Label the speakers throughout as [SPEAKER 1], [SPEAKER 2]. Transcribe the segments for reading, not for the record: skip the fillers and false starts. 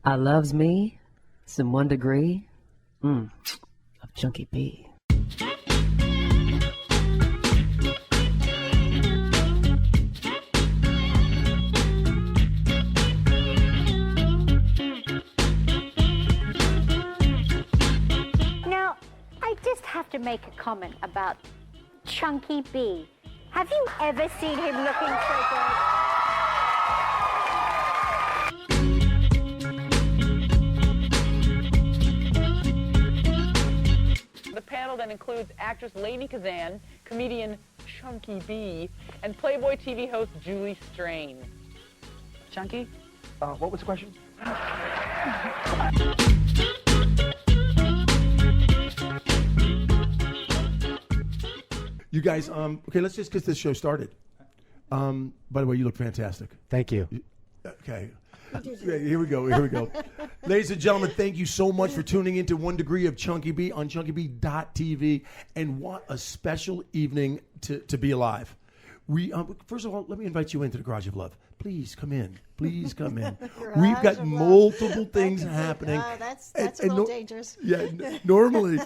[SPEAKER 1] I loves me some 1 degree of Chunky B.
[SPEAKER 2] Now, I just have to make a comment about Chunky B. Have you ever seen him looking so good?
[SPEAKER 3] The panel then includes actress Lady Kazan, comedian Chunky B, and Playboy TV host Julie Strain. Chunky?
[SPEAKER 4] What was the question? You guys, okay, let's just get this show started. By the way, you look fantastic.
[SPEAKER 5] Thank you.
[SPEAKER 4] Okay. Here we go. Ladies and gentlemen, thank you so much for tuning into 1 Degree of Chunky B on chunkyb.tv. And what a special evening to be alive. We first of all, let me invite you into the Garage of Love. Please come in. Please come in. We've got multiple things happening.
[SPEAKER 6] That's a little dangerous.
[SPEAKER 4] Yeah. Normally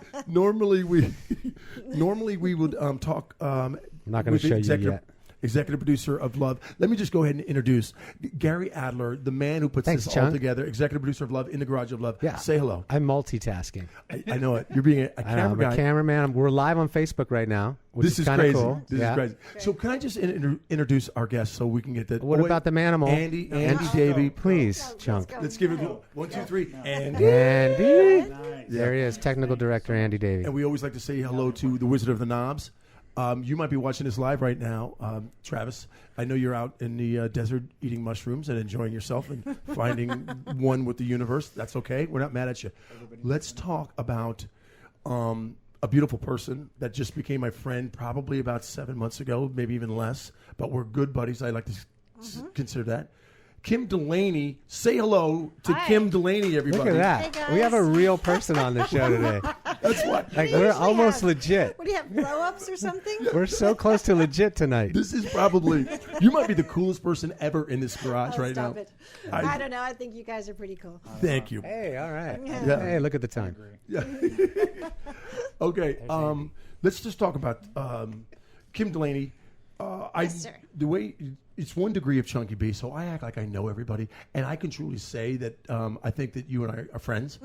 [SPEAKER 4] we would talk.
[SPEAKER 5] I'm not going to show you yet.
[SPEAKER 4] Executive producer of Love. Let me just go ahead and introduce Gary Adler, the man who puts this all together. Executive producer of Love in the Garage of Love.
[SPEAKER 5] Yeah.
[SPEAKER 4] Say hello.
[SPEAKER 5] I'm multitasking.
[SPEAKER 4] I know it. You're being a camera guy.
[SPEAKER 5] I'm a cameraman. We're live on Facebook right now, which
[SPEAKER 4] This is
[SPEAKER 5] kind of
[SPEAKER 4] crazy.
[SPEAKER 5] cool.
[SPEAKER 4] This is crazy. So can I just introduce our guest so we can get that?
[SPEAKER 5] What about the manimal?
[SPEAKER 4] Andy Davey.
[SPEAKER 5] Please, Chunk.
[SPEAKER 4] Let's give it 1, 2, 3.
[SPEAKER 5] Andy. There he is, technical director Andy Davey.
[SPEAKER 4] And we always like to say hello to the Wizard of the Knobs. You might be watching this live right now, Travis. I know you're out in the desert eating mushrooms and enjoying yourself and finding one with the universe. That's okay. We're not mad at you. Let's talk about a beautiful person that just became my friend probably about 7 months ago, maybe even less. But we're good buddies. I like to consider that. Kim Delaney. Say hello to Kim Delaney, everybody.
[SPEAKER 5] Look at that.
[SPEAKER 6] Hey,
[SPEAKER 5] we have a real person on the show today.
[SPEAKER 4] That's what.
[SPEAKER 5] Like, we're almost legit.
[SPEAKER 6] What do you have, blow-ups or something?
[SPEAKER 5] We're so close to legit tonight.
[SPEAKER 4] This is probably, you might be the coolest person ever in this garage right now.
[SPEAKER 6] Stop it. I don't know. I think you guys are pretty cool.
[SPEAKER 4] Thank you.
[SPEAKER 5] Hey, all right.
[SPEAKER 4] Yeah.
[SPEAKER 5] Hey, look at the time.
[SPEAKER 4] Yeah. Okay. Let's just talk about Kim Delaney.
[SPEAKER 6] Yes, sir.
[SPEAKER 4] The way it's 1 Degree of Chunky B, so I act like I know everybody, and I can truly say that I think that you and I are friends.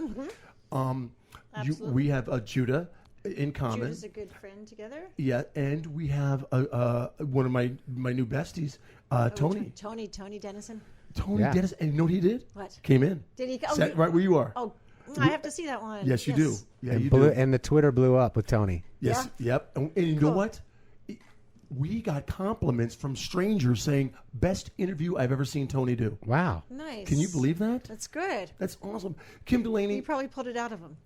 [SPEAKER 6] Absolutely.
[SPEAKER 4] We have Judah in common.
[SPEAKER 6] Judah's a good friend together.
[SPEAKER 4] Yeah, and we have one of my new besties, Tony.
[SPEAKER 6] Tony Dennison.
[SPEAKER 4] Tony
[SPEAKER 5] Yeah.
[SPEAKER 4] Dennis, and you know what he did?
[SPEAKER 6] What?
[SPEAKER 4] Came in.
[SPEAKER 6] Did he?
[SPEAKER 4] Sat right where you are.
[SPEAKER 6] Oh, I have to see that one.
[SPEAKER 4] Yes, you do. Yeah, you
[SPEAKER 5] Blew,
[SPEAKER 4] do.
[SPEAKER 5] and the Twitter blew up with Tony.
[SPEAKER 4] Yes.
[SPEAKER 6] Yeah.
[SPEAKER 4] Yep. And you know what? We got compliments from strangers saying, best interview I've ever seen Tony do.
[SPEAKER 5] Wow.
[SPEAKER 6] Nice.
[SPEAKER 4] Can you believe that?
[SPEAKER 6] That's good.
[SPEAKER 4] That's awesome. Kim Delaney.
[SPEAKER 6] You probably pulled it out of him.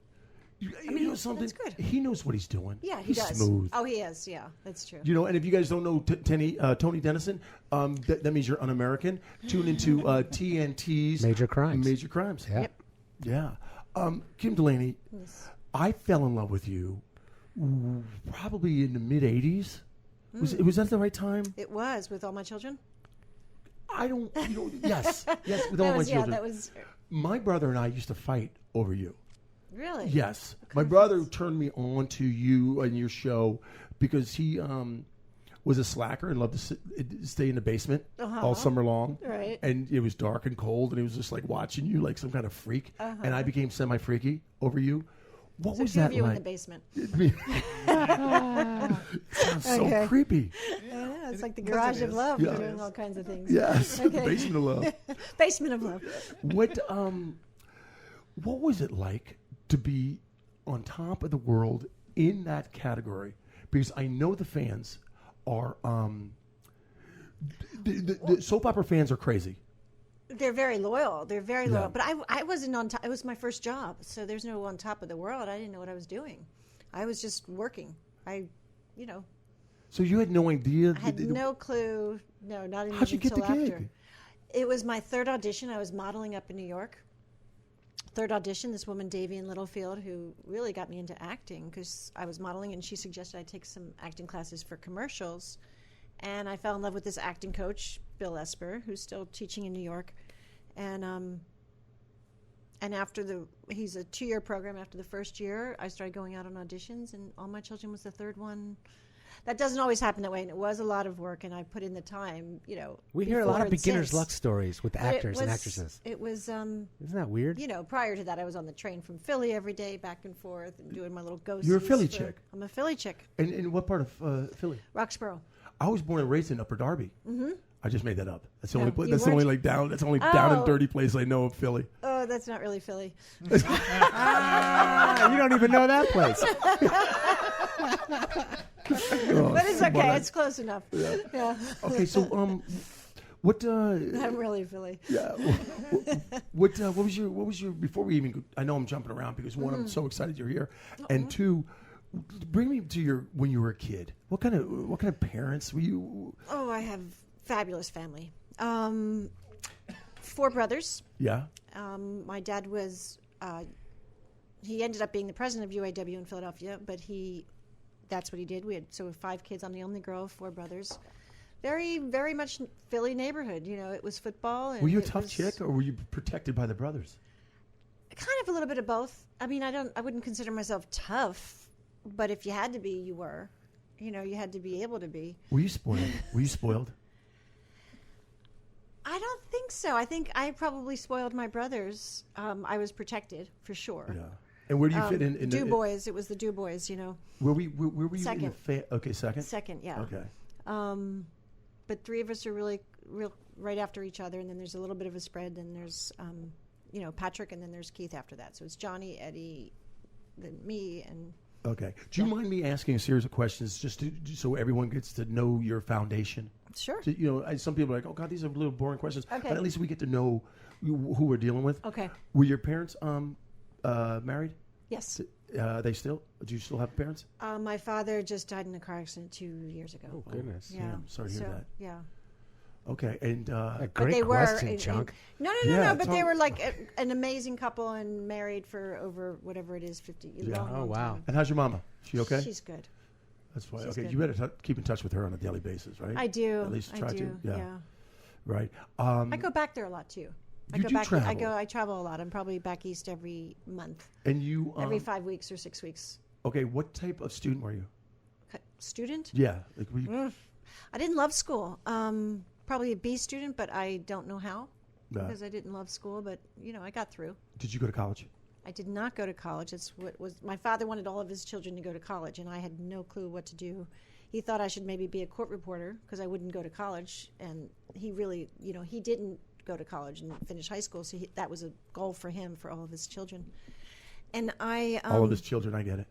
[SPEAKER 4] You know something?
[SPEAKER 6] that's good.
[SPEAKER 4] He knows what he's doing.
[SPEAKER 6] Yeah, he
[SPEAKER 4] he's
[SPEAKER 6] does.
[SPEAKER 4] smooth.
[SPEAKER 6] Oh, he is. Yeah, that's true.
[SPEAKER 4] You know, and if you guys don't know Tony Dennison, that means you're un-American. Tune into TNT's
[SPEAKER 5] Major Crimes.
[SPEAKER 4] Major Crimes.
[SPEAKER 5] Yeah.
[SPEAKER 4] Yeah. Kim Delaney,
[SPEAKER 6] Yes.
[SPEAKER 4] I fell in love with you probably in the mid-'80s. Was that the right time?
[SPEAKER 6] It was with all my children.
[SPEAKER 4] I don't, yes, with all my children.
[SPEAKER 6] That was
[SPEAKER 4] My brother and I used to fight over you.
[SPEAKER 6] really.
[SPEAKER 4] Yes. My brother turned me on to you and your show because he was a slacker and loved to stay in the basement all summer long.
[SPEAKER 6] Right.
[SPEAKER 4] And it was dark and cold, and he was just like watching you like some kind of freak. And I became semi-freaky over you. What was that
[SPEAKER 6] you
[SPEAKER 4] like?
[SPEAKER 6] in the basement.
[SPEAKER 4] Sounds so creepy.
[SPEAKER 6] Yeah, it's like the Garage of Love.
[SPEAKER 4] Yeah.
[SPEAKER 6] We're doing all kinds of things.
[SPEAKER 4] Yes.
[SPEAKER 6] Okay.
[SPEAKER 4] Basement of love.
[SPEAKER 6] Basement of Love.
[SPEAKER 4] What was it like to be on top of the world in that category? Because I know the fans are the soap opera fans are crazy.
[SPEAKER 6] They're very loyal. They're very loyal. But I wasn't on top. It was my first job, so there's no on top of the world. I didn't know what I was doing. I was just working.
[SPEAKER 4] So you had no idea.
[SPEAKER 6] I had no clue. No, not even
[SPEAKER 4] How'd you get the
[SPEAKER 6] until
[SPEAKER 4] gig?
[SPEAKER 6] after. It was my third audition. I was modeling up in New York. Third audition, this woman, Davey in Littlefield, who really got me into acting because I was modeling, and she suggested I take some acting classes for commercials. And I fell in love with this acting coach, Bill Esper, who's still teaching in New York. And And he's a 2-year program. After the first year, I started going out on auditions, and All My Children was the third one. That doesn't always happen that way, and it was a lot of work, and I put in the time,
[SPEAKER 5] We hear a lot of
[SPEAKER 6] before and
[SPEAKER 5] beginner's
[SPEAKER 6] since.
[SPEAKER 5] luck stories with
[SPEAKER 6] But
[SPEAKER 5] actors and actresses.
[SPEAKER 6] It was,
[SPEAKER 5] Isn't that weird?
[SPEAKER 6] prior to that, I was on the train from Philly every day, back and forth, and doing my little ghosts.
[SPEAKER 4] You're a Philly chick.
[SPEAKER 6] I'm a Philly chick.
[SPEAKER 4] And in what part of Philly?
[SPEAKER 6] Roxborough.
[SPEAKER 4] I was born and raised in Upper Darby. Mm-hmm. I just made that up. That's the
[SPEAKER 6] No,
[SPEAKER 4] only place.
[SPEAKER 6] you
[SPEAKER 4] That's the only
[SPEAKER 6] weren't?
[SPEAKER 4] down. That's the only down and
[SPEAKER 6] Oh.
[SPEAKER 4] dirty place I know of Philly.
[SPEAKER 6] Oh, that's not really Philly.
[SPEAKER 5] You don't even know that place.
[SPEAKER 6] But it's okay. It's close enough. Yeah.
[SPEAKER 4] Okay, so what?
[SPEAKER 6] I'm really Philly.
[SPEAKER 4] Yeah. What was your before we even? I know I'm jumping around because one, I'm so excited you're here, and two, bring me to when you were a kid. What kind of parents were you?
[SPEAKER 6] Oh, I have fabulous family. 4 brothers.
[SPEAKER 4] Yeah.
[SPEAKER 6] My dad was. He ended up being the president of UAW in Philadelphia, but that's what he did. We had 5 kids. I'm the only girl of 4 brothers. Very, very much Philly neighborhood. It was football. And
[SPEAKER 4] Were you a
[SPEAKER 6] it
[SPEAKER 4] tough
[SPEAKER 6] was
[SPEAKER 4] chick, or were you protected by the brothers?
[SPEAKER 6] Kind of a little bit of both. I mean, I wouldn't consider myself tough, but if you had to be, you were. You had to be able to be.
[SPEAKER 4] Were you spoiled? Were you spoiled?
[SPEAKER 6] I don't think so. I think I probably spoiled my brothers. I was protected for sure.
[SPEAKER 4] Yeah. And where do you fit in?
[SPEAKER 6] Du Bois. It was the Du Bois.
[SPEAKER 4] Where were you?
[SPEAKER 6] Second.
[SPEAKER 4] Okay, second.
[SPEAKER 6] Second, yeah.
[SPEAKER 4] Okay.
[SPEAKER 6] But 3 of us are real right after each other, and then there's a little bit of a spread. Then there's, Patrick, and then there's Keith after that. So it's Johnny, Eddie, then me, and.
[SPEAKER 4] Okay. Do you mind me asking a series of questions just so everyone gets to know your foundation?
[SPEAKER 6] Sure.
[SPEAKER 4] So, some people are like, oh God, these are little boring questions.
[SPEAKER 6] Okay.
[SPEAKER 4] But at least we get to know who we're dealing with.
[SPEAKER 6] Okay.
[SPEAKER 4] Were your parents married?
[SPEAKER 6] Yes.
[SPEAKER 4] Do you still have parents?
[SPEAKER 6] My father just died in a car accident 2 years ago.
[SPEAKER 5] Oh, goodness.
[SPEAKER 6] Yeah.
[SPEAKER 4] I'm sorry to hear that.
[SPEAKER 6] Yeah.
[SPEAKER 4] Okay. And
[SPEAKER 5] A
[SPEAKER 6] But they
[SPEAKER 5] great question,
[SPEAKER 6] were
[SPEAKER 5] Chunk.
[SPEAKER 6] No.
[SPEAKER 4] Yeah,
[SPEAKER 6] But they were like an amazing couple and married for over whatever it is, 50.
[SPEAKER 4] Yeah.
[SPEAKER 6] Long,
[SPEAKER 5] Oh,
[SPEAKER 6] long
[SPEAKER 5] wow.
[SPEAKER 6] time.
[SPEAKER 4] and how's your mama? She okay?
[SPEAKER 6] She's good.
[SPEAKER 4] That's fine.
[SPEAKER 6] she's
[SPEAKER 4] Okay.
[SPEAKER 6] good.
[SPEAKER 4] You better keep in touch with her on a daily basis, right?
[SPEAKER 6] I do.
[SPEAKER 4] At least try
[SPEAKER 6] I do.
[SPEAKER 4] to. Yeah.
[SPEAKER 6] Yeah.
[SPEAKER 4] Right.
[SPEAKER 6] I go back there a lot too. I
[SPEAKER 4] You
[SPEAKER 6] go
[SPEAKER 4] do
[SPEAKER 6] back.
[SPEAKER 4] travel.
[SPEAKER 6] I travel a lot. I'm probably back east every month,
[SPEAKER 4] And you.
[SPEAKER 6] every 5 weeks or 6 weeks.
[SPEAKER 4] Okay. What type of student were you?
[SPEAKER 6] Student?
[SPEAKER 4] Yeah. Like were you,
[SPEAKER 6] I didn't love school. Probably a B student, but I don't know how because I didn't love school. But I got through.
[SPEAKER 4] Did you go to college?
[SPEAKER 6] I did not go to college. It's what was my father wanted all of his children to go to college, and I had no clue what to do. He thought I should maybe be a court reporter because I wouldn't go to college, and he really, he didn't go to college and finish high school, so that was a goal for him for all of his children. And I
[SPEAKER 4] All of his children. I get it.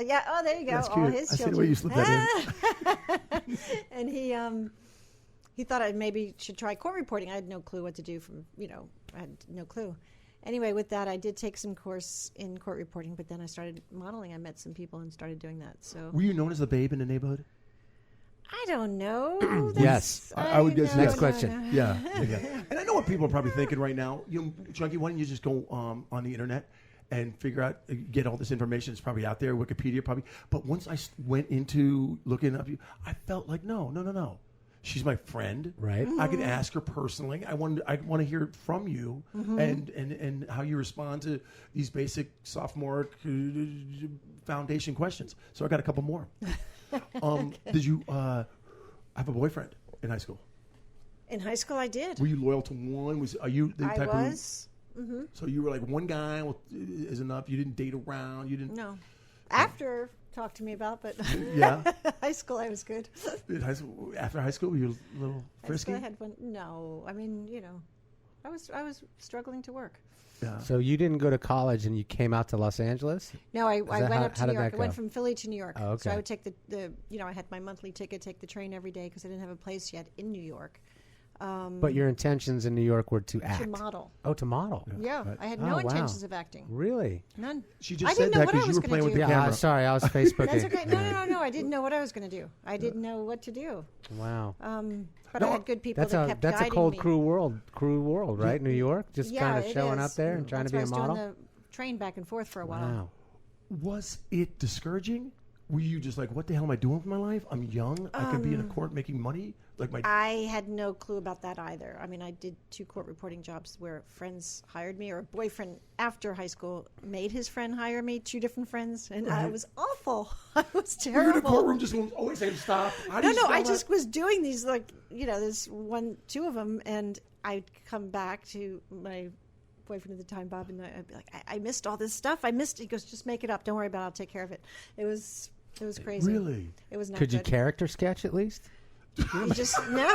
[SPEAKER 6] yeah. Oh, there you go.
[SPEAKER 4] That's
[SPEAKER 6] All
[SPEAKER 4] cute.
[SPEAKER 6] his
[SPEAKER 4] I see
[SPEAKER 6] children.
[SPEAKER 4] the way you slipped that in.
[SPEAKER 6] And he thought I maybe should try court reporting. I had no clue what to do I had no clue. Anyway, with that, I did take some course in court reporting, but then I started modeling. I met some people and started doing that. So
[SPEAKER 4] Were you known as the babe in the neighborhood?
[SPEAKER 6] I don't know.
[SPEAKER 5] Yes.
[SPEAKER 4] I would guess
[SPEAKER 5] Next
[SPEAKER 4] yes.
[SPEAKER 5] question.
[SPEAKER 6] No.
[SPEAKER 4] Yeah. And I know what people are probably thinking right now. Chunky, why don't you just go on the internet and figure out, get all this information? It's probably out there, Wikipedia probably. But once I went into looking up you, I felt like, no. She's my friend.
[SPEAKER 5] Right.
[SPEAKER 4] I can ask her personally. I want to hear it from you and how you respond to these basic sophomore foundation questions. So I got a couple more. Did you have a boyfriend in high school?
[SPEAKER 6] In high school, I did.
[SPEAKER 4] Were you loyal to one? Are you the
[SPEAKER 6] I
[SPEAKER 4] type
[SPEAKER 6] was.
[SPEAKER 4] of? So you were like one guy is enough. You didn't date around. You didn't.
[SPEAKER 6] No. After, talk to me about, but
[SPEAKER 4] Yeah.
[SPEAKER 6] high school, I was good.
[SPEAKER 4] After high school, were you a little frisky?
[SPEAKER 6] I had one. No, I mean, I was struggling to work.
[SPEAKER 4] Yeah.
[SPEAKER 5] So you didn't go to college and you came out to Los Angeles?
[SPEAKER 6] No, I went up to
[SPEAKER 5] how
[SPEAKER 6] New
[SPEAKER 5] did that
[SPEAKER 6] York. I went
[SPEAKER 5] go?
[SPEAKER 6] from Philly to New York.
[SPEAKER 5] Oh,
[SPEAKER 6] So
[SPEAKER 5] okay.
[SPEAKER 6] I would take the I had my monthly ticket, take the train every day because I didn't have a place yet in New York.
[SPEAKER 5] But your intentions in New York were to act.
[SPEAKER 6] To model.
[SPEAKER 5] Oh, to model.
[SPEAKER 6] Yeah,
[SPEAKER 4] Right.
[SPEAKER 6] I had
[SPEAKER 5] Oh,
[SPEAKER 6] no
[SPEAKER 5] wow.
[SPEAKER 6] intentions of acting.
[SPEAKER 5] Really?
[SPEAKER 6] None.
[SPEAKER 4] She just
[SPEAKER 6] I
[SPEAKER 4] said
[SPEAKER 6] didn't know
[SPEAKER 4] that
[SPEAKER 6] what I
[SPEAKER 4] because you
[SPEAKER 6] was
[SPEAKER 4] were
[SPEAKER 6] gonna
[SPEAKER 4] playing with
[SPEAKER 6] do.
[SPEAKER 4] the
[SPEAKER 5] Yeah,
[SPEAKER 4] camera.
[SPEAKER 5] sorry, I was Facebooking.
[SPEAKER 6] That's okay. No. I didn't know what I was going to do. I didn't know what to do.
[SPEAKER 5] Wow.
[SPEAKER 6] But I had good people that kept
[SPEAKER 5] That's a
[SPEAKER 6] guiding
[SPEAKER 5] cold,
[SPEAKER 6] me.
[SPEAKER 5] cruel world, right? New York, just
[SPEAKER 6] Yeah,
[SPEAKER 5] kind of
[SPEAKER 6] it
[SPEAKER 5] showing
[SPEAKER 6] is.
[SPEAKER 5] up there and trying
[SPEAKER 6] That's
[SPEAKER 5] to be
[SPEAKER 6] why
[SPEAKER 5] a
[SPEAKER 6] I was
[SPEAKER 5] model.
[SPEAKER 6] doing the train back and forth for a while.
[SPEAKER 5] Wow.
[SPEAKER 4] Was it discouraging? were you just like, what the hell am I doing with my life? I'm young. I could be in a court making money. Like
[SPEAKER 6] I had no clue about that either. I mean, I did 2 court reporting jobs where friends hired me, or a boyfriend after high school made his friend hire me, 2 different friends, and I was awful. I was terrible.
[SPEAKER 4] You're in a courtroom just going, always saying stop.
[SPEAKER 6] I just was doing these, like, there's 2 of them, and I'd come back to my boyfriend at the time, Bob, and I'd be like, I missed all this stuff. He goes, just make it up. Don't worry about it. I'll take care of it. It was crazy.
[SPEAKER 4] Really?
[SPEAKER 6] It was not
[SPEAKER 5] Could you
[SPEAKER 6] good.
[SPEAKER 5] character sketch at least?
[SPEAKER 6] You just no.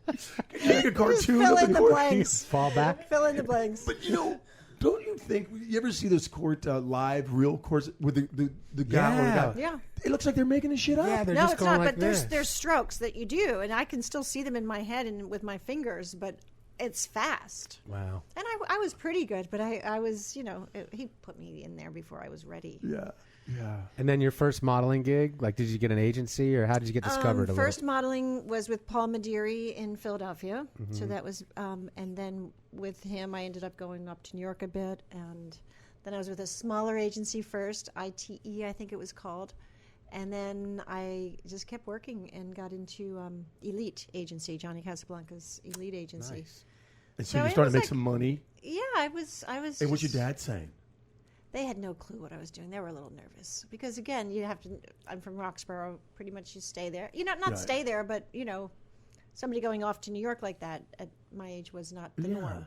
[SPEAKER 4] Can you make a cartoon
[SPEAKER 6] Fill
[SPEAKER 4] of
[SPEAKER 6] in the
[SPEAKER 4] court?
[SPEAKER 6] blanks.
[SPEAKER 5] Fall back?
[SPEAKER 6] Fill in the blanks.
[SPEAKER 4] But don't you think you ever see those court live real courts with the guy or the guy?
[SPEAKER 6] Yeah.
[SPEAKER 4] It looks like they're making this shit up.
[SPEAKER 5] Yeah, they're
[SPEAKER 6] No,
[SPEAKER 5] just
[SPEAKER 6] it's
[SPEAKER 5] going
[SPEAKER 6] not.
[SPEAKER 5] like
[SPEAKER 6] But
[SPEAKER 5] this.
[SPEAKER 6] there's strokes that you do, and I can still see them in my head and with my fingers. But it's fast.
[SPEAKER 5] Wow.
[SPEAKER 6] And I was pretty good, but I was, he put me in there before I was ready.
[SPEAKER 4] Yeah. Yeah.
[SPEAKER 5] And then your first modeling gig, like, did you get an agency or how did you get discovered?
[SPEAKER 6] First modeling was with Paul Maderi in Philadelphia. So that was, and then with him, I ended up going up to New York a bit. And then I was with a smaller agency first, ITE, I think it was called. And then I just kept working and got into Elite Agency, Johnny Casablanca's Elite Agency.
[SPEAKER 4] Nice. And
[SPEAKER 6] So
[SPEAKER 4] so you
[SPEAKER 6] it
[SPEAKER 4] started to
[SPEAKER 6] was
[SPEAKER 4] make some money.
[SPEAKER 6] Yeah, I was.
[SPEAKER 4] And what's your dad saying?
[SPEAKER 6] They had no clue what I was doing. They were a little nervous because, again, you have to. I'm from Roxborough. Pretty much, you stay there. Not
[SPEAKER 4] Right.
[SPEAKER 6] stay there, but somebody going off to New York like that at my age was not the norm.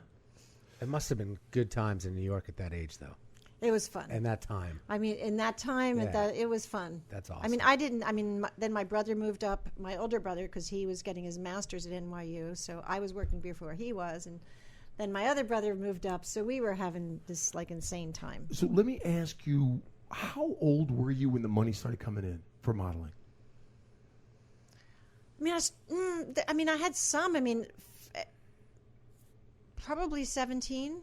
[SPEAKER 5] It must have been good times in New York at that age, though.
[SPEAKER 6] It was fun.
[SPEAKER 5] And that time.
[SPEAKER 6] I mean, in that time,
[SPEAKER 5] Yeah.
[SPEAKER 6] it was fun.
[SPEAKER 5] That's
[SPEAKER 6] I mean,
[SPEAKER 5] awesome.
[SPEAKER 6] I didn't. I mean, then my brother moved up. My older brother, because he was getting his master's at NYU, so I was working before he was, and then my other brother moved up. So we were having this like insane time.
[SPEAKER 4] So let me ask you, how old were you when the money started coming in for modeling?
[SPEAKER 6] I mean, I had some. I mean, probably 17.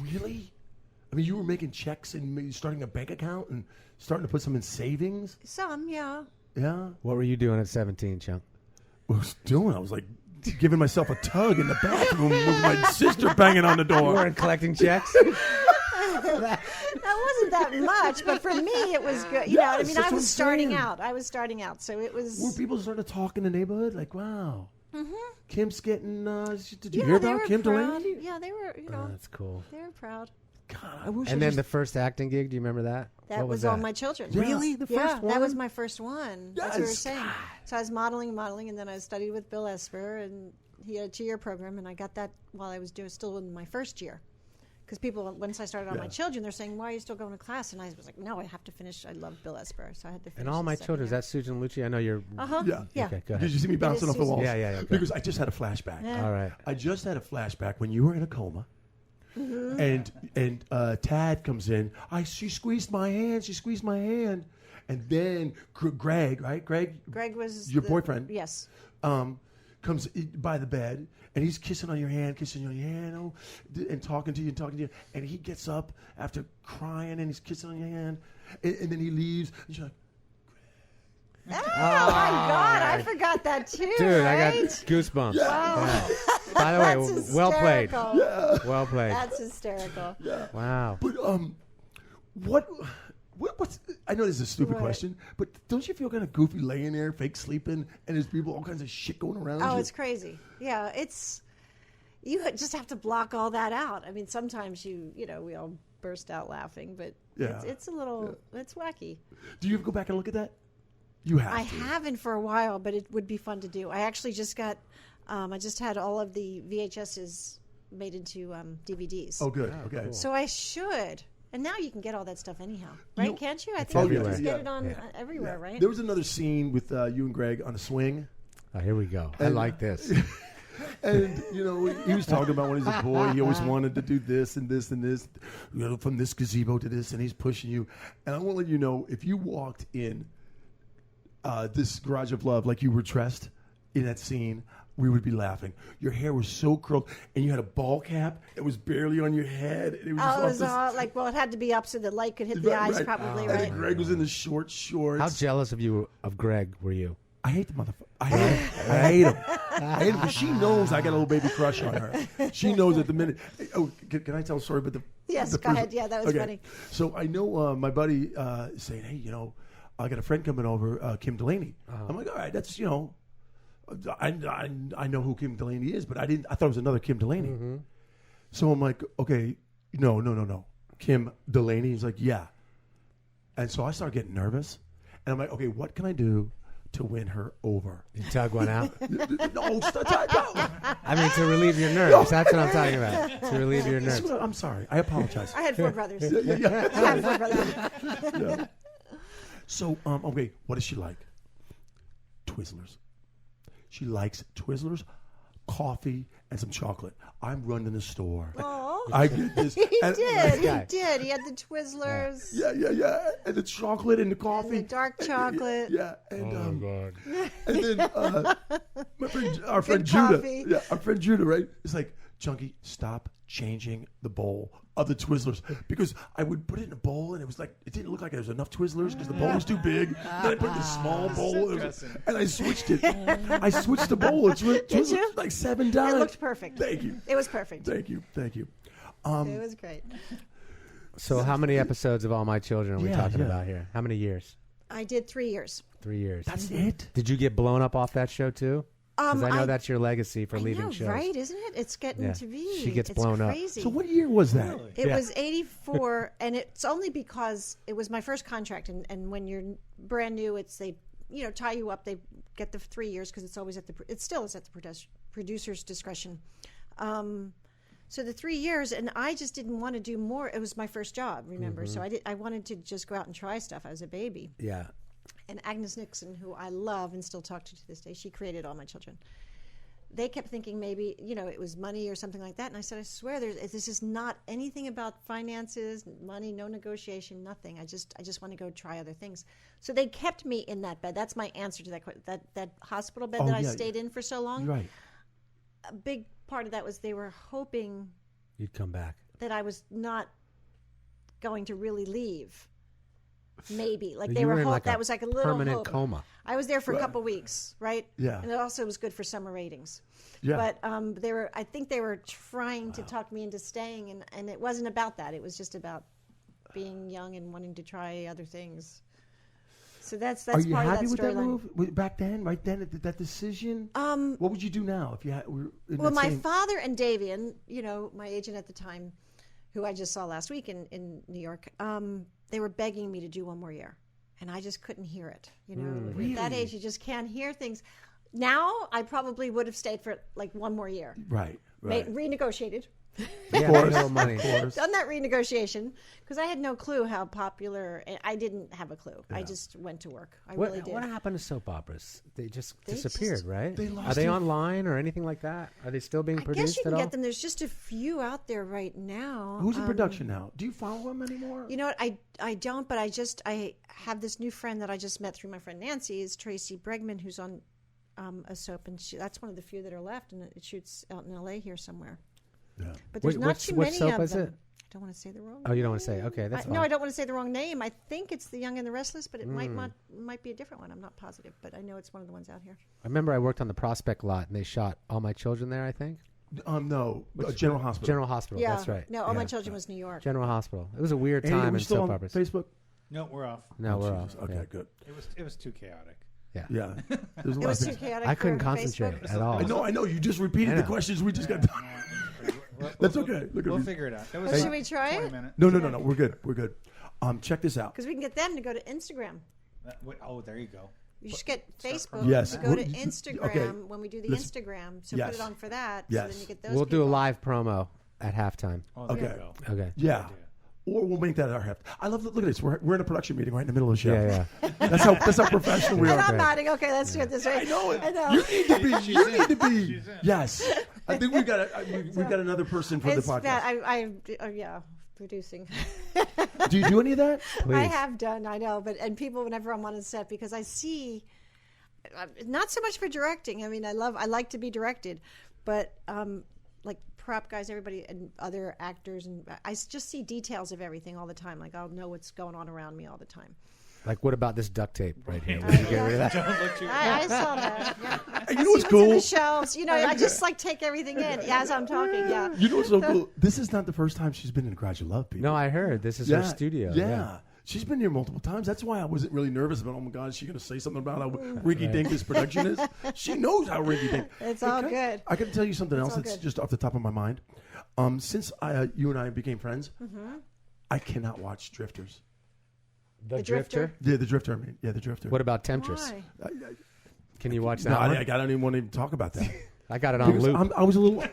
[SPEAKER 4] Really? I mean, you were making checks and maybe starting a bank account and starting to put some in savings?
[SPEAKER 6] Some, yeah.
[SPEAKER 4] Yeah?
[SPEAKER 5] What were you doing at 17, Chunk?
[SPEAKER 4] What I was doing? I was like giving myself a tug in the bathroom with my sister banging on the
[SPEAKER 5] You
[SPEAKER 4] door.
[SPEAKER 5] weren't collecting checks?
[SPEAKER 6] That wasn't that much, but for me, it was good. You know, I
[SPEAKER 4] Yes,
[SPEAKER 6] mean,
[SPEAKER 4] that's
[SPEAKER 6] I
[SPEAKER 4] what
[SPEAKER 6] was
[SPEAKER 4] I'm
[SPEAKER 6] starting
[SPEAKER 4] saying.
[SPEAKER 6] out. I was starting out, so it was.
[SPEAKER 4] Were people starting to talk in the neighborhood? Like, wow. Kim's getting, did you
[SPEAKER 6] Yeah,
[SPEAKER 4] hear
[SPEAKER 6] they
[SPEAKER 4] about
[SPEAKER 6] were
[SPEAKER 4] Kim
[SPEAKER 6] proud.
[SPEAKER 4] Delaney?
[SPEAKER 6] Yeah, they were. You know,
[SPEAKER 5] That's cool.
[SPEAKER 6] they were proud.
[SPEAKER 4] God, I wish
[SPEAKER 5] And
[SPEAKER 4] I
[SPEAKER 5] then
[SPEAKER 4] just,
[SPEAKER 5] the first acting gig, do you remember that?
[SPEAKER 6] That
[SPEAKER 5] What
[SPEAKER 6] was
[SPEAKER 5] that?
[SPEAKER 6] All My Children.
[SPEAKER 4] Yeah.
[SPEAKER 5] Really? The
[SPEAKER 6] Yeah,
[SPEAKER 5] first one?
[SPEAKER 6] that was my first one. That's what we were
[SPEAKER 4] Yes.
[SPEAKER 6] saying. So I was modeling, and then I studied with Bill Esper, and he had a 2-year program, and I got that while I was still in my first year. Because people, once I started on My Children, they're saying, "Why are you still going to class?" And I was like, "No, I have to finish. I love Bill Esper, so I had to finish."
[SPEAKER 5] And All
[SPEAKER 6] the
[SPEAKER 5] My
[SPEAKER 6] second
[SPEAKER 5] Children, is
[SPEAKER 6] year.
[SPEAKER 5] that Susan Lucci? I know you're...
[SPEAKER 4] Yeah.
[SPEAKER 6] Yeah.
[SPEAKER 5] Okay, go
[SPEAKER 4] Did
[SPEAKER 5] ahead.
[SPEAKER 4] you see me bouncing off the
[SPEAKER 6] Susan.
[SPEAKER 4] walls?
[SPEAKER 5] Yeah, okay.
[SPEAKER 4] Because I just had a flashback.
[SPEAKER 6] Yeah.
[SPEAKER 5] All right.
[SPEAKER 4] I just had a flashback when you were in a coma. And Tad comes in. She squeezed my hand. She squeezed my hand. And then Greg, right? Greg
[SPEAKER 6] was
[SPEAKER 4] your
[SPEAKER 6] the-
[SPEAKER 4] boyfriend.
[SPEAKER 6] Yes.
[SPEAKER 4] Comes by the bed and he's kissing on your hand, and talking to you. And he gets up after crying and he's kissing on your hand. And then he leaves. And you're like,
[SPEAKER 6] Oh my God, I forgot that too.
[SPEAKER 5] Dude, I got
[SPEAKER 6] right?
[SPEAKER 5] goosebumps.
[SPEAKER 6] Wow.
[SPEAKER 5] Yeah. By the way,
[SPEAKER 6] That's
[SPEAKER 5] well played.
[SPEAKER 6] hysterical.
[SPEAKER 5] Well played.
[SPEAKER 6] That's hysterical.
[SPEAKER 5] Wow.
[SPEAKER 4] but what's I know this is a stupid
[SPEAKER 6] Right.
[SPEAKER 4] question, but don't you feel kind of goofy laying there, fake sleeping, and there's people, all kinds of shit going around
[SPEAKER 6] Oh,
[SPEAKER 4] you?
[SPEAKER 6] it's crazy. Yeah, you just have to block all that out. I mean, sometimes we all burst out laughing, but
[SPEAKER 4] Yeah.
[SPEAKER 6] it's a little, it's wacky.
[SPEAKER 4] Do you ever go back and look at that? You have
[SPEAKER 6] I
[SPEAKER 4] to.
[SPEAKER 6] haven't for a while, but it would be fun to do. I actually just got, I just had all of the VHSs made into DVDs.
[SPEAKER 4] Oh, good. Okay.
[SPEAKER 5] cool.
[SPEAKER 6] So I should. And now you can get all that stuff anyhow, right?
[SPEAKER 4] You-
[SPEAKER 6] Can't you? I think
[SPEAKER 4] Oh,
[SPEAKER 6] you can
[SPEAKER 4] yeah,
[SPEAKER 6] just
[SPEAKER 4] yeah.
[SPEAKER 6] get it on
[SPEAKER 5] Yeah.
[SPEAKER 6] everywhere, right?
[SPEAKER 4] There was another scene with you and Greg on a swing.
[SPEAKER 5] Oh, here we go. I
[SPEAKER 4] And-
[SPEAKER 5] like this.
[SPEAKER 4] And, he was talking about when he was a boy, he always wanted to do this and this and this, from this gazebo to this, and he's pushing you. And I want to let you know, if you walked in this Garage of Love like you were dressed in that scene, we would be laughing. Your hair was so curled, and you had a ball cap that was barely on your head. And it was just
[SPEAKER 6] Oh, it
[SPEAKER 4] off
[SPEAKER 6] was
[SPEAKER 4] this-
[SPEAKER 6] all like, well, it had to be up so the light could hit the
[SPEAKER 4] Right,
[SPEAKER 6] eyes,
[SPEAKER 4] right.
[SPEAKER 6] probably,
[SPEAKER 4] And
[SPEAKER 6] right?
[SPEAKER 4] then Greg was in the short shorts.
[SPEAKER 5] How jealous of Greg were you?
[SPEAKER 4] I hate the motherfucker. I hate him. I hate him because she knows I got a little baby crush on her. She knows at the minute. Oh, can I tell a story about the?
[SPEAKER 6] Yes,
[SPEAKER 4] the
[SPEAKER 6] go ahead. Yeah, that was funny.
[SPEAKER 4] So I know my buddy saying, hey, I got a friend coming over, Kim Delaney. I'm like, all right, that's I know who Kim Delaney is, but I thought it was another Kim Delaney. Mm-hmm. So I'm like, okay, no. Kim Delaney. He's like, yeah. And so I started getting nervous. And I'm like, okay, what can I do to win her over?
[SPEAKER 5] You tug one out?
[SPEAKER 4] No.
[SPEAKER 5] I mean, to relieve your nerves. That's what I'm talking about. To relieve your nerves.
[SPEAKER 4] I'm sorry. I apologize.
[SPEAKER 6] I had 4 brothers.
[SPEAKER 4] Yeah.
[SPEAKER 6] I had 4 brothers.
[SPEAKER 4] Yeah. So, okay, what does she like? Twizzlers. She likes Twizzlers, coffee, and some chocolate. I'm running the store.
[SPEAKER 6] Oh,
[SPEAKER 4] I get this.
[SPEAKER 6] he did. He had the Twizzlers.
[SPEAKER 4] Yeah. And the chocolate and the coffee.
[SPEAKER 6] And the dark chocolate.
[SPEAKER 4] Yeah. And,
[SPEAKER 5] God.
[SPEAKER 4] And then our friend
[SPEAKER 6] Good
[SPEAKER 4] Judah.
[SPEAKER 6] coffee.
[SPEAKER 4] Yeah, our friend Judah, right? It's like, Chunky, stop changing the bowl of the Twizzlers, because I would put it in a bowl and it didn't look like there was enough Twizzlers because the bowl was too big. Then I put it in a small bowl and I switched it. I switched the bowl. Twizzlers
[SPEAKER 6] you?
[SPEAKER 4] like 7 times.
[SPEAKER 6] It looked perfect.
[SPEAKER 4] Thank you.
[SPEAKER 6] It was perfect.
[SPEAKER 4] Thank you.
[SPEAKER 6] It was great.
[SPEAKER 5] So how many episodes of All My Children are we talking
[SPEAKER 4] yeah.
[SPEAKER 5] about here? How many years?
[SPEAKER 6] I did 3 years.
[SPEAKER 5] 3 years.
[SPEAKER 4] That's it.
[SPEAKER 5] Did you get blown up off that show too? Because I know
[SPEAKER 6] I-
[SPEAKER 5] that's your legacy for
[SPEAKER 6] I
[SPEAKER 5] leaving
[SPEAKER 6] know,
[SPEAKER 5] shows.
[SPEAKER 6] right? Isn't it? It's getting to be.
[SPEAKER 5] She gets
[SPEAKER 6] it's
[SPEAKER 5] blown up.
[SPEAKER 6] crazy.
[SPEAKER 4] So what year was that?
[SPEAKER 6] It
[SPEAKER 5] Yeah.
[SPEAKER 6] was 84, and it's only because it was my first contract. And when you're brand new, they tie you up. They get the 3 years because it's always it still is at the producer's discretion. So the 3 years, and I just didn't want to do more. It was my first job, remember? So I wanted to just go out and try stuff. I was a baby.
[SPEAKER 5] Yeah.
[SPEAKER 6] And Agnes Nixon, who I love and still talk to this day, she created All My Children. They kept thinking maybe, it was money or something like that. And I said, I swear, this is not anything about finances, money, no negotiation, nothing. I just want to go try other things. So they kept me in that bed. That's my answer to that hospital bed that I stayed in for so long.
[SPEAKER 4] Right.
[SPEAKER 6] A big part of that was they were hoping
[SPEAKER 5] You'd come back.
[SPEAKER 6] that I was not going to really leave. Maybe
[SPEAKER 5] You
[SPEAKER 6] they
[SPEAKER 5] were
[SPEAKER 6] were
[SPEAKER 5] in like
[SPEAKER 6] that
[SPEAKER 5] a
[SPEAKER 6] was like a little
[SPEAKER 5] permanent
[SPEAKER 6] hope.
[SPEAKER 5] coma.
[SPEAKER 6] I was there for a couple weeks, right?
[SPEAKER 4] Yeah.
[SPEAKER 6] And it also was good for summer ratings.
[SPEAKER 4] Yeah.
[SPEAKER 6] But I think they were trying to talk me into staying, and it wasn't about that. It was just about being young and wanting to try other things. So that's
[SPEAKER 4] Are you
[SPEAKER 6] part
[SPEAKER 4] happy
[SPEAKER 6] of
[SPEAKER 4] with
[SPEAKER 6] that
[SPEAKER 4] that
[SPEAKER 6] storyline.
[SPEAKER 4] move back then? Right then, that decision. What would you do now if you were in
[SPEAKER 6] Well,
[SPEAKER 4] that
[SPEAKER 6] my
[SPEAKER 4] same...
[SPEAKER 6] father and Davian, my agent at the time, who I just saw last week in New York, they were begging me to do one more year. And I just couldn't hear it. At that age, you just can't hear things. Now, I probably would have stayed for like one more year.
[SPEAKER 4] Right.
[SPEAKER 6] Renegotiated.
[SPEAKER 5] Yeah,
[SPEAKER 4] course,
[SPEAKER 5] no money.
[SPEAKER 4] of course.
[SPEAKER 6] Done that renegotiation because I had no clue how popular. I didn't have a clue. I just went to work. I really did.
[SPEAKER 5] What happened to soap operas? They just
[SPEAKER 6] They
[SPEAKER 5] disappeared,
[SPEAKER 6] just-
[SPEAKER 5] right?
[SPEAKER 4] they lost
[SPEAKER 5] Are they
[SPEAKER 4] their-
[SPEAKER 5] online or anything like that? Are they still being
[SPEAKER 6] I
[SPEAKER 5] produced
[SPEAKER 6] guess you can
[SPEAKER 5] at all?
[SPEAKER 6] get them. There's just a few out there right now.
[SPEAKER 4] Who's in production now? Do you follow them anymore?
[SPEAKER 6] You know what? I don't, but I have this new friend that I just met through my friend Nancy. Is Tracy Bregman, who's on a soap, and that's one of the few that are left, and it shoots out in L.A. here somewhere.
[SPEAKER 4] Yeah.
[SPEAKER 6] But there's not too many
[SPEAKER 5] soap
[SPEAKER 6] of
[SPEAKER 5] is
[SPEAKER 6] them.
[SPEAKER 5] it?
[SPEAKER 6] I don't want to say the wrong.
[SPEAKER 5] Oh, you don't want to say? Okay, that's fine.
[SPEAKER 6] No, I don't want to say the wrong name. I think it's The Young and the Restless, but it might be a different one. I'm not positive, but I know it's one of the ones out here.
[SPEAKER 5] I remember I worked on the Prospect lot, and they shot All My Children there, I think.
[SPEAKER 4] No, General Hospital.
[SPEAKER 5] General Hospital,
[SPEAKER 6] Yeah,
[SPEAKER 5] that's right.
[SPEAKER 6] No, All My
[SPEAKER 5] Yeah.
[SPEAKER 6] Children was New York.
[SPEAKER 5] General Hospital. It was a weird
[SPEAKER 4] Andy, are
[SPEAKER 5] time
[SPEAKER 4] we
[SPEAKER 5] in
[SPEAKER 4] still
[SPEAKER 5] soap
[SPEAKER 4] on
[SPEAKER 5] operas.
[SPEAKER 4] Facebook?
[SPEAKER 7] No, we're off.
[SPEAKER 5] No, we're
[SPEAKER 4] Jesus.
[SPEAKER 5] off.
[SPEAKER 4] Okay,
[SPEAKER 5] Yeah.
[SPEAKER 4] good.
[SPEAKER 7] It was too chaotic.
[SPEAKER 4] Yeah. There's a
[SPEAKER 6] It
[SPEAKER 4] lot
[SPEAKER 6] was
[SPEAKER 4] of
[SPEAKER 6] too
[SPEAKER 4] things.
[SPEAKER 6] chaotic.
[SPEAKER 5] I couldn't
[SPEAKER 6] for
[SPEAKER 5] concentrate
[SPEAKER 6] Facebook.
[SPEAKER 5] at all.
[SPEAKER 4] I know. You just repeated
[SPEAKER 5] I
[SPEAKER 4] the
[SPEAKER 5] know.
[SPEAKER 4] questions we just got done. That's okay. Look at
[SPEAKER 7] We'll
[SPEAKER 4] me.
[SPEAKER 7] figure it out. It
[SPEAKER 6] Well,
[SPEAKER 7] was
[SPEAKER 6] should we try
[SPEAKER 7] 20
[SPEAKER 6] it?
[SPEAKER 7] minutes.
[SPEAKER 4] No. We're good. Check this out.
[SPEAKER 6] Because we can get them to go to Instagram.
[SPEAKER 7] Oh, there you go.
[SPEAKER 6] You should get Facebook
[SPEAKER 4] Yes.
[SPEAKER 6] to go to
[SPEAKER 4] Okay.
[SPEAKER 6] Instagram when we do the Instagram. So
[SPEAKER 4] Yes.
[SPEAKER 6] put it on for that.
[SPEAKER 4] Yes.
[SPEAKER 6] So then you get those
[SPEAKER 5] We'll do a
[SPEAKER 6] people.
[SPEAKER 5] live promo at halftime.
[SPEAKER 7] Oh, there
[SPEAKER 4] Okay.
[SPEAKER 7] you go.
[SPEAKER 5] Okay.
[SPEAKER 4] Yeah. Or we'll make that our half. I love. Look at this. We're in a production meeting right in the middle of the show.
[SPEAKER 5] Yeah.
[SPEAKER 4] That's how professional we
[SPEAKER 6] And
[SPEAKER 4] are.
[SPEAKER 6] I'm nodding. Okay, let's do it this way.
[SPEAKER 4] I know it.
[SPEAKER 6] I know.
[SPEAKER 4] You need to be. You need to be.
[SPEAKER 7] She's in.
[SPEAKER 4] Yes. I think we've got another person for the
[SPEAKER 6] It's
[SPEAKER 4] podcast.
[SPEAKER 6] bad. Yeah, producing.
[SPEAKER 4] Do you do any of that?
[SPEAKER 5] Please.
[SPEAKER 6] I have done, I know, and people whenever I'm on a set because I see, not so much for directing. I mean, I like to be directed, but like prop guys, everybody, and other actors, and I just see details of everything all the time. Like I'll know what's going on around me all the time.
[SPEAKER 5] Like, what about this duct tape right here? Would you get rid of that?
[SPEAKER 6] I saw that. Yeah.
[SPEAKER 4] You know
[SPEAKER 6] See
[SPEAKER 4] what's
[SPEAKER 6] what's in
[SPEAKER 4] cool?
[SPEAKER 6] the shelves. I just like take everything in as I'm talking. Yeah.
[SPEAKER 4] You know what's so cool? This is not the first time she's been in Garage of Love, people.
[SPEAKER 5] No, I heard. This is her studio.
[SPEAKER 4] Yeah. She's been here multiple times. That's why I wasn't really nervous about, oh my God, is she going to say something about how rinky-dink this production is? She knows how rinky-dink.
[SPEAKER 6] It's all good.
[SPEAKER 4] I got to tell you something else
[SPEAKER 6] all
[SPEAKER 4] that's
[SPEAKER 6] good.
[SPEAKER 4] just off the top of my mind. Since you and I became friends, I cannot watch Drifters.
[SPEAKER 5] The
[SPEAKER 6] Drifter?
[SPEAKER 4] Yeah, the Drifter, I mean. Yeah, the Drifter.
[SPEAKER 5] What about Temptress?
[SPEAKER 6] Why?
[SPEAKER 5] Can you watch that
[SPEAKER 4] No,
[SPEAKER 5] one?
[SPEAKER 4] I don't even want to even talk about that.
[SPEAKER 5] I got it on
[SPEAKER 4] Because
[SPEAKER 5] loop.
[SPEAKER 4] I was a little...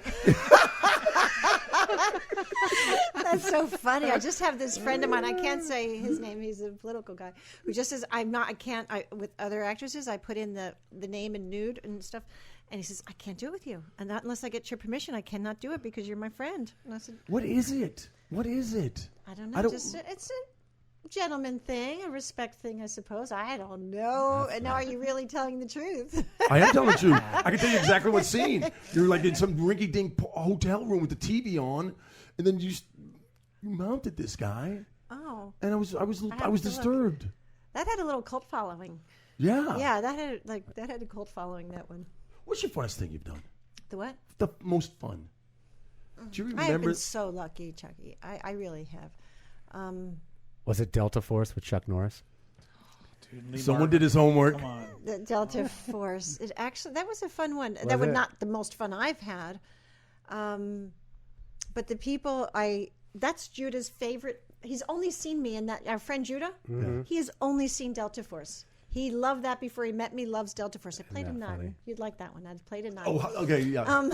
[SPEAKER 6] That's so funny. I just have this friend of mine. I can't say his name. He's a political guy who just says, with other actresses, I put in the name and nude and stuff. And he says, I can't do it with you. And not unless I get your permission, I cannot do it because you're my friend. And I said,
[SPEAKER 4] What is it? What is it?
[SPEAKER 6] I don't know. It's a gentleman thing, a respect thing, I suppose. I don't know. And now are you really telling the truth?
[SPEAKER 4] I am telling the truth. I can tell you exactly what scene. You're like in some rinky-dink hotel room with the TV on, and then you mounted this guy,
[SPEAKER 6] Oh.
[SPEAKER 4] and I was
[SPEAKER 6] have to look.
[SPEAKER 4] disturbed.
[SPEAKER 6] That had a little cult following.
[SPEAKER 4] Yeah.
[SPEAKER 6] Yeah, that had a cult following, that one.
[SPEAKER 4] What's your funnest thing you've done?
[SPEAKER 6] The what?
[SPEAKER 4] The most fun. Do you
[SPEAKER 6] I have
[SPEAKER 4] remember?
[SPEAKER 6] been so lucky, Chucky. I really have.
[SPEAKER 5] Was it Delta Force with Chuck Norris?
[SPEAKER 7] Dude, Lee
[SPEAKER 4] Someone
[SPEAKER 7] Marvin.
[SPEAKER 4] did his homework.
[SPEAKER 7] Come on.
[SPEAKER 6] The Delta Force. That was a fun one.
[SPEAKER 5] Was
[SPEAKER 6] that was
[SPEAKER 5] it?
[SPEAKER 6] not the most fun I've had. But the people that's Judah's favorite. He's only seen me in that. Our friend Judah, he has only seen Delta Force. He loved that before he met me. Loves Delta Force. I played a nun.
[SPEAKER 5] funny?
[SPEAKER 6] You'd like that one. I played a nun.
[SPEAKER 4] Oh, okay, yeah.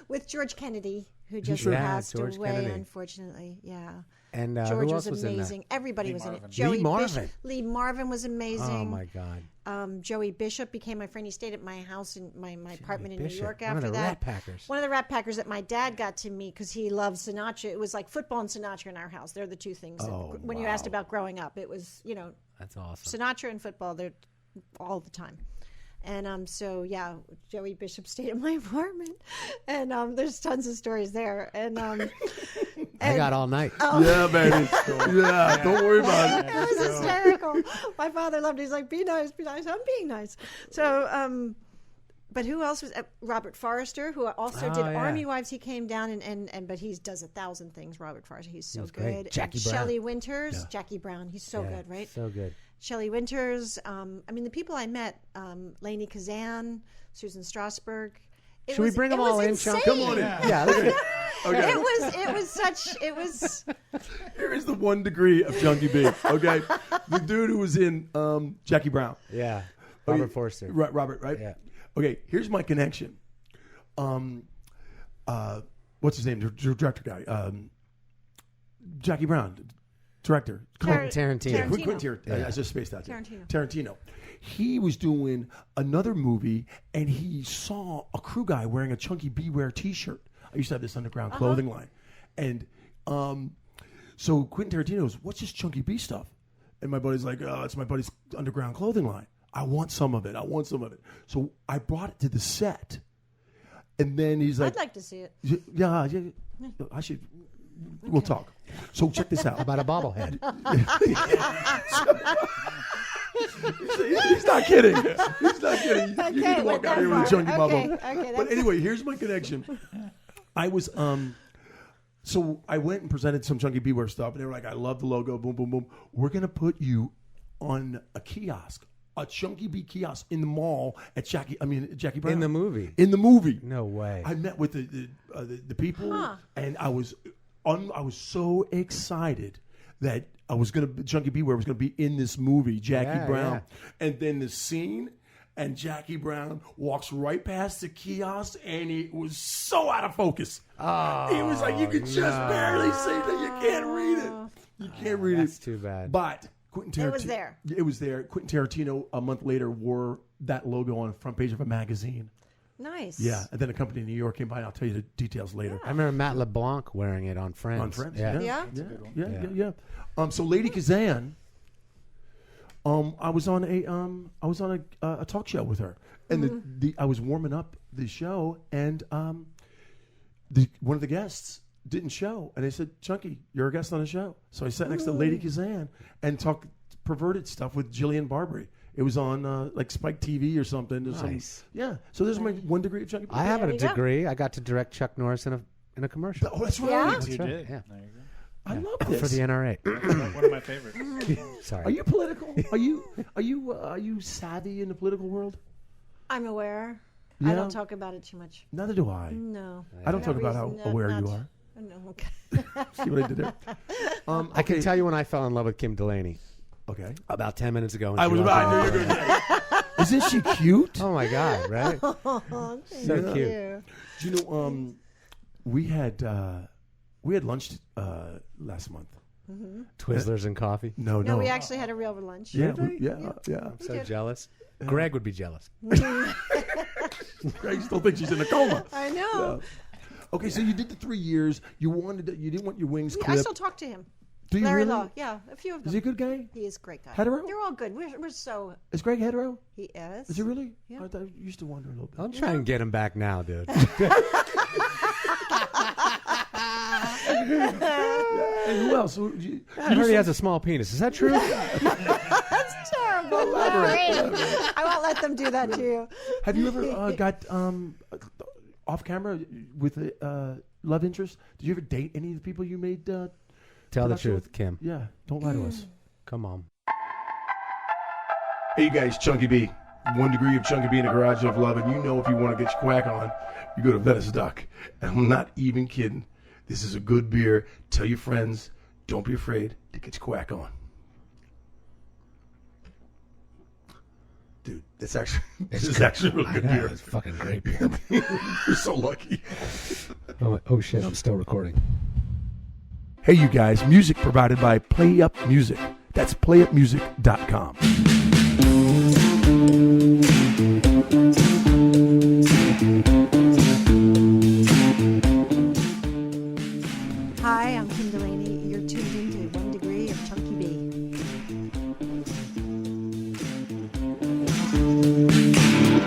[SPEAKER 6] With George Kennedy, who just
[SPEAKER 5] Yeah,
[SPEAKER 6] passed
[SPEAKER 5] George
[SPEAKER 6] away,
[SPEAKER 5] Kennedy.
[SPEAKER 6] unfortunately. Yeah.
[SPEAKER 5] And
[SPEAKER 6] George
[SPEAKER 5] who
[SPEAKER 6] was
[SPEAKER 5] else was in that?
[SPEAKER 6] amazing. Everybody
[SPEAKER 7] Lee
[SPEAKER 6] was in
[SPEAKER 7] Marvin.
[SPEAKER 6] it. Joey
[SPEAKER 5] Marvin.
[SPEAKER 6] Bishop. Lee Marvin was amazing.
[SPEAKER 5] Oh my God!
[SPEAKER 6] Joey Bishop became my friend. He stayed at my house in my apartment in New
[SPEAKER 5] Bishop,
[SPEAKER 6] York
[SPEAKER 5] one
[SPEAKER 6] after
[SPEAKER 5] of the
[SPEAKER 6] that.
[SPEAKER 5] Rat Packers.
[SPEAKER 6] One of the Rat Packers that my dad got to meet because he loved Sinatra. It was like football and Sinatra in our house. They're the two things. When you asked about growing up, it was,
[SPEAKER 5] That's awesome.
[SPEAKER 6] Sinatra and football. They're all the time. And so, yeah, Joey Bishop stayed in my apartment. And there's tons of stories there. And
[SPEAKER 5] I got all night.
[SPEAKER 4] Yeah, baby. Yeah, don't worry about it.
[SPEAKER 6] it was hysterical. My father loved it. He's like, be nice, be nice. I'm being nice. So, but who else was Robert Forrester, who also did
[SPEAKER 5] yeah.
[SPEAKER 6] Army Wives. He came down but he does 1,000 things. Robert Forrester, he's so
[SPEAKER 5] He's
[SPEAKER 6] good.
[SPEAKER 5] great. Jackie
[SPEAKER 6] and
[SPEAKER 5] Brown.
[SPEAKER 6] Shelley Winters, Jackie Brown. He's so good, right?
[SPEAKER 5] So good.
[SPEAKER 6] Shelley Winters. The people I met, Lainey Kazan, Susan Strasberg.
[SPEAKER 5] Should we bring them all in, Sean?
[SPEAKER 4] Come on in.
[SPEAKER 5] Yeah. Let's
[SPEAKER 4] Okay.
[SPEAKER 6] It was
[SPEAKER 4] Here is the 1 degree of Chunky B. Okay, the dude who was in Jackie Brown.
[SPEAKER 5] Yeah. Robert Forster.
[SPEAKER 4] Right, Robert. Right.
[SPEAKER 5] Yeah.
[SPEAKER 4] Okay. Here's my connection. What's his name? The director guy. Jackie Brown, director.
[SPEAKER 5] Tarantino.
[SPEAKER 4] Quentin Tarantino. I just spaced out.
[SPEAKER 6] Tarantino.
[SPEAKER 4] Tarantino. He was doing another movie, and he saw a crew guy wearing a Chunky Beware T-shirt. I used to have this underground clothing line, and so Quentin Tarantino goes, "What's this Chunky B stuff?" And my buddy's like, "Oh, it's my buddy's underground clothing line. I want some of it. I want some of it." So I brought it to the set, and then he's like,
[SPEAKER 6] I'd like to see it.
[SPEAKER 4] "Yeah, I should." We'll talk. So check this out.
[SPEAKER 5] How about a bobblehead?
[SPEAKER 4] He's not kidding. He's not kidding. You
[SPEAKER 6] Okay,
[SPEAKER 4] need to walk
[SPEAKER 6] went
[SPEAKER 4] out
[SPEAKER 6] that
[SPEAKER 4] here with a
[SPEAKER 6] far.
[SPEAKER 4] chunky
[SPEAKER 6] Okay,
[SPEAKER 4] bubble.
[SPEAKER 6] okay,
[SPEAKER 4] But
[SPEAKER 6] that's-
[SPEAKER 4] anyway, here's my connection. I was so I went and presented some Chunky Beware stuff, and they were like, "I love the logo. Boom, boom, boom. We're gonna put you on a kiosk, a Chunky B kiosk in the mall at Jackie Brown
[SPEAKER 5] In the movie?
[SPEAKER 4] In the movie.
[SPEAKER 5] No way.
[SPEAKER 4] I met with the people, and I was so excited that I was Chunky Beware was gonna be in this movie, Jackie
[SPEAKER 5] Yeah,
[SPEAKER 4] Brown,
[SPEAKER 5] yeah.
[SPEAKER 4] and then the scene. And Jackie Brown walks right past the kiosk, and it was so out of focus.
[SPEAKER 5] Oh,
[SPEAKER 4] It was like you could just barely see that. You can't read it. You can't read
[SPEAKER 5] that's
[SPEAKER 4] it.
[SPEAKER 5] too bad.
[SPEAKER 4] But Quentin Tarantino.
[SPEAKER 6] It was there.
[SPEAKER 4] It was there. Quentin Tarantino, a month later, wore that logo on the front page of a magazine.
[SPEAKER 6] Nice.
[SPEAKER 4] Yeah. And then a company in New York came by, and I'll tell you the details later.
[SPEAKER 5] I remember Matt LeBlanc wearing it on Friends.
[SPEAKER 4] On Friends.
[SPEAKER 5] Yeah.
[SPEAKER 6] Yeah?
[SPEAKER 4] Yeah. So Lady Kazan, I was on a talk show with her, and I was warming up the show, and one of the guests didn't show, and they said, "Chunky, you're a guest on the show." So I sat next to Lady Kazan and talked perverted stuff with Jillian Barbary. It was on like Spike TV or something.
[SPEAKER 5] Nice.
[SPEAKER 4] Yeah. So there's my 1 degree of Chunky B.
[SPEAKER 5] I have a
[SPEAKER 6] you go.
[SPEAKER 5] degree. I got to direct Chuck Norris in a commercial.
[SPEAKER 4] Oh, that's right.
[SPEAKER 6] Yeah?
[SPEAKER 5] That's
[SPEAKER 7] You
[SPEAKER 5] right,
[SPEAKER 7] did.
[SPEAKER 5] yeah.
[SPEAKER 7] There you go.
[SPEAKER 4] I love this.
[SPEAKER 5] For the NRA.
[SPEAKER 7] One of my favorites.
[SPEAKER 5] Sorry.
[SPEAKER 4] Are you political? Are you savvy in the political world?
[SPEAKER 6] I'm aware.
[SPEAKER 4] Yeah?
[SPEAKER 6] I don't talk about it too much.
[SPEAKER 4] Neither do I.
[SPEAKER 6] No.
[SPEAKER 4] I don't
[SPEAKER 6] No
[SPEAKER 4] talk about
[SPEAKER 6] reason,
[SPEAKER 4] how aware you
[SPEAKER 6] not-
[SPEAKER 4] are.
[SPEAKER 6] No, okay.
[SPEAKER 4] See what I did there?
[SPEAKER 5] I can tell you when I fell in love with Kim Delaney.
[SPEAKER 4] Okay.
[SPEAKER 5] About 10 minutes ago. and
[SPEAKER 4] I
[SPEAKER 5] she
[SPEAKER 4] was
[SPEAKER 5] walked
[SPEAKER 4] about.
[SPEAKER 5] in.
[SPEAKER 4] I knew you were going to get it. Isn't she cute?
[SPEAKER 5] Oh my God! Right?
[SPEAKER 6] Oh,
[SPEAKER 5] So
[SPEAKER 6] thank
[SPEAKER 5] cute.
[SPEAKER 6] you.
[SPEAKER 4] Do you know? We had lunch last month.
[SPEAKER 5] Twizzlers and coffee.
[SPEAKER 4] No.
[SPEAKER 6] No, we actually had a real lunch.
[SPEAKER 4] Yeah,
[SPEAKER 5] Did we?
[SPEAKER 4] yeah.
[SPEAKER 5] I'm so jealous. Greg would be jealous.
[SPEAKER 4] Greg still thinks she's in a coma.
[SPEAKER 6] I know.
[SPEAKER 4] Okay, so you did the 3 years. You didn't want your wings
[SPEAKER 6] I
[SPEAKER 4] clipped.
[SPEAKER 6] still talk to him.
[SPEAKER 4] Do you
[SPEAKER 6] Larry
[SPEAKER 4] really?
[SPEAKER 6] Law. Yeah, a few of them.
[SPEAKER 4] Is he a good guy?
[SPEAKER 6] He is a great guy.
[SPEAKER 4] Hetero?
[SPEAKER 6] They're all good. We're so.
[SPEAKER 4] Is Greg hetero?
[SPEAKER 6] He is.
[SPEAKER 4] Is he really?
[SPEAKER 6] Yeah.
[SPEAKER 4] I thought, I used to wonder a little bit.
[SPEAKER 5] I'll try and get him back now, dude.
[SPEAKER 4] And who else?
[SPEAKER 5] I heard he has a small penis. Is that true?
[SPEAKER 6] That's terrible, Larry. I won't let them do that to you.
[SPEAKER 4] Have you ever got off camera with a love interest? Did you ever date any of the people you made?
[SPEAKER 5] Tell the
[SPEAKER 4] production
[SPEAKER 5] truth,
[SPEAKER 4] with?
[SPEAKER 5] Kim.
[SPEAKER 4] Yeah, don't lie to us.
[SPEAKER 5] Come on.
[SPEAKER 4] Hey, you guys, Chunky B. 1 degree of Chunky B in the garage of love, and you know if you want to get your quack on, you go to Venice Duck. And I'm not even kidding. This is a good beer. Tell your friends. Don't be afraid to get your quack on. Dude, this is actually a really good beer.
[SPEAKER 5] It's fucking great beer.
[SPEAKER 4] You're so lucky.
[SPEAKER 5] Oh shit! I'm still recording.
[SPEAKER 4] Hey, you guys, music provided by Play Up Music. That's playupmusic.com.
[SPEAKER 6] Hi, I'm Kim Delaney. You're tuned into 1 degree of Chunky B.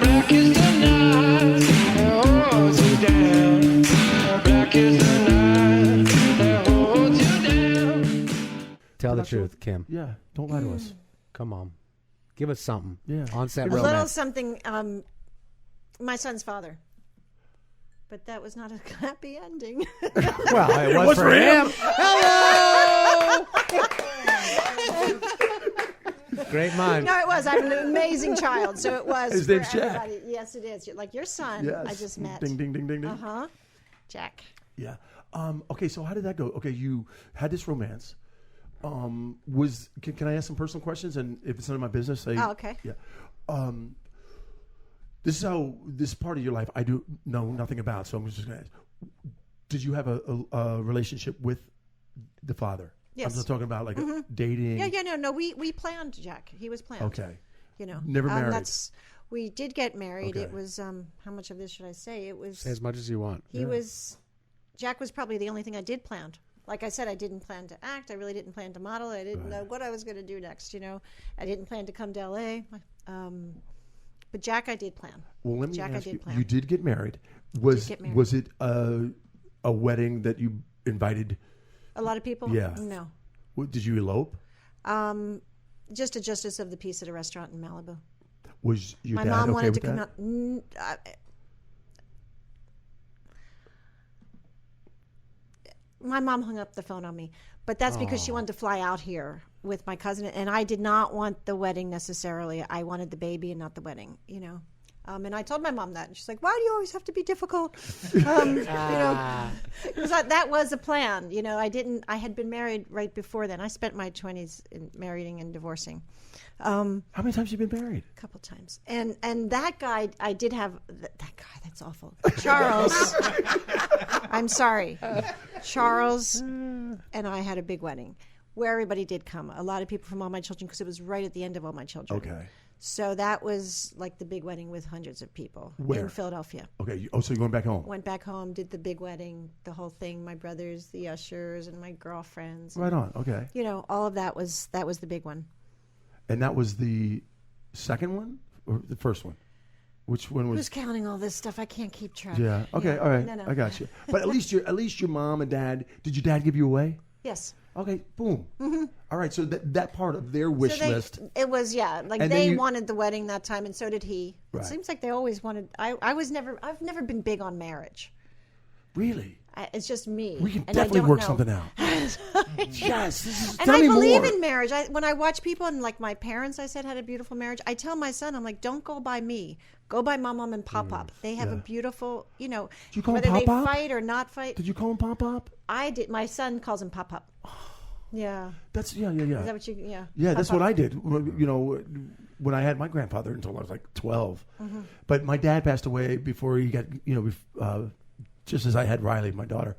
[SPEAKER 8] Black is the night that holds you down. Black is the night that holds you down.
[SPEAKER 5] Tell the truth, Kim.
[SPEAKER 4] Yeah, don't lie to us.
[SPEAKER 5] Come on. Give us something.
[SPEAKER 4] Yeah.
[SPEAKER 5] On-set
[SPEAKER 6] A little
[SPEAKER 5] romance.
[SPEAKER 6] something. My son's father. But that was not a happy ending.
[SPEAKER 5] Well, it was for him. Hello. Great mind.
[SPEAKER 6] No, it was. I'm an amazing child, so it was.
[SPEAKER 4] His
[SPEAKER 6] for
[SPEAKER 4] name's Jack.
[SPEAKER 6] everybody. Yes, it is. Like your son,
[SPEAKER 4] Yes.
[SPEAKER 6] I just met.
[SPEAKER 4] Ding, ding, ding, ding, ding.
[SPEAKER 6] Uh-huh. Jack.
[SPEAKER 4] Yeah. Okay, so how did that go? Okay, you had this romance. Can I ask some personal questions? And if it's none of my business, say.
[SPEAKER 6] Oh, okay.
[SPEAKER 4] Yeah. This part of your life I do know nothing about, so I'm just going to ask. Did you have a relationship with the father?
[SPEAKER 6] Yes.
[SPEAKER 4] I'm just talking about like dating.
[SPEAKER 6] Yeah, no. We planned Jack. He was planned.
[SPEAKER 4] Okay.
[SPEAKER 6] You know.
[SPEAKER 4] Never married.
[SPEAKER 6] We did get married.
[SPEAKER 4] Okay.
[SPEAKER 6] It was how much of this should I say? It was
[SPEAKER 5] Say as much as you want.
[SPEAKER 6] Jack was probably the only thing I did plan. Like I said, I didn't plan to act. I really didn't plan to model. I didn't know what I was going to do next. You know, I didn't plan to come to LA. But Jack, I did plan.
[SPEAKER 4] Well, let me
[SPEAKER 6] Jack, I
[SPEAKER 4] ask
[SPEAKER 6] did
[SPEAKER 4] you.
[SPEAKER 6] plan.
[SPEAKER 4] You did get married. Was
[SPEAKER 6] get married.
[SPEAKER 4] was it a wedding that you invited?
[SPEAKER 6] A lot of people.
[SPEAKER 4] Yeah.
[SPEAKER 6] No.
[SPEAKER 4] Did you elope?
[SPEAKER 6] Just a justice of the peace at a restaurant in Malibu.
[SPEAKER 4] Was your
[SPEAKER 6] My
[SPEAKER 4] dad
[SPEAKER 6] mom
[SPEAKER 4] okay
[SPEAKER 6] wanted
[SPEAKER 4] with
[SPEAKER 6] to come
[SPEAKER 4] that?
[SPEAKER 6] out. My mom hung up the phone on me, but that's because she wanted to fly out here with my cousin, and I did not want the wedding necessarily. I wanted the baby and not the wedding, you know. And I told my mom that, and she's like, "Why do you always have to be difficult?" You know, because that was a plan. You know, I had been married right before then. I spent my 20s in marrying and divorcing.
[SPEAKER 4] How many times have you been married?
[SPEAKER 6] A couple times, and that guy, I did have that guy. That's awful, Charles. I'm sorry, Charles, and I had a big wedding where everybody did come. A lot of people from All My Children, because it was right at the end of All My Children.
[SPEAKER 4] Okay.
[SPEAKER 6] So that was like the big wedding with hundreds of people
[SPEAKER 4] Where?
[SPEAKER 6] in Philadelphia.
[SPEAKER 4] Okay. So you're going back home?
[SPEAKER 6] Went back home, did the big wedding, the whole thing. My brothers, the ushers, and my girlfriends.
[SPEAKER 4] Right on. Okay.
[SPEAKER 6] You know, all of that was the big one.
[SPEAKER 4] And that was the second one or the first one? Which one was?
[SPEAKER 6] Who's counting all this stuff? I can't keep track.
[SPEAKER 4] Yeah. Okay.
[SPEAKER 6] Yeah.
[SPEAKER 4] All right.
[SPEAKER 6] No.
[SPEAKER 4] I got you. But at least your mom and dad. Did your dad give you away?
[SPEAKER 6] Yes.
[SPEAKER 4] Okay, boom. All right, so that part of their wish list.
[SPEAKER 6] It was, like
[SPEAKER 4] And then
[SPEAKER 6] they
[SPEAKER 4] you-
[SPEAKER 6] wanted the wedding that time, and so did he.
[SPEAKER 4] Right.
[SPEAKER 6] It seems like they always wanted. I've never been big on marriage.
[SPEAKER 4] Really?
[SPEAKER 6] It's just me.
[SPEAKER 4] We can
[SPEAKER 6] and I
[SPEAKER 4] definitely
[SPEAKER 6] don't
[SPEAKER 4] work
[SPEAKER 6] know.
[SPEAKER 4] something out. Yes.
[SPEAKER 6] And
[SPEAKER 4] Tell
[SPEAKER 6] I
[SPEAKER 4] me
[SPEAKER 6] believe
[SPEAKER 4] more.
[SPEAKER 6] in marriage. When I watch people, and like my parents, I said had a beautiful marriage. I tell my son, I'm like, don't go by me. Go by mom and pop. They have a beautiful,
[SPEAKER 4] Did you call him
[SPEAKER 6] whether they
[SPEAKER 4] Pop-Pop?
[SPEAKER 6] fight or not fight.
[SPEAKER 4] Did you call him Pop-Pop?
[SPEAKER 6] I did. My son calls him Pop. Yeah.
[SPEAKER 4] That's yeah.
[SPEAKER 6] Is that what you? Yeah.
[SPEAKER 4] Yeah, that's
[SPEAKER 6] Pop-Pop.
[SPEAKER 4] what I did. When I had my grandfather until I was like 12. But my dad passed away before he got, just as I had Riley, my daughter.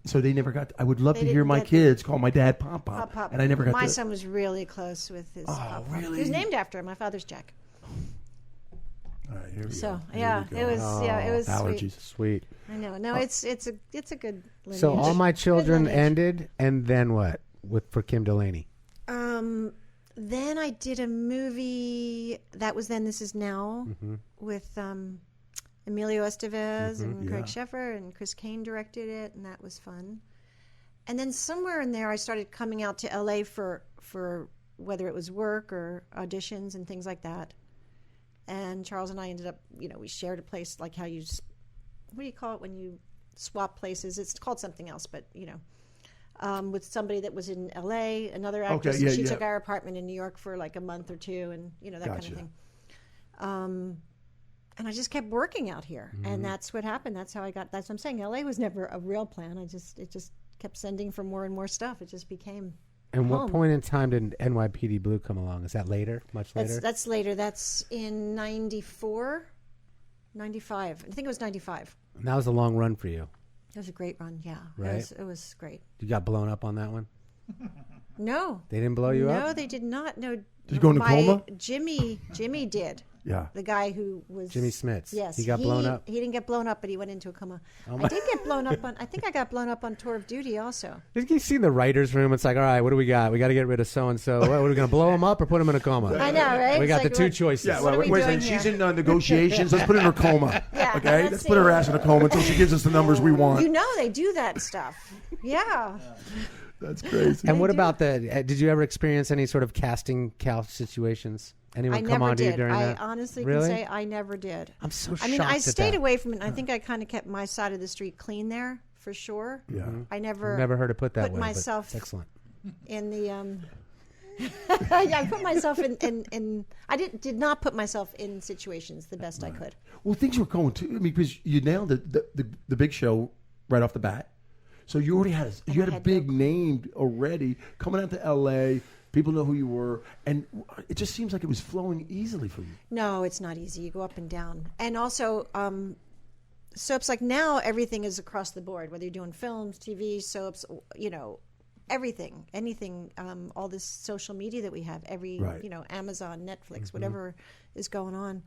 [SPEAKER 4] So they never got. I would love
[SPEAKER 6] They
[SPEAKER 4] to hear
[SPEAKER 6] didn't
[SPEAKER 4] my
[SPEAKER 6] get-
[SPEAKER 4] kids call my dad Pop,
[SPEAKER 6] Pop.
[SPEAKER 4] and I never got.
[SPEAKER 6] My
[SPEAKER 4] to,
[SPEAKER 6] son was really close with his. Pop.
[SPEAKER 4] really?
[SPEAKER 6] He was named after him. My father's Jack.
[SPEAKER 4] All right, here we
[SPEAKER 6] So
[SPEAKER 4] go.
[SPEAKER 6] yeah,
[SPEAKER 4] Here
[SPEAKER 6] it
[SPEAKER 4] we
[SPEAKER 6] was
[SPEAKER 4] go.
[SPEAKER 6] it was
[SPEAKER 4] Allergies.
[SPEAKER 6] sweet.
[SPEAKER 5] Sweet.
[SPEAKER 6] I know. No, it's a good lineage.
[SPEAKER 5] So all my
[SPEAKER 6] Good
[SPEAKER 5] children
[SPEAKER 6] lineage.
[SPEAKER 5] ended, and then what? For Kim Delaney.
[SPEAKER 6] Then I did a movie that was Then This Is Now with Emilio Estevez and Craig Sheffer, and Chris Kane directed it, and that was fun. And then somewhere in there, I started coming out to LA for whether it was work or auditions and things like that. And Charles and I ended up, we shared a place, like how you, what do you call it when you swap places? It's called something else, but with somebody that was in LA, another actress.
[SPEAKER 4] Okay, yeah,
[SPEAKER 6] she
[SPEAKER 4] yeah.
[SPEAKER 6] took our apartment in New York for like a month or two, and that kind
[SPEAKER 4] Gotcha.
[SPEAKER 6] of thing. And I just kept working out here, and that's what happened. That's how I got. That's what I'm saying. LA was never a real plan. It just kept sending for more and more stuff. It just became.
[SPEAKER 5] And what
[SPEAKER 6] home.
[SPEAKER 5] point in time did NYPD Blue come along? Is that later? Much later?
[SPEAKER 6] That's later. That's in 94, 95. I think it was 95.
[SPEAKER 5] And that was a long run for you.
[SPEAKER 6] It was a great run. Yeah,
[SPEAKER 5] Right.
[SPEAKER 6] It was great.
[SPEAKER 5] You got blown up on that one?
[SPEAKER 6] No,
[SPEAKER 5] They didn't blow you up?
[SPEAKER 6] no, they did not. No, did
[SPEAKER 4] you go into coma?
[SPEAKER 6] Jimmy did.
[SPEAKER 4] Yeah.
[SPEAKER 6] The guy who was
[SPEAKER 5] Jimmy Smits.
[SPEAKER 6] Yes,
[SPEAKER 5] He got blown up?
[SPEAKER 6] He didn't get blown up, but he went into a coma. I did get blown up on. I think I got blown up on Tour of Duty also.
[SPEAKER 5] You see the writer's room. It's like, all right, what do we got? We got to get rid of so-and-so. What, are we going to blow him up or put him in a coma?
[SPEAKER 6] I know, right?
[SPEAKER 5] We
[SPEAKER 6] It's
[SPEAKER 5] got
[SPEAKER 6] like,
[SPEAKER 5] the two
[SPEAKER 6] what-
[SPEAKER 5] choices.
[SPEAKER 4] Yeah,
[SPEAKER 6] What are we
[SPEAKER 4] wait a
[SPEAKER 6] doing
[SPEAKER 4] second. She's
[SPEAKER 6] here?
[SPEAKER 4] in negotiations. Let's put her in her coma.
[SPEAKER 6] Yeah,
[SPEAKER 4] Okay,
[SPEAKER 6] let's
[SPEAKER 4] let's put her
[SPEAKER 6] see.
[SPEAKER 4] ass in a coma until she gives us the numbers we want.
[SPEAKER 6] You know they do that stuff. Yeah.
[SPEAKER 4] That's crazy.
[SPEAKER 5] And what about did you ever experience any sort of casting couch situations? Anyone
[SPEAKER 6] I
[SPEAKER 5] come
[SPEAKER 6] never
[SPEAKER 5] on to you
[SPEAKER 6] did.
[SPEAKER 5] during
[SPEAKER 6] I
[SPEAKER 5] that?
[SPEAKER 6] honestly
[SPEAKER 5] Really?
[SPEAKER 6] can say I never did.
[SPEAKER 5] I'm so
[SPEAKER 6] I mean,
[SPEAKER 5] shocked
[SPEAKER 6] I
[SPEAKER 5] at
[SPEAKER 6] stayed
[SPEAKER 5] that.
[SPEAKER 6] away from it. I think I kind of kept my side of the street clean there for sure.
[SPEAKER 4] Yeah.
[SPEAKER 6] I never
[SPEAKER 5] Never heard it put that
[SPEAKER 6] put
[SPEAKER 5] way. but
[SPEAKER 6] myself
[SPEAKER 5] it's excellent.
[SPEAKER 6] in the yeah, I put myself in I did not put myself in situations the best I could.
[SPEAKER 4] Well, things were going to. I mean, because you nailed the big show right off the bat. So you already had a big name already coming out to L.A. People know who you were, and it just seems like it was flowing easily for you.
[SPEAKER 6] No, it's not easy. You go up and down. And also, soaps, like now everything is across the board, whether you're doing films, TV, soaps, everything, anything, all this social media that we have,
[SPEAKER 4] Right.
[SPEAKER 6] Amazon, Netflix, whatever is going on.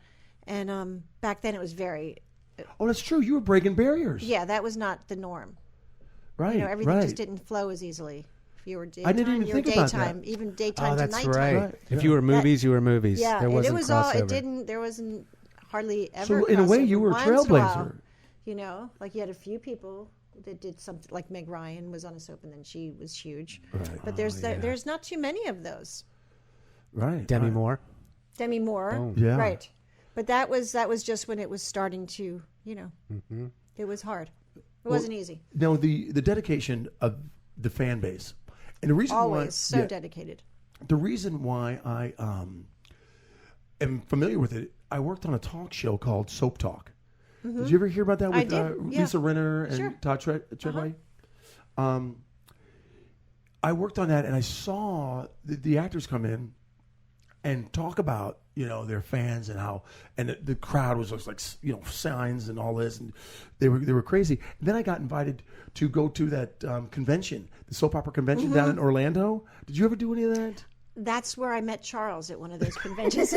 [SPEAKER 6] And back then it was very,
[SPEAKER 4] Oh, that's true. You were breaking barriers.
[SPEAKER 6] yeah, that was not the norm.
[SPEAKER 4] Right.
[SPEAKER 6] Everything
[SPEAKER 4] right.
[SPEAKER 6] just didn't flow as easily. If you were daytime,
[SPEAKER 4] I didn't even
[SPEAKER 6] you were
[SPEAKER 4] think about
[SPEAKER 6] daytime,
[SPEAKER 4] that.
[SPEAKER 6] even daytime
[SPEAKER 5] Oh,
[SPEAKER 6] to
[SPEAKER 5] that's
[SPEAKER 6] nighttime.
[SPEAKER 5] right.
[SPEAKER 4] Right.
[SPEAKER 5] If you were movies, you were movies.
[SPEAKER 6] Yeah,
[SPEAKER 5] there
[SPEAKER 6] and
[SPEAKER 5] wasn't
[SPEAKER 6] it was all.
[SPEAKER 5] crossover.
[SPEAKER 6] It didn't. There wasn't hardly ever.
[SPEAKER 4] So in a way,
[SPEAKER 6] crossover.
[SPEAKER 4] you were a
[SPEAKER 6] Once in
[SPEAKER 4] trailblazer.
[SPEAKER 6] while, like you had a few people that did something. Like Meg Ryan was on a soap, and then she was huge.
[SPEAKER 4] Right.
[SPEAKER 6] But there's not too many of those.
[SPEAKER 4] Right.
[SPEAKER 5] Demi
[SPEAKER 4] right.
[SPEAKER 5] Moore.
[SPEAKER 6] Demi Moore,
[SPEAKER 5] Boom.
[SPEAKER 4] Yeah.
[SPEAKER 6] right? But that was just when it was starting to, it was hard. It wasn't easy.
[SPEAKER 4] Now the dedication of the fan base, and the reason
[SPEAKER 6] Always
[SPEAKER 4] why
[SPEAKER 6] so dedicated.
[SPEAKER 4] the reason why I am familiar with it, I worked on a talk show called Soap Talk. Did you ever hear about that
[SPEAKER 6] I
[SPEAKER 4] with
[SPEAKER 6] did, yeah.
[SPEAKER 4] Lisa Rinna and
[SPEAKER 6] Sure.
[SPEAKER 4] Todd Treadway? I worked on that, and I saw the actors come in and talk about their fans and how, and the crowd was just like signs and all this, and they were crazy. And then I got invited to go to that convention, the soap opera convention down in Orlando. Did you ever do any of that?
[SPEAKER 6] That's where I met Charles at one of those conventions.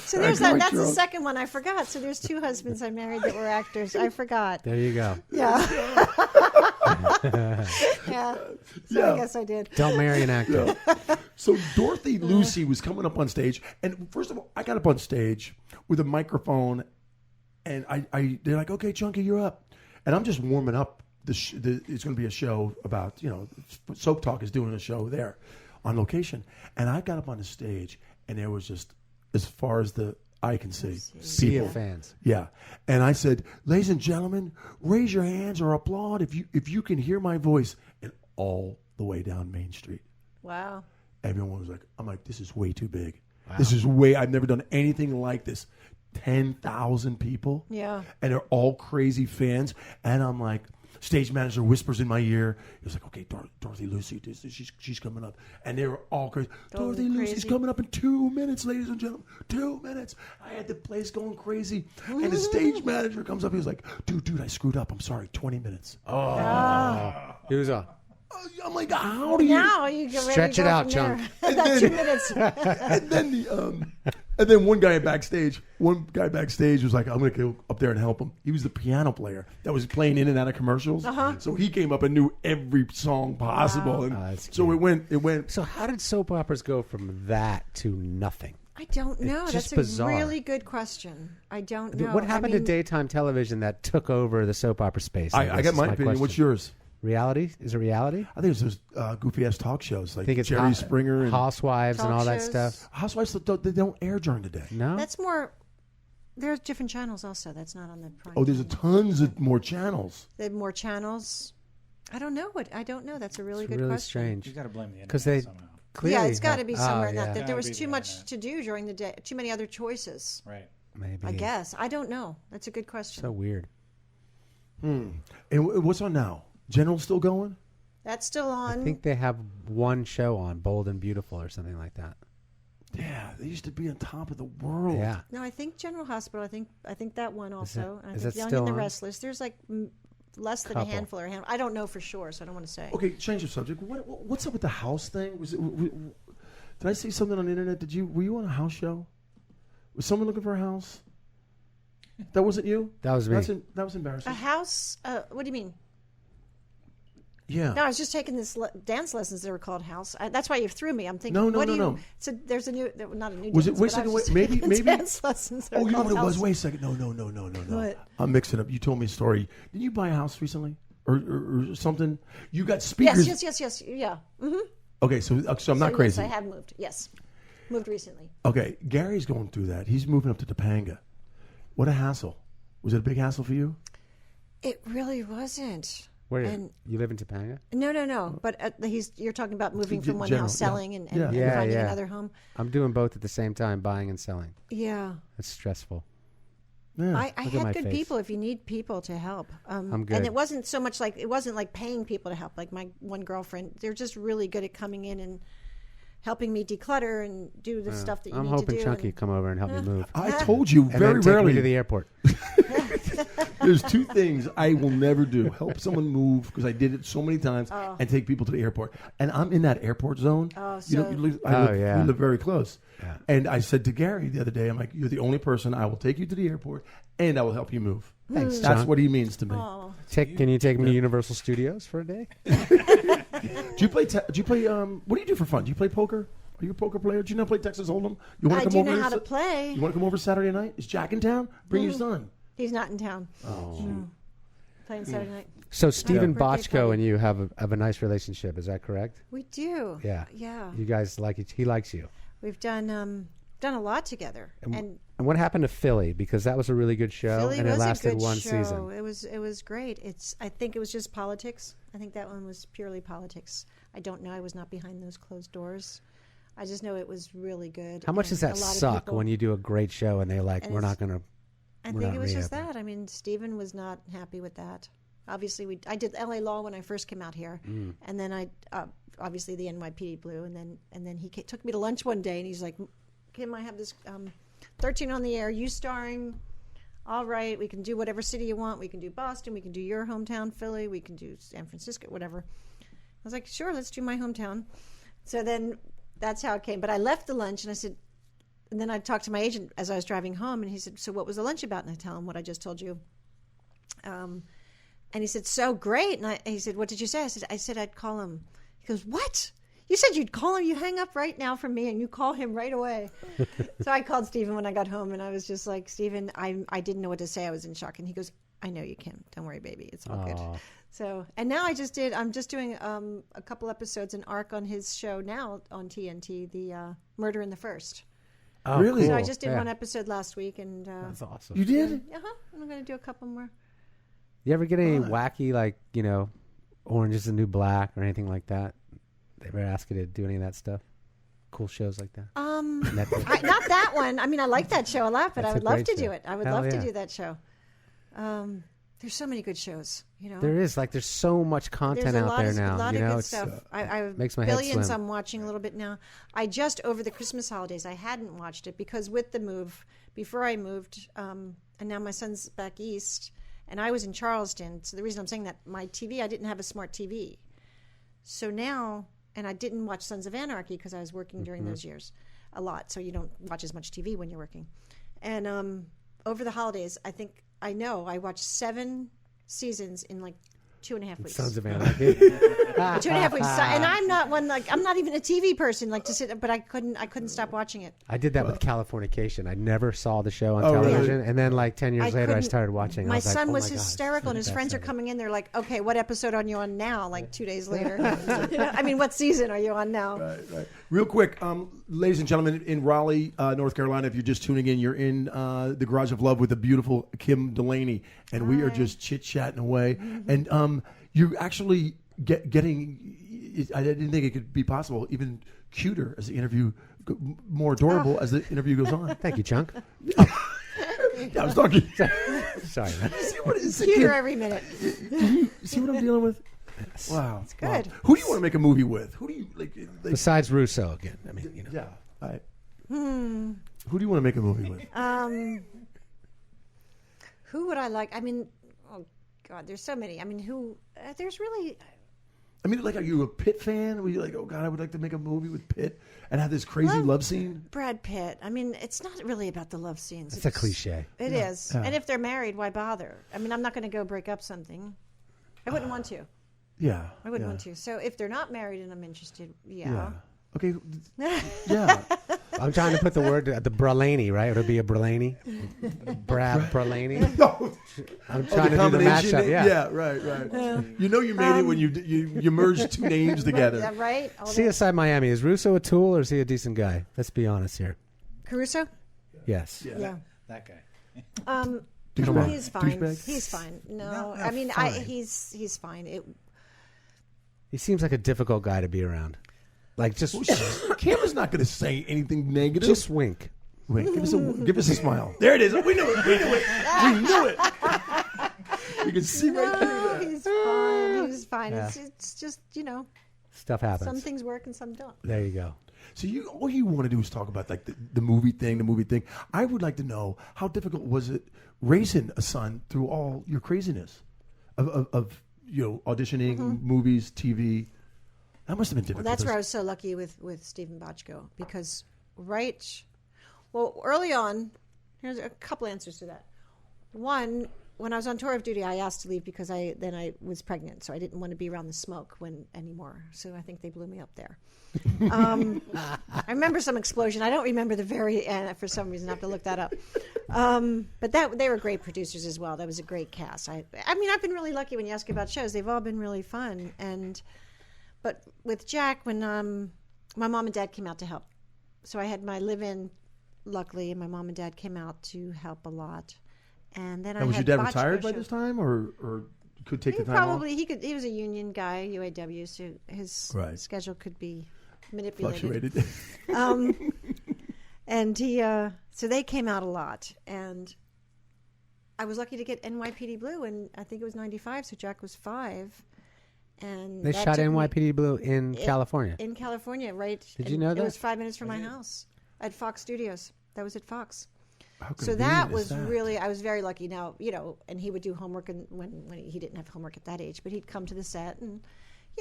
[SPEAKER 6] So
[SPEAKER 4] I
[SPEAKER 6] there's
[SPEAKER 4] can
[SPEAKER 6] that's the
[SPEAKER 4] Charles.
[SPEAKER 6] second one I forgot. So there's two husbands I married that were actors. I forgot.
[SPEAKER 5] There you go.
[SPEAKER 6] Yeah. Yeah. So
[SPEAKER 4] Yeah.
[SPEAKER 6] I guess I did.
[SPEAKER 5] Don't marry an actor.
[SPEAKER 4] So Dorothy Lucy was coming up on stage, and first of all, I got up on stage with a microphone, and they're like, "Okay, Chunky, you're up," and I'm just warming up it's going to be a show about, Soap Talk is doing a show there on location. And I got up on the stage, and there was just, as far as the eye can see,
[SPEAKER 5] Sea
[SPEAKER 4] people.
[SPEAKER 5] of fans.
[SPEAKER 4] Yeah. And I said, ladies and gentlemen, raise your hands or applaud if you can hear my voice. And all the way down Main Street.
[SPEAKER 6] Wow.
[SPEAKER 4] Everyone was like, I'm like, this is way too big. Wow. I've never done anything like this. 10,000 people.
[SPEAKER 6] Yeah.
[SPEAKER 4] And they're all crazy fans. And I'm like, stage manager whispers in my ear. He was like, okay, Dorothy Lucy, she's coming up. And they were all crazy. Dorothy Lucy's coming up in 2 minutes, ladies and gentlemen. 2 minutes. I had the place going crazy. And the stage manager comes up. He was like, dude, I screwed up. I'm sorry. 20 minutes.
[SPEAKER 5] He was
[SPEAKER 4] I'm like, how do you...
[SPEAKER 6] Now you can
[SPEAKER 5] stretch it out, Chunk.
[SPEAKER 6] About 2 minutes.
[SPEAKER 4] and then one guy backstage was like, I'm going to go up there and help him. He was the piano player that was playing in and out of commercials. So he came up and knew every song possible.
[SPEAKER 6] Wow.
[SPEAKER 4] And so it went.
[SPEAKER 5] So how did soap operas go from that to nothing?
[SPEAKER 6] I don't know.
[SPEAKER 5] It's
[SPEAKER 6] That's
[SPEAKER 5] just bizarre.
[SPEAKER 6] a really good question. I don't know.
[SPEAKER 5] What happened to daytime television that took over the soap opera space?
[SPEAKER 4] I got my opinion.
[SPEAKER 5] question.
[SPEAKER 4] What's yours?
[SPEAKER 5] Reality? Is it reality?
[SPEAKER 4] I think it's those goofy ass talk shows like
[SPEAKER 5] I think it's
[SPEAKER 4] Jerry Springer and
[SPEAKER 5] Housewives and all that
[SPEAKER 6] shows.
[SPEAKER 5] stuff.
[SPEAKER 4] Housewives. They don't air during the day.
[SPEAKER 5] No,
[SPEAKER 6] That's more. There's different channels also. That's not on the prime.
[SPEAKER 4] Oh, there's
[SPEAKER 6] time.
[SPEAKER 4] tons of more channels.
[SPEAKER 6] They have more channels. I don't know. That's a really
[SPEAKER 5] it's
[SPEAKER 6] good
[SPEAKER 5] really
[SPEAKER 6] question.
[SPEAKER 5] strange.
[SPEAKER 7] You got to blame the internet
[SPEAKER 5] Because they
[SPEAKER 7] somehow.
[SPEAKER 5] clearly
[SPEAKER 6] Yeah, it's got to be somewhere in
[SPEAKER 5] yeah.
[SPEAKER 6] that. There
[SPEAKER 7] Gotta
[SPEAKER 6] was
[SPEAKER 7] be
[SPEAKER 6] too
[SPEAKER 7] the
[SPEAKER 6] much
[SPEAKER 7] internet.
[SPEAKER 6] to do during the day. Too many other choices.
[SPEAKER 7] Right.
[SPEAKER 5] Maybe.
[SPEAKER 6] I guess. I don't know. That's a good question.
[SPEAKER 5] So weird.
[SPEAKER 4] And what's on now? General's still going?
[SPEAKER 6] That's still on.
[SPEAKER 5] I think they have one show on, Bold and Beautiful or something like that.
[SPEAKER 4] Yeah, they used to be on top of the world.
[SPEAKER 5] Yeah.
[SPEAKER 6] No, I think General Hospital. I think that one also. And I
[SPEAKER 5] is
[SPEAKER 6] think
[SPEAKER 5] that
[SPEAKER 6] Young
[SPEAKER 5] still
[SPEAKER 6] and the
[SPEAKER 5] on?
[SPEAKER 6] Restless. There's like less than
[SPEAKER 5] Couple.
[SPEAKER 6] a handful or a handful. I don't know for sure, so I don't want to say.
[SPEAKER 4] Okay, change of subject. What's up with the house thing? Did I see something on the internet? Were you on a house show? Was someone looking for a house? That wasn't you?
[SPEAKER 5] That was me.
[SPEAKER 4] That was embarrassing.
[SPEAKER 6] A house? What do you mean?
[SPEAKER 4] Yeah.
[SPEAKER 6] No, I was just taking this dance lessons that were called house. That's why you threw me. I'm thinking,
[SPEAKER 4] No.
[SPEAKER 6] So there's a new, not a new.
[SPEAKER 4] Was it?
[SPEAKER 6] dance,
[SPEAKER 4] Wait a
[SPEAKER 6] but I was
[SPEAKER 4] second.
[SPEAKER 6] just
[SPEAKER 4] Maybe.
[SPEAKER 6] taking dance lessons. That
[SPEAKER 4] Oh,
[SPEAKER 6] were
[SPEAKER 4] you know
[SPEAKER 6] called
[SPEAKER 4] what it was?
[SPEAKER 6] house.
[SPEAKER 4] Wait a second. No.
[SPEAKER 6] What?
[SPEAKER 4] I'm mixing up. You told me a story. Didn't you buy a house recently, or something? You got speakers.
[SPEAKER 6] Yes. Yeah. Mm-hmm.
[SPEAKER 4] Okay, so I'm not crazy.
[SPEAKER 6] Yes, I have moved. Yes, moved recently.
[SPEAKER 4] Okay, Gary's going through that. He's moving up to Topanga. What a hassle! Was it a big hassle for you?
[SPEAKER 6] It really wasn't.
[SPEAKER 5] Where
[SPEAKER 6] And-
[SPEAKER 5] you live in Topanga?
[SPEAKER 6] No. But you're talking about moving from one
[SPEAKER 4] General,
[SPEAKER 6] house, selling, and
[SPEAKER 5] Yeah,
[SPEAKER 6] finding
[SPEAKER 5] yeah.
[SPEAKER 6] another home.
[SPEAKER 5] I'm doing both at the same time, buying and selling.
[SPEAKER 6] Yeah.
[SPEAKER 5] It's stressful.
[SPEAKER 4] Yeah.
[SPEAKER 6] I
[SPEAKER 5] Look at
[SPEAKER 6] had
[SPEAKER 5] my
[SPEAKER 6] good
[SPEAKER 5] face.
[SPEAKER 6] people if you need people to help.
[SPEAKER 5] I'm good.
[SPEAKER 6] And it wasn't so much like, it wasn't like paying people to help. Like my one girlfriend, they're just really good at coming in and helping me declutter and do the stuff that you
[SPEAKER 5] I'm
[SPEAKER 6] need
[SPEAKER 5] hoping
[SPEAKER 6] to do.
[SPEAKER 5] Chunky
[SPEAKER 6] and-
[SPEAKER 5] come over and help me move.
[SPEAKER 4] I told you
[SPEAKER 5] And
[SPEAKER 4] very
[SPEAKER 5] then take
[SPEAKER 4] rarely.
[SPEAKER 5] me to the airport.
[SPEAKER 4] There's two things I will never do: help someone move, because I did it so many times, and take people to the airport. And I'm in that airport zone.
[SPEAKER 6] Oh,
[SPEAKER 4] you know,
[SPEAKER 6] so-
[SPEAKER 4] we live
[SPEAKER 5] yeah.
[SPEAKER 4] we live very close.
[SPEAKER 5] Yeah.
[SPEAKER 4] And I said to Gary the other day, I'm like, "You're the only person I will take you to the airport, and I will help you move."
[SPEAKER 5] Thanks,
[SPEAKER 4] That's
[SPEAKER 5] John.
[SPEAKER 4] what he means to me.
[SPEAKER 6] Oh,
[SPEAKER 5] Can you take me to Universal Studios for a day?
[SPEAKER 4] Do you play? What do you do for fun? Do you play poker? Are you a poker player? Do you not play Texas Hold'em? You want
[SPEAKER 6] I
[SPEAKER 4] to come
[SPEAKER 6] do
[SPEAKER 4] over?
[SPEAKER 6] know
[SPEAKER 4] here
[SPEAKER 6] how to
[SPEAKER 4] Sa-
[SPEAKER 6] play.
[SPEAKER 4] You want to come over Saturday night? Is Jack in town? Bring your son.
[SPEAKER 6] He's not in town. No. Playing Saturday night.
[SPEAKER 5] So Stephen
[SPEAKER 6] Birthday
[SPEAKER 5] Bochco
[SPEAKER 6] party.
[SPEAKER 5] and you have a nice relationship. Is that correct?
[SPEAKER 6] We do.
[SPEAKER 5] Yeah.
[SPEAKER 6] Yeah.
[SPEAKER 5] You guys like each. He likes you.
[SPEAKER 6] We've done a lot together. And
[SPEAKER 5] And what happened to Philly? Because that was a really good show,
[SPEAKER 6] Philly
[SPEAKER 5] and it
[SPEAKER 6] was
[SPEAKER 5] lasted
[SPEAKER 6] a good
[SPEAKER 5] one
[SPEAKER 6] show.
[SPEAKER 5] season.
[SPEAKER 6] It was great. I think it was just politics. I think that one was purely politics. I don't know. I was not behind those closed doors. I just know it was really good.
[SPEAKER 5] How much
[SPEAKER 6] and
[SPEAKER 5] does that
[SPEAKER 6] a lot of
[SPEAKER 5] suck
[SPEAKER 6] people-
[SPEAKER 5] when you do a great show and they're like,
[SPEAKER 6] And
[SPEAKER 5] "We're
[SPEAKER 6] it's-
[SPEAKER 5] not going to"?
[SPEAKER 6] I
[SPEAKER 5] we're
[SPEAKER 6] think
[SPEAKER 5] not
[SPEAKER 6] it was just
[SPEAKER 5] re-upping.
[SPEAKER 6] that. I mean, Stephen was not happy with that. Obviously, I did LA Law when I first came out here, and then I obviously the NYPD Blue, and then he took me to lunch one day, and he's like, "Kim, I have this 13 on the air. You starring. All right, we can do whatever city you want. We can do Boston. We can do your hometown, Philly. We can do San Francisco, whatever." I was like, "Sure, let's do my hometown." So then that's how it came. But I left the lunch, and I said, and then I talked to my agent as I was driving home, and he said, "So what was the lunch about?" And I tell him what I just told you. And he said, "So great." And he said, "What did you say?" I said I'd call him. He goes, "What? You said you'd call him? You hang up right now from me and you call him right away." So I called Stephen when I got home, and I was just like, "Stephen, I didn't know what to say. I was in shock." And he goes, I know you can. Don't worry, baby. It's all
[SPEAKER 5] Aw.
[SPEAKER 6] good. So, and now I'm just doing a couple episodes, an arc on his show now on TNT, the Murder in the First.
[SPEAKER 5] Oh,
[SPEAKER 4] Really?
[SPEAKER 6] So
[SPEAKER 5] cool.
[SPEAKER 6] I just did
[SPEAKER 5] Yeah.
[SPEAKER 6] one episode last week, and
[SPEAKER 5] That's awesome.
[SPEAKER 4] You did?
[SPEAKER 6] I'm going to do a couple more.
[SPEAKER 5] You ever get any wacky, like, Orange is the New Black or anything like that? They ever ask you to do any of that stuff? Cool shows like that? Netflix?
[SPEAKER 6] Not that one. I mean, I like that show a lot, but
[SPEAKER 5] That's
[SPEAKER 6] I would
[SPEAKER 5] a
[SPEAKER 6] love
[SPEAKER 5] great
[SPEAKER 6] to do
[SPEAKER 5] show.
[SPEAKER 6] it. I would
[SPEAKER 5] Hell
[SPEAKER 6] love
[SPEAKER 5] yeah.
[SPEAKER 6] to do that show. There's so many good shows,
[SPEAKER 5] There is. There's so much content
[SPEAKER 6] There's a
[SPEAKER 5] out
[SPEAKER 6] lot
[SPEAKER 5] there
[SPEAKER 6] of,
[SPEAKER 5] now.
[SPEAKER 6] a lot of good
[SPEAKER 5] it's,
[SPEAKER 6] stuff. I have
[SPEAKER 5] makes my head
[SPEAKER 6] billions
[SPEAKER 5] swim.
[SPEAKER 6] I'm watching a little bit now. I just, over the Christmas holidays, I hadn't watched it because with the move, before I moved, and now my son's back east, and I was in Charleston. So the reason I'm saying that, my TV, I didn't have a smart TV. So now, and I didn't watch Sons of Anarchy because I was working during those years a lot. So you don't watch as much TV when you're working. And over the holidays, I watched 7 seasons in like 2.5 weeks.
[SPEAKER 5] Sons of Anarchy.
[SPEAKER 6] 2.5 weeks. And I'm not one, I'm not even a TV person, to sit, but I couldn't stop watching it.
[SPEAKER 5] I did that with Californication. I never saw the show on
[SPEAKER 4] Oh, really?
[SPEAKER 5] television, and then like 10 years later, I
[SPEAKER 6] couldn't-
[SPEAKER 5] started watching.
[SPEAKER 6] My
[SPEAKER 5] I was like,
[SPEAKER 6] son
[SPEAKER 5] oh
[SPEAKER 6] was
[SPEAKER 5] my God,
[SPEAKER 6] hysterical, and his
[SPEAKER 5] that's
[SPEAKER 6] friends are
[SPEAKER 5] it.
[SPEAKER 6] coming in. They're like, "Okay, what episode are you on now?" Like 2 days later. I mean, what season are you on now?
[SPEAKER 4] Right. Real quick, ladies and gentlemen, in Raleigh, North Carolina, if you're just tuning in, you're in the Garage of Love with the beautiful Kim Delaney, and we are just chit-chatting away. And you're actually getting, I didn't think it could be possible, even cuter as the interview, more adorable as the interview goes on.
[SPEAKER 5] Thank you, Chunk.
[SPEAKER 4] I was talking.
[SPEAKER 5] Sorry, man.
[SPEAKER 4] See what it is,
[SPEAKER 6] Cuter
[SPEAKER 4] Kim?
[SPEAKER 6] every minute.
[SPEAKER 4] You see what I'm dealing with? Wow. It's
[SPEAKER 6] good.
[SPEAKER 4] Who do you want to make a movie with? Who do you like?
[SPEAKER 5] Besides Russo again. I mean,
[SPEAKER 4] Yeah. All right. Who do you want to make a movie with?
[SPEAKER 6] Who would I like? I mean, oh God, there's so many. I mean, there's really.
[SPEAKER 4] I mean, like, are you a Pitt fan? Were you like, oh God, I would like to make a movie with Pitt and have this crazy love scene?
[SPEAKER 6] Brad Pitt. I mean, it's not really about the love scenes.
[SPEAKER 5] it's a cliche.
[SPEAKER 6] It is. And if they're married, why bother? I mean, I'm not going to go break up something. I wouldn't want to.
[SPEAKER 4] Yeah.
[SPEAKER 6] I wouldn't want to. So if they're not married and I'm interested,
[SPEAKER 4] Yeah. Okay. Yeah.
[SPEAKER 5] I'm trying to put the word, the Delaney, right? It'll be a Delaney. Brad Delaney.
[SPEAKER 4] No.
[SPEAKER 5] I'm
[SPEAKER 4] Oh,
[SPEAKER 5] trying to do the mashup. Yeah.
[SPEAKER 4] Right. You know you made it when you merged two names together.
[SPEAKER 6] Yeah, right? All that.
[SPEAKER 5] CSI Miami. Is Russo a tool or is he a decent guy? Let's be honest here.
[SPEAKER 6] Caruso?
[SPEAKER 5] Yes.
[SPEAKER 6] Yeah.
[SPEAKER 7] That guy.
[SPEAKER 4] Douchebag.
[SPEAKER 6] He's fine.
[SPEAKER 4] Douchebag?
[SPEAKER 6] He's fine. No,
[SPEAKER 7] Not
[SPEAKER 6] I mean,
[SPEAKER 7] fine.
[SPEAKER 6] he's fine.
[SPEAKER 5] He seems like a difficult guy to be around. Like, just
[SPEAKER 4] Cameron's not going to say anything negative.
[SPEAKER 5] just wink.
[SPEAKER 4] Wait, give us a smile. There it is. We knew it. We knew it. You can see right through
[SPEAKER 6] No,
[SPEAKER 4] that.
[SPEAKER 6] he's fine. He's fine.
[SPEAKER 5] Yeah.
[SPEAKER 6] It's just,
[SPEAKER 5] Stuff happens.
[SPEAKER 6] some things work and some don't.
[SPEAKER 5] There you go.
[SPEAKER 4] So all you want to do is talk about like the movie thing. I would like to know, how difficult was it raising a son through all your craziness of auditioning, movies, TV? That must have been difficult.
[SPEAKER 6] Well, that's where I was so lucky with Stephen Bochco because early on, here's a couple answers to that. One, when I was on tour of duty, I asked to leave because I was pregnant, so I didn't want to be around the smoke anymore. So I think they blew me up there. I remember some explosion. I don't remember the very end for some reason. I have to look that up. But they were great producers as well. That was a great cast. I mean, I've been really lucky when you ask about shows. They've all been really fun. But with Jack, when my mom and dad came out to help, so I had my live-in, luckily, and my mom and dad came out to help a lot. And then
[SPEAKER 4] was your dad
[SPEAKER 6] Bochco
[SPEAKER 4] retired by
[SPEAKER 6] shows.
[SPEAKER 4] this time, or could take the time
[SPEAKER 6] Probably he was a union guy, UAW, so his
[SPEAKER 4] Right.
[SPEAKER 6] schedule could be
[SPEAKER 4] off?
[SPEAKER 6] manipulated.
[SPEAKER 4] Fluctuated.
[SPEAKER 6] And so they came out a lot, and I was lucky to get NYPD Blue, and I think it was '95, so Jack was 5. And
[SPEAKER 5] They
[SPEAKER 6] that
[SPEAKER 5] shot
[SPEAKER 6] took me-
[SPEAKER 5] NYPD Blue in California.
[SPEAKER 6] In California, right?
[SPEAKER 5] Did you
[SPEAKER 6] And
[SPEAKER 5] know
[SPEAKER 6] It
[SPEAKER 5] that?
[SPEAKER 6] was 5 minutes from my house at Fox Studios. That was at Fox.
[SPEAKER 4] How
[SPEAKER 6] So that
[SPEAKER 4] convenient
[SPEAKER 6] was
[SPEAKER 4] is that?
[SPEAKER 6] really, I was very lucky. Now, and he would do homework when he didn't have homework at that age, but he'd come to the set, and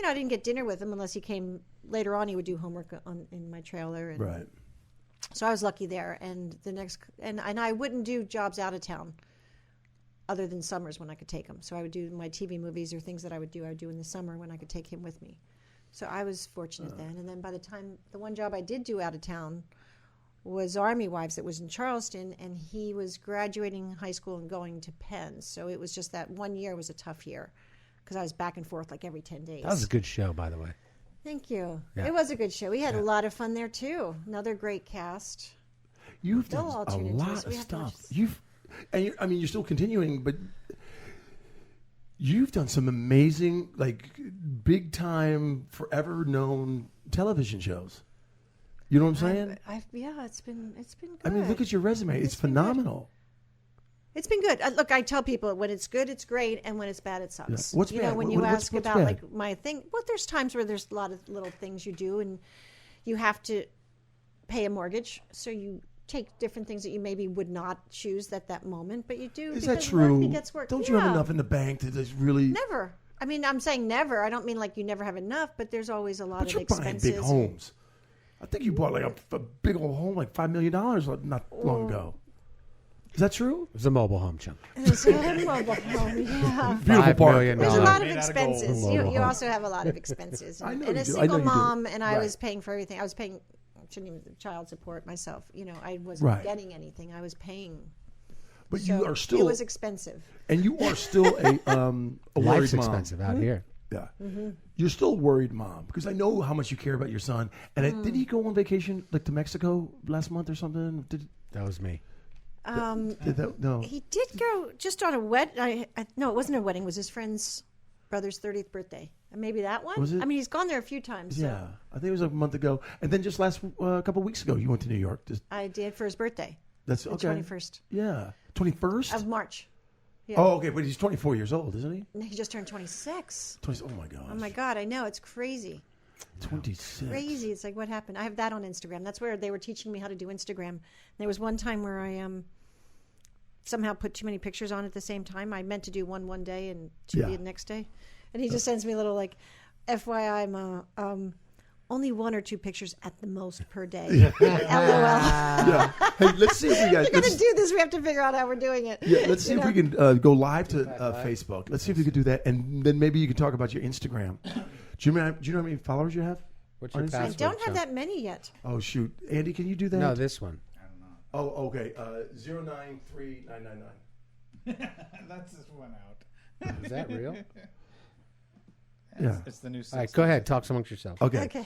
[SPEAKER 6] I didn't get dinner with him unless he came later on. He would do homework in my trailer, and
[SPEAKER 4] Right.
[SPEAKER 6] so I was lucky there. And and I wouldn't do jobs out of town, other than summers when I could take him. So I would do my TV movies or things that I would do in the summer when I could take him with me. So I was fortunate then. And then by the time the one job I did do out of town was Army Wives that was in Charleston, and he was graduating high school and going to Penn. So it was just that 1 year was a tough year because I was back and forth like every 10 days.
[SPEAKER 5] That was a good show, by the way.
[SPEAKER 6] Thank you.
[SPEAKER 5] Yeah.
[SPEAKER 6] It was a good show. We had a lot of fun there too. Another great cast.
[SPEAKER 4] You've
[SPEAKER 6] They'll
[SPEAKER 4] done
[SPEAKER 6] all
[SPEAKER 4] a
[SPEAKER 6] tune into
[SPEAKER 4] lot
[SPEAKER 6] us.
[SPEAKER 4] of
[SPEAKER 6] We have to watch
[SPEAKER 4] stuff.
[SPEAKER 6] this.
[SPEAKER 4] You're still continuing, but you've done some amazing, like, big time, forever known television shows. You know what I'm saying?
[SPEAKER 6] Yeah, it's been good.
[SPEAKER 4] I mean, look at your resume. It's phenomenal.
[SPEAKER 6] It's been good. Look, I tell people when it's good, it's great, and when it's bad, it sucks.
[SPEAKER 4] Yeah. What's
[SPEAKER 6] you
[SPEAKER 4] bad?
[SPEAKER 6] know, when
[SPEAKER 4] What-
[SPEAKER 6] you
[SPEAKER 4] what's-
[SPEAKER 6] ask
[SPEAKER 4] what's
[SPEAKER 6] about
[SPEAKER 4] bad?
[SPEAKER 6] like my thing, well, there's times where there's a lot of little things you do, and you have to pay a mortgage, so you take different things that you maybe would not choose at that moment, but you do.
[SPEAKER 4] Is that
[SPEAKER 6] because
[SPEAKER 4] true?
[SPEAKER 6] Work begets work.
[SPEAKER 4] Don't you have
[SPEAKER 6] Yeah.
[SPEAKER 4] enough in the bank to just really?
[SPEAKER 6] Never. I mean, I'm saying never. I don't mean like you never have enough, but there's always a lot
[SPEAKER 4] But
[SPEAKER 6] of
[SPEAKER 4] you're buying
[SPEAKER 6] expenses.
[SPEAKER 4] big homes. I think you bought like a big old home, like $5 million not long ago. Is that true?
[SPEAKER 5] It was a mobile home, Chunk.
[SPEAKER 6] There's a mobile home, yeah.
[SPEAKER 4] Beautiful
[SPEAKER 5] $5
[SPEAKER 4] park.
[SPEAKER 5] million.
[SPEAKER 6] There's a lot of
[SPEAKER 7] Made out of gold.
[SPEAKER 6] expenses. You also have a lot of expenses.
[SPEAKER 4] I know
[SPEAKER 6] and
[SPEAKER 4] you
[SPEAKER 6] a
[SPEAKER 4] do. I know
[SPEAKER 6] single
[SPEAKER 4] you do.
[SPEAKER 6] mom, and I
[SPEAKER 4] Right.
[SPEAKER 6] was paying for everything. I was paying, shouldn't even child support myself. You know, I wasn't
[SPEAKER 4] Right.
[SPEAKER 6] getting anything. I was paying.
[SPEAKER 4] But
[SPEAKER 6] So
[SPEAKER 4] you are still,
[SPEAKER 6] It was expensive.
[SPEAKER 4] and you are still a worried
[SPEAKER 5] Life's
[SPEAKER 4] mom.
[SPEAKER 5] expensive out here.
[SPEAKER 4] Yeah,
[SPEAKER 6] Mm-hmm.
[SPEAKER 4] you're still a worried mom because I know how much you care about your son. And did he go on vacation like to Mexico last month or something?
[SPEAKER 5] That was me.
[SPEAKER 4] Did that? No.
[SPEAKER 6] He did go just on a no, it wasn't a wedding. It was his friend's brother's 30th birthday. And maybe that one?
[SPEAKER 4] Was it?
[SPEAKER 6] I mean, he's gone there a few times. So
[SPEAKER 4] Yeah, I think it was a month ago. And then just last couple weeks ago, you went to New York.
[SPEAKER 6] I did for his birthday,
[SPEAKER 4] That's
[SPEAKER 6] the
[SPEAKER 4] okay.
[SPEAKER 6] 21st
[SPEAKER 4] Yeah, 21st.
[SPEAKER 6] of March. Yeah.
[SPEAKER 4] Oh, okay, but he's 24 years old, isn't he?
[SPEAKER 6] He just turned 26.
[SPEAKER 4] 20, oh my gosh.
[SPEAKER 6] Oh my God, I know. It's crazy.
[SPEAKER 4] 26.
[SPEAKER 6] Crazy. It's like, what happened? I have that on Instagram. That's where they were teaching me how to do Instagram. And there was one time where I somehow put too many pictures on at the same time. I meant to do one day and two
[SPEAKER 4] Yeah.
[SPEAKER 6] the next day. And he just sends me a little like, FYI, I'm only 1 or 2 pictures at the most per day. LOL.
[SPEAKER 4] Yeah. Hey, let's see if we got.
[SPEAKER 6] We're going to do this. We have to figure out how we're doing it.
[SPEAKER 4] Yeah, let's see if we can go live to Facebook. Let's see if we can do that, and then maybe you can talk about your Instagram. Do you know how many followers you have?
[SPEAKER 5] What's your
[SPEAKER 4] on Instagram?
[SPEAKER 6] I
[SPEAKER 5] password?
[SPEAKER 6] don't have
[SPEAKER 5] Chunk?
[SPEAKER 6] that many yet.
[SPEAKER 4] Oh shoot, Andy, can you do that?
[SPEAKER 5] No, this one.
[SPEAKER 4] Oh, okay. 093999.
[SPEAKER 7] That's just one out.
[SPEAKER 5] Is that real?
[SPEAKER 4] Yeah.
[SPEAKER 7] It's the new.
[SPEAKER 5] All right, go ahead. Talk amongst yourself.
[SPEAKER 4] Okay.
[SPEAKER 6] Okay.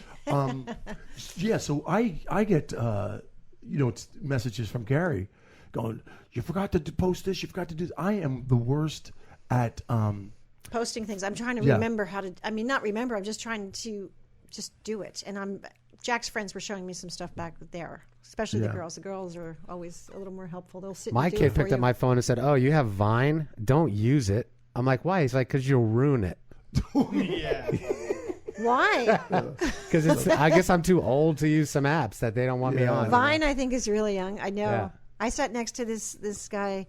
[SPEAKER 4] Yeah. So I get it's messages from Gary, going, "You forgot to post this. You forgot to do this." I am the worst at
[SPEAKER 6] Posting things. I'm trying to
[SPEAKER 4] Yeah.
[SPEAKER 6] remember how to. I mean, not remember. I'm just trying to just do it. And Jack's friends were showing me some stuff back there, especially
[SPEAKER 4] Yeah.
[SPEAKER 6] the girls. The girls are always a little more helpful. They'll sit.
[SPEAKER 5] My
[SPEAKER 6] and do
[SPEAKER 5] kid
[SPEAKER 6] it for
[SPEAKER 5] picked up
[SPEAKER 6] you.
[SPEAKER 5] my phone and said, "Oh, you have Vine? Don't use it." I'm like, "Why?" He's like, "Because you'll ruin it."
[SPEAKER 7] Yeah.
[SPEAKER 6] Why?
[SPEAKER 5] Because it's. I guess I'm too old to use some apps that they don't want me on.
[SPEAKER 6] Vine, I think, is really young. I know.
[SPEAKER 5] Yeah.
[SPEAKER 6] I sat next to this guy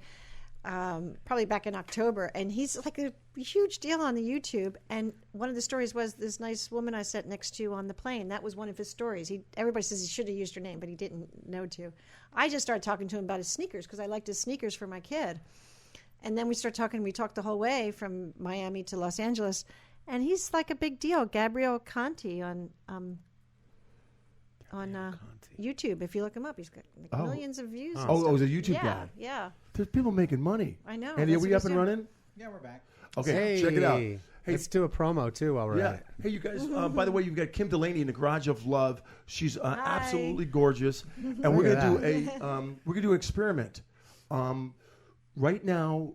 [SPEAKER 6] probably back in October, and he's like a huge deal on the YouTube. And one of the stories was this nice woman I sat next to on the plane. That was one of his stories. Everybody says he should have used her name, but he didn't know to. I just started talking to him about his sneakers because I liked his sneakers for my kid. And then we started talking. We talked the whole way from Miami to Los Angeles. And he's like a big deal. Gabriel Conti on YouTube. If you look him up, he's got like millions of views. and
[SPEAKER 4] oh,
[SPEAKER 6] stuff.
[SPEAKER 4] he's a YouTube
[SPEAKER 6] yeah,
[SPEAKER 4] guy.
[SPEAKER 6] Yeah,
[SPEAKER 4] There's people making money.
[SPEAKER 6] I know.
[SPEAKER 4] Andy, are
[SPEAKER 6] That's
[SPEAKER 4] we
[SPEAKER 6] what
[SPEAKER 4] up
[SPEAKER 6] he's
[SPEAKER 4] and
[SPEAKER 6] doing.
[SPEAKER 4] running?
[SPEAKER 7] Yeah, we're back.
[SPEAKER 4] Okay, check it out. Hey,
[SPEAKER 5] Let's do a promo too while we're
[SPEAKER 4] yeah.
[SPEAKER 5] at it.
[SPEAKER 4] Hey, you guys. By the way, you've got Kim Delaney in the Garage of Love. She's absolutely gorgeous, and we're
[SPEAKER 5] Look
[SPEAKER 4] gonna
[SPEAKER 5] at
[SPEAKER 4] do we're gonna do an experiment. Right now,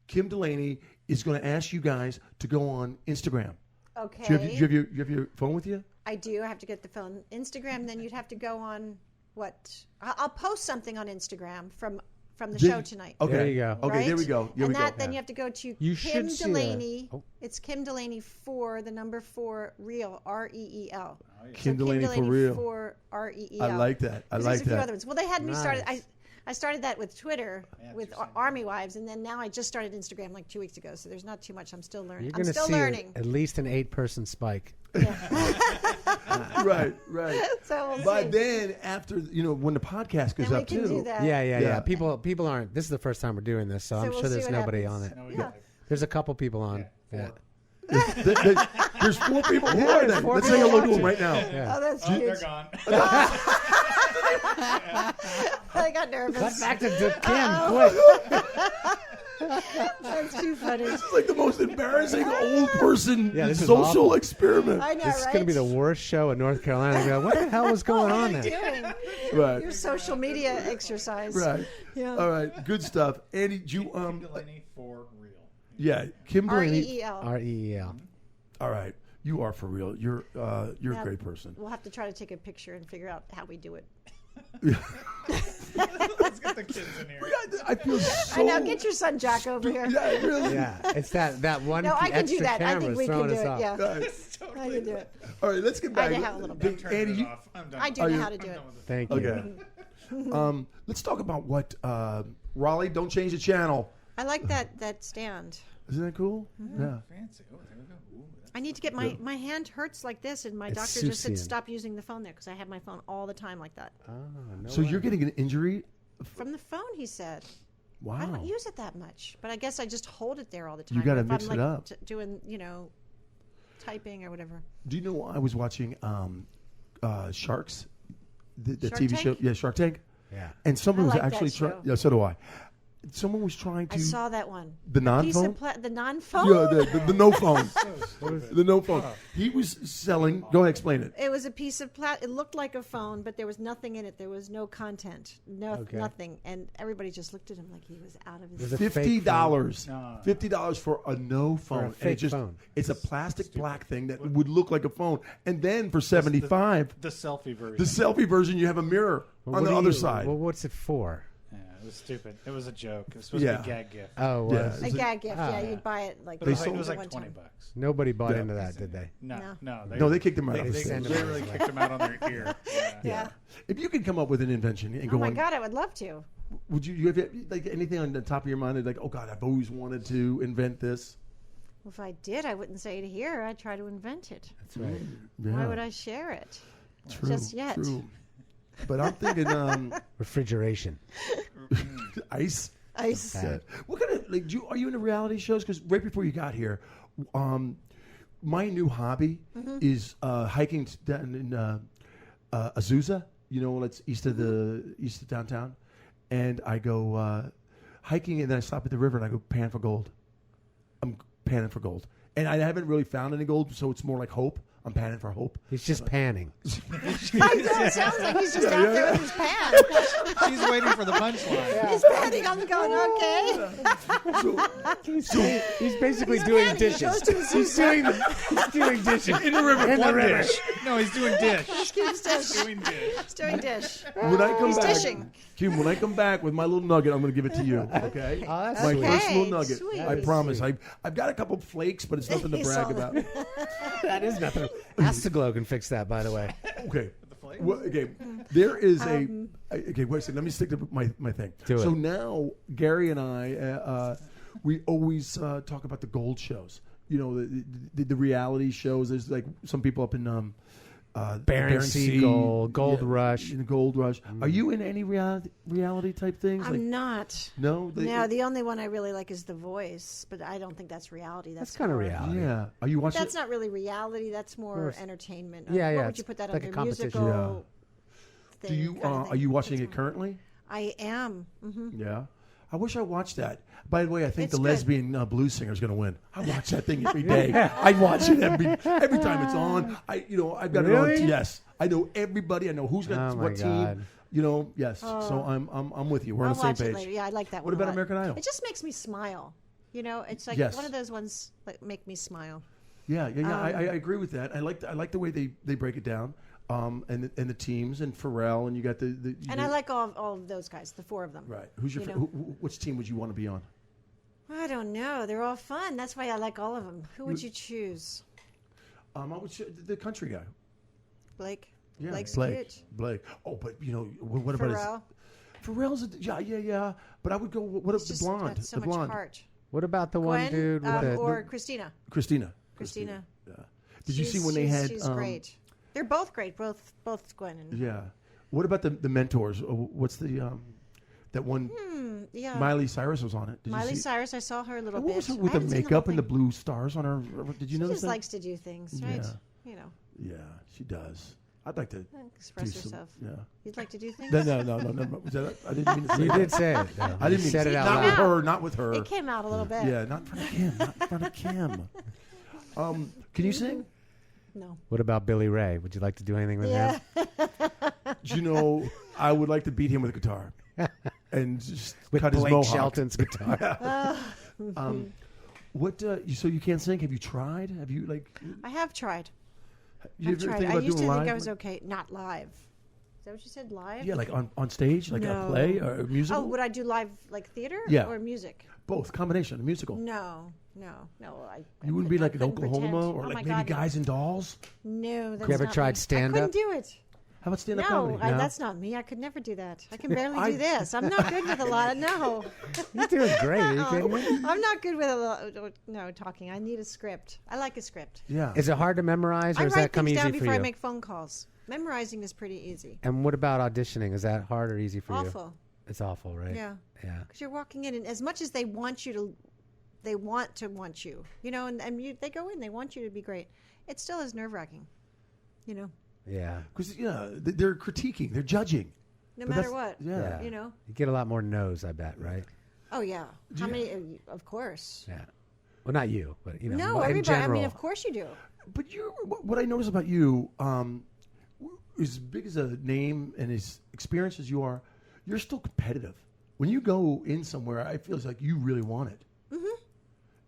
[SPEAKER 4] Kim Delaney is going to ask you guys to go on Instagram.
[SPEAKER 6] Okay.
[SPEAKER 4] Do you have your phone with you?
[SPEAKER 6] I do. I have to get the phone. Instagram. Then you'd have to go on what? I'll post something on Instagram from the show tonight.
[SPEAKER 4] Okay.
[SPEAKER 5] There you go.
[SPEAKER 4] Okay,
[SPEAKER 6] right?
[SPEAKER 4] there we go. Here
[SPEAKER 6] and
[SPEAKER 4] we
[SPEAKER 6] that
[SPEAKER 4] go.
[SPEAKER 6] then you have to go to
[SPEAKER 5] You
[SPEAKER 6] Kim
[SPEAKER 5] should see
[SPEAKER 6] Delaney.
[SPEAKER 5] Oh.
[SPEAKER 6] It's Kim Delaney 4, the number 4 real REEL.
[SPEAKER 4] Kim Delaney for real.
[SPEAKER 6] 4 REEL.
[SPEAKER 4] I like that. I
[SPEAKER 6] There's
[SPEAKER 4] like
[SPEAKER 6] a few
[SPEAKER 4] that.
[SPEAKER 6] other ones. Well, they had me started.
[SPEAKER 5] Nice.
[SPEAKER 6] I started that with Twitter
[SPEAKER 7] Yeah,
[SPEAKER 6] with
[SPEAKER 7] that's your same.
[SPEAKER 6] Army Wives, and then now I just started Instagram like 2 weeks ago. So there's not too much. I'm still learning.
[SPEAKER 5] You're
[SPEAKER 6] I'm
[SPEAKER 5] going to
[SPEAKER 6] still
[SPEAKER 5] see
[SPEAKER 6] learning.
[SPEAKER 5] at least an 8-person spike.
[SPEAKER 4] Right.
[SPEAKER 6] So we'll
[SPEAKER 4] But
[SPEAKER 6] see.
[SPEAKER 4] then after when the podcast goes
[SPEAKER 6] Then we
[SPEAKER 4] up
[SPEAKER 6] can
[SPEAKER 4] too.
[SPEAKER 6] do that.
[SPEAKER 5] Yeah.
[SPEAKER 4] Yeah.
[SPEAKER 5] People aren't. This is the first time we're doing this, so I'm
[SPEAKER 6] we'll
[SPEAKER 5] sure
[SPEAKER 6] see
[SPEAKER 5] there's
[SPEAKER 6] what
[SPEAKER 5] nobody
[SPEAKER 6] happens.
[SPEAKER 5] on it.
[SPEAKER 7] No, we
[SPEAKER 6] Yeah.
[SPEAKER 7] got
[SPEAKER 5] There's a couple people on.
[SPEAKER 7] Yeah,
[SPEAKER 5] Yeah.
[SPEAKER 4] There's 4 people. Who
[SPEAKER 5] Yeah,
[SPEAKER 4] are
[SPEAKER 5] there's
[SPEAKER 4] they?
[SPEAKER 5] 4
[SPEAKER 4] Let's say hello to
[SPEAKER 5] people
[SPEAKER 4] them right now.
[SPEAKER 5] Yeah.
[SPEAKER 6] Oh, that's
[SPEAKER 7] Oh,
[SPEAKER 6] huge.
[SPEAKER 7] they're gone.
[SPEAKER 4] They
[SPEAKER 6] I got nervous.
[SPEAKER 5] Cut back to Kim, quick.
[SPEAKER 6] That's too funny.
[SPEAKER 4] This is like the most embarrassing old person
[SPEAKER 5] Yeah, this is
[SPEAKER 4] social
[SPEAKER 5] awful.
[SPEAKER 4] experiment.
[SPEAKER 6] I know,
[SPEAKER 5] This is
[SPEAKER 6] right?
[SPEAKER 5] going to be the worst show in North Carolina. I go, what the hell was going on
[SPEAKER 6] What are you
[SPEAKER 5] there?
[SPEAKER 6] doing?
[SPEAKER 4] Right.
[SPEAKER 6] Your social media exercise.
[SPEAKER 4] Right.
[SPEAKER 6] Yeah.
[SPEAKER 4] All right. Good stuff. Andy, do you
[SPEAKER 7] Kim Delaney for real.
[SPEAKER 4] Yeah, Kim Delaney.
[SPEAKER 6] REEL.
[SPEAKER 5] R-E-E-L.
[SPEAKER 4] All right. You are for real. You're a great person.
[SPEAKER 6] We'll have to try to take a picture and figure out how we do it.
[SPEAKER 7] Let's get the kids in here.
[SPEAKER 4] I feel so.
[SPEAKER 6] I know. Get your son Jack over here.
[SPEAKER 4] Yeah, really.
[SPEAKER 5] Yeah, it's that one
[SPEAKER 6] No, I can do
[SPEAKER 5] extra
[SPEAKER 6] that. I
[SPEAKER 5] camera
[SPEAKER 6] think we can
[SPEAKER 5] throwing
[SPEAKER 6] do
[SPEAKER 5] us
[SPEAKER 6] it.
[SPEAKER 5] off.
[SPEAKER 6] Yeah,
[SPEAKER 4] Right.
[SPEAKER 6] I can do it.
[SPEAKER 4] All right, let's get back.
[SPEAKER 6] know how a little bit.
[SPEAKER 7] Turn
[SPEAKER 4] Andy,
[SPEAKER 7] it
[SPEAKER 4] you,
[SPEAKER 7] off. I'm done.
[SPEAKER 6] I do know how to do it.
[SPEAKER 5] Thank you.
[SPEAKER 4] okay. Let's talk about what Raleigh. Don't change the channel.
[SPEAKER 6] I like that stand.
[SPEAKER 4] Isn't that cool? Yeah.
[SPEAKER 7] Fancy. Oh, there we go. Ooh, that's
[SPEAKER 6] I need to get my hand hurts like this, and my
[SPEAKER 5] It's
[SPEAKER 6] doctor just said
[SPEAKER 5] Susian.
[SPEAKER 6] stop using the phone there because I have my phone all the time like that.
[SPEAKER 5] Oh, no
[SPEAKER 4] So
[SPEAKER 5] way.
[SPEAKER 6] Uh-huh.
[SPEAKER 4] you're getting an injury?
[SPEAKER 6] From the phone, he said.
[SPEAKER 4] Wow.
[SPEAKER 6] I don't use it that much, but I guess I just hold it there all the time.
[SPEAKER 4] You gotta
[SPEAKER 6] if
[SPEAKER 4] mix
[SPEAKER 6] I'm,
[SPEAKER 4] it
[SPEAKER 6] like,
[SPEAKER 4] up.
[SPEAKER 6] Doing, typing or whatever.
[SPEAKER 4] Do you know I was watching Sharks, the
[SPEAKER 6] Shark
[SPEAKER 4] TV
[SPEAKER 6] Tank?
[SPEAKER 4] show? Yeah, Shark Tank.
[SPEAKER 5] Yeah.
[SPEAKER 4] And someone
[SPEAKER 6] I
[SPEAKER 4] was
[SPEAKER 6] like that
[SPEAKER 4] actually trying.
[SPEAKER 6] show.
[SPEAKER 4] Yeah, so do I. Someone was trying to.
[SPEAKER 6] I saw that one.
[SPEAKER 4] The
[SPEAKER 6] Piece
[SPEAKER 4] non-phone?
[SPEAKER 6] of the non-phone?
[SPEAKER 4] Yeah, the no phone.
[SPEAKER 7] stupid.
[SPEAKER 4] The no phone. He was selling. Go ahead, explain it.
[SPEAKER 6] It was a piece of it looked like a phone, but there was nothing in it. There was no content,
[SPEAKER 5] Okay.
[SPEAKER 6] nothing, and everybody just looked at him like he was out of his.
[SPEAKER 5] Was it fake phone?
[SPEAKER 4] $50.
[SPEAKER 7] No.
[SPEAKER 4] $50 for a no phone. And
[SPEAKER 5] fake phone.
[SPEAKER 4] It's a plastic black thing that would look like a phone. And then for $75,
[SPEAKER 7] The selfie version.
[SPEAKER 4] the selfie version, you have a mirror
[SPEAKER 5] Well,
[SPEAKER 4] on
[SPEAKER 5] what
[SPEAKER 4] the
[SPEAKER 5] do
[SPEAKER 4] other
[SPEAKER 5] you-
[SPEAKER 4] side.
[SPEAKER 5] Well, what's it for?
[SPEAKER 7] Yeah, it was stupid. It was a joke. It was supposed to be a gag gift.
[SPEAKER 5] Oh,
[SPEAKER 4] Yeah.
[SPEAKER 5] was
[SPEAKER 6] A gag gift, yeah. You'd buy it like
[SPEAKER 7] But it was
[SPEAKER 6] one
[SPEAKER 7] like, it was like
[SPEAKER 6] one
[SPEAKER 7] 20
[SPEAKER 6] time.
[SPEAKER 7] bucks.
[SPEAKER 5] Nobody bought
[SPEAKER 4] Yeah.
[SPEAKER 5] into that, did they?
[SPEAKER 7] No.
[SPEAKER 4] No, they kicked him out
[SPEAKER 7] They,
[SPEAKER 4] of the
[SPEAKER 7] they,
[SPEAKER 4] stage.
[SPEAKER 7] they literally kicked him out on their ear. Yeah.
[SPEAKER 6] Yeah.
[SPEAKER 4] If you could come up with an invention and
[SPEAKER 6] Oh
[SPEAKER 4] go
[SPEAKER 6] my
[SPEAKER 4] on,
[SPEAKER 6] God, I would love to.
[SPEAKER 4] would you have like anything on the top of your mind? Like, oh God, I've always wanted to invent this.
[SPEAKER 6] Well, if I did, I wouldn't say it here. I'd try to invent it.
[SPEAKER 5] That's right.
[SPEAKER 4] Yeah,
[SPEAKER 6] Why would I share it?
[SPEAKER 4] True,
[SPEAKER 6] just yet?
[SPEAKER 4] True. But I'm thinking
[SPEAKER 5] Refrigeration.
[SPEAKER 4] ice.
[SPEAKER 6] Ice.
[SPEAKER 4] Yeah. What kind of like? Are you into reality shows? Because right before you got here, my new hobby is hiking down in Azusa. You know, it's east of downtown, and I go hiking, and then I stop at the river and I go pan for gold. I'm panning for gold, and I haven't really found any gold, so it's more like hope. I'm panning for hope.
[SPEAKER 5] He's just panning.
[SPEAKER 6] I know, it sounds like he's just out there with his pan.
[SPEAKER 7] She's waiting for the punchline.
[SPEAKER 6] He's panning. I'm going, okay.
[SPEAKER 5] He's basically
[SPEAKER 6] He's
[SPEAKER 5] doing
[SPEAKER 6] panning. He goes
[SPEAKER 5] dishes.
[SPEAKER 6] to
[SPEAKER 5] He's doing dishes
[SPEAKER 7] In the river.
[SPEAKER 5] In the
[SPEAKER 7] one
[SPEAKER 5] river.
[SPEAKER 7] dish. No, he's doing dish.
[SPEAKER 6] He's dish.
[SPEAKER 7] doing dish.
[SPEAKER 6] He's doing dish.
[SPEAKER 4] When I come
[SPEAKER 6] He's
[SPEAKER 4] back,
[SPEAKER 6] dishing.
[SPEAKER 4] Kim, when I come back with my little nugget, I'm going to give it to you. Okay.
[SPEAKER 5] Oh, that's
[SPEAKER 4] My
[SPEAKER 5] sweet.
[SPEAKER 4] personal nugget.
[SPEAKER 6] sweet.
[SPEAKER 4] I promise. I've got a couple flakes, but it's nothing to
[SPEAKER 6] He's
[SPEAKER 4] brag
[SPEAKER 6] all-
[SPEAKER 4] about.
[SPEAKER 5] That is nothing. Astaglow can fix that, by the way.
[SPEAKER 4] Okay. Well, okay. There is okay, wait a second. Let me stick to my thing.
[SPEAKER 5] Do
[SPEAKER 4] so
[SPEAKER 5] it.
[SPEAKER 4] now, Gary and I, we always talk about the gold shows. You know, the reality shows. There's like some people up in
[SPEAKER 5] Bering Sea Gold, Gold Rush.
[SPEAKER 4] In the Gold Rush. Are you in any reality type things?
[SPEAKER 6] I'm not.
[SPEAKER 4] No?
[SPEAKER 6] No, the only one I really like is The Voice, but I don't think that's reality.
[SPEAKER 5] That's kind of
[SPEAKER 6] more-
[SPEAKER 5] reality.
[SPEAKER 4] Yeah. Are you watching
[SPEAKER 6] That's not really reality. That's more entertainment.
[SPEAKER 5] Yeah,
[SPEAKER 6] What
[SPEAKER 5] yeah,
[SPEAKER 6] would
[SPEAKER 5] it's
[SPEAKER 6] you put that
[SPEAKER 5] like a
[SPEAKER 6] under?
[SPEAKER 5] competition.
[SPEAKER 6] Musical
[SPEAKER 4] Do
[SPEAKER 6] thing,
[SPEAKER 4] you
[SPEAKER 6] kind of
[SPEAKER 4] are
[SPEAKER 6] thing.
[SPEAKER 4] you watching
[SPEAKER 6] That's
[SPEAKER 4] it
[SPEAKER 6] more-
[SPEAKER 4] currently?
[SPEAKER 6] I am. Hmm.
[SPEAKER 4] Yeah. I wish I watched that. By the way, I think
[SPEAKER 6] It's
[SPEAKER 4] the
[SPEAKER 6] good.
[SPEAKER 4] lesbian blues singer is going to win. I watch that thing every day. I watch it every time it's on. I've got it
[SPEAKER 5] Really?
[SPEAKER 4] on. Yes, I know everybody. I know who's got
[SPEAKER 5] Oh, my
[SPEAKER 4] what
[SPEAKER 5] God.
[SPEAKER 4] team. You know, yes. So I'm with you. We're
[SPEAKER 6] I'll
[SPEAKER 4] on the same
[SPEAKER 6] watch
[SPEAKER 4] page.
[SPEAKER 6] it later. Yeah, I like that
[SPEAKER 4] What
[SPEAKER 6] one. a
[SPEAKER 4] about
[SPEAKER 6] lot.
[SPEAKER 4] American Idol?
[SPEAKER 6] It just makes me smile. You know, it's like
[SPEAKER 4] Yes.
[SPEAKER 6] one of those ones that make me smile.
[SPEAKER 4] Yeah. I agree with that. I like the way they break it down. And the teams and Pharrell and you got the
[SPEAKER 6] And I like all of those guys, the four of them.
[SPEAKER 4] right. Who's your
[SPEAKER 6] you
[SPEAKER 4] fa-
[SPEAKER 6] know.
[SPEAKER 4] which team would you want to be on?
[SPEAKER 6] I don't know. They're all fun. That's why I like all of them. Who would you choose?
[SPEAKER 4] I would the country guy.
[SPEAKER 6] Blake?
[SPEAKER 4] Yeah,
[SPEAKER 6] Blake's
[SPEAKER 4] Blake.
[SPEAKER 6] cute.
[SPEAKER 4] Blake. Oh, but you know what about his?
[SPEAKER 6] Pharrell?
[SPEAKER 4] Pharrell's yeah. But I would go. What
[SPEAKER 6] He's
[SPEAKER 4] if the
[SPEAKER 6] just
[SPEAKER 4] blonde?
[SPEAKER 6] got so
[SPEAKER 4] the
[SPEAKER 6] much
[SPEAKER 4] blonde.
[SPEAKER 6] heart.
[SPEAKER 5] What about the one
[SPEAKER 6] Gwen,
[SPEAKER 5] dude with the...
[SPEAKER 6] or Christina.
[SPEAKER 4] Christina.
[SPEAKER 6] Christina.
[SPEAKER 4] Yeah. Did you see when they had?
[SPEAKER 6] She's great. They're both great. Both Gwen and
[SPEAKER 4] Yeah. What about the mentors? What's the that one?
[SPEAKER 6] yeah.
[SPEAKER 4] Miley Cyrus was on it. Did
[SPEAKER 6] Miley
[SPEAKER 4] you see?
[SPEAKER 6] Cyrus. I saw her a little
[SPEAKER 4] What
[SPEAKER 6] bit.
[SPEAKER 4] was her
[SPEAKER 6] I
[SPEAKER 4] with the
[SPEAKER 6] haven't seen
[SPEAKER 4] makeup
[SPEAKER 6] whole
[SPEAKER 4] and the
[SPEAKER 6] thing.
[SPEAKER 4] blue stars on her? Did you
[SPEAKER 6] She
[SPEAKER 4] notice
[SPEAKER 6] just
[SPEAKER 4] that?
[SPEAKER 6] likes to do things, right?
[SPEAKER 4] Yeah.
[SPEAKER 6] You know.
[SPEAKER 4] Yeah, she does. I'd like to
[SPEAKER 6] Express
[SPEAKER 4] do some-
[SPEAKER 6] yourself.
[SPEAKER 4] yeah.
[SPEAKER 6] You'd like to do things?
[SPEAKER 4] No. Was that, I didn't mean to say
[SPEAKER 5] You
[SPEAKER 4] that.
[SPEAKER 5] did say it. Though.
[SPEAKER 4] I didn't
[SPEAKER 5] You
[SPEAKER 4] mean
[SPEAKER 5] said
[SPEAKER 4] to
[SPEAKER 5] it
[SPEAKER 4] say
[SPEAKER 5] out
[SPEAKER 4] not
[SPEAKER 5] loud.
[SPEAKER 4] with her. Not with her.
[SPEAKER 6] It came out a little bit.
[SPEAKER 4] Yeah, not in front of Kim. Not in front of Kim. Can you sing?
[SPEAKER 6] No.
[SPEAKER 5] What about Billy Ray? Would you like to do anything with
[SPEAKER 6] Yeah.
[SPEAKER 5] him?
[SPEAKER 4] Do you know, I would like to beat him with a guitar and just
[SPEAKER 5] With
[SPEAKER 4] cut his
[SPEAKER 5] Blake
[SPEAKER 4] mohawk.
[SPEAKER 5] Shelton's guitar.
[SPEAKER 4] What? So you can't sing? Have you tried? Have you
[SPEAKER 6] I have tried.
[SPEAKER 4] You
[SPEAKER 6] I've
[SPEAKER 4] ever
[SPEAKER 6] tried.
[SPEAKER 4] think
[SPEAKER 6] I
[SPEAKER 4] about
[SPEAKER 6] used to
[SPEAKER 4] doing
[SPEAKER 6] think I
[SPEAKER 4] live?
[SPEAKER 6] was okay. Not live. Is that what you said? Live?
[SPEAKER 4] Yeah, like on stage, like a
[SPEAKER 6] No.
[SPEAKER 4] play or a musical.
[SPEAKER 6] Oh, would I do live like theater?
[SPEAKER 4] Yeah.
[SPEAKER 6] Or music?
[SPEAKER 4] Both combination, a musical.
[SPEAKER 6] No. I
[SPEAKER 4] You wouldn't be
[SPEAKER 6] couldn't-
[SPEAKER 4] like
[SPEAKER 6] I
[SPEAKER 4] an
[SPEAKER 6] couldn't
[SPEAKER 4] Oklahoma
[SPEAKER 6] pretend.
[SPEAKER 4] or
[SPEAKER 6] Oh
[SPEAKER 4] like
[SPEAKER 6] my
[SPEAKER 4] maybe
[SPEAKER 6] God, no.
[SPEAKER 4] Guys and Dolls.
[SPEAKER 6] No, that's
[SPEAKER 5] You ever
[SPEAKER 6] not
[SPEAKER 5] tried
[SPEAKER 6] me.
[SPEAKER 5] stand-up?
[SPEAKER 6] I couldn't do it.
[SPEAKER 4] How about stand-up
[SPEAKER 6] No,
[SPEAKER 4] comedy?
[SPEAKER 5] No?
[SPEAKER 6] that's not me. I could never do that. I can barely do this. I'm not good with a lot. No.
[SPEAKER 5] You're doing great. Are you kidding me?
[SPEAKER 6] I'm not good with a lot. Talking. I need a script. I like a script.
[SPEAKER 4] Yeah.
[SPEAKER 5] Is it hard to memorize, or
[SPEAKER 6] I
[SPEAKER 5] does
[SPEAKER 6] write
[SPEAKER 5] that come
[SPEAKER 6] things down
[SPEAKER 5] easy for
[SPEAKER 6] before
[SPEAKER 5] you?
[SPEAKER 6] I make phone calls. Memorizing is pretty easy.
[SPEAKER 5] And what about auditioning? Is that hard or easy for you?
[SPEAKER 6] Awful.
[SPEAKER 5] It's awful, right?
[SPEAKER 6] Yeah.
[SPEAKER 5] Yeah.
[SPEAKER 6] Because you're walking in, and as much as they want you, they want you. You know, and they go in. They want you to be great. It still is nerve-wracking. You know,
[SPEAKER 5] Yeah.
[SPEAKER 4] Because they're critiquing, they're judging.
[SPEAKER 6] no
[SPEAKER 4] But
[SPEAKER 6] matter
[SPEAKER 4] that's-
[SPEAKER 6] what.
[SPEAKER 4] Yeah.
[SPEAKER 6] You know.
[SPEAKER 5] You get a lot I bet, right?
[SPEAKER 6] Oh yeah. How many? Of course.
[SPEAKER 5] Yeah. Well, not you, but you know,
[SPEAKER 6] No,
[SPEAKER 5] in
[SPEAKER 6] everybody.
[SPEAKER 5] general.
[SPEAKER 6] I mean, of course you do.
[SPEAKER 4] But what I notice about you, as big as a name and as experienced as you are, you're still competitive. When you go in somewhere, I feel like you really want it. Mm-hmm.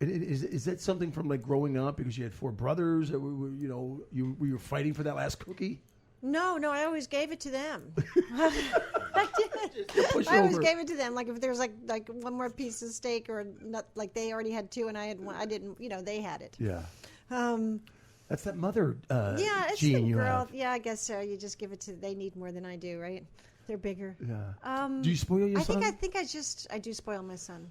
[SPEAKER 4] Is that something from like growing up because you had 4 brothers? That you were fighting for that last cookie?
[SPEAKER 6] No, I always gave it to them. I did.
[SPEAKER 4] push
[SPEAKER 6] I always
[SPEAKER 4] over.
[SPEAKER 6] gave it to them. Like if there was like one more piece of steak or not, like they already had 2 and I had 1. I didn't. You know, they had it.
[SPEAKER 4] Yeah.
[SPEAKER 6] Um,
[SPEAKER 4] That's that mother
[SPEAKER 6] yeah, it's
[SPEAKER 4] gene
[SPEAKER 6] the
[SPEAKER 4] you
[SPEAKER 6] girl.
[SPEAKER 4] have.
[SPEAKER 6] Yeah, I guess so. You just give it to. They need more than I do, right? They're bigger.
[SPEAKER 4] Yeah. Do you spoil your son?
[SPEAKER 6] I think I do spoil my son.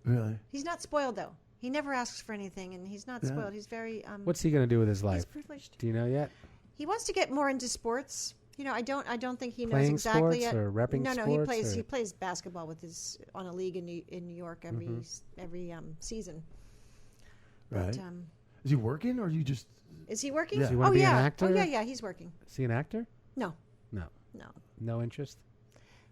[SPEAKER 4] Really?
[SPEAKER 6] He's not spoiled though. He never asks for anything, and he's not spoiled. He's very.
[SPEAKER 5] What's he going to do with his
[SPEAKER 6] He's
[SPEAKER 5] life?
[SPEAKER 6] privileged.
[SPEAKER 5] Do you know yet?
[SPEAKER 6] He wants to get more into sports. You know, I don't think he knows
[SPEAKER 5] Playing
[SPEAKER 6] exactly
[SPEAKER 5] sports
[SPEAKER 6] yet.
[SPEAKER 5] or repping
[SPEAKER 6] no,
[SPEAKER 5] sports,
[SPEAKER 6] he
[SPEAKER 5] or-
[SPEAKER 6] plays basketball with his on a league in New York every season.
[SPEAKER 4] Right.
[SPEAKER 6] But,
[SPEAKER 4] Is he working or you just?
[SPEAKER 6] is he working?
[SPEAKER 4] Yeah. Does he
[SPEAKER 5] wanna
[SPEAKER 6] Oh
[SPEAKER 5] be an
[SPEAKER 6] yeah.
[SPEAKER 5] actor?
[SPEAKER 6] Oh yeah, he's working.
[SPEAKER 5] Is he an actor?
[SPEAKER 6] No,
[SPEAKER 5] No.
[SPEAKER 6] no,
[SPEAKER 5] No interest?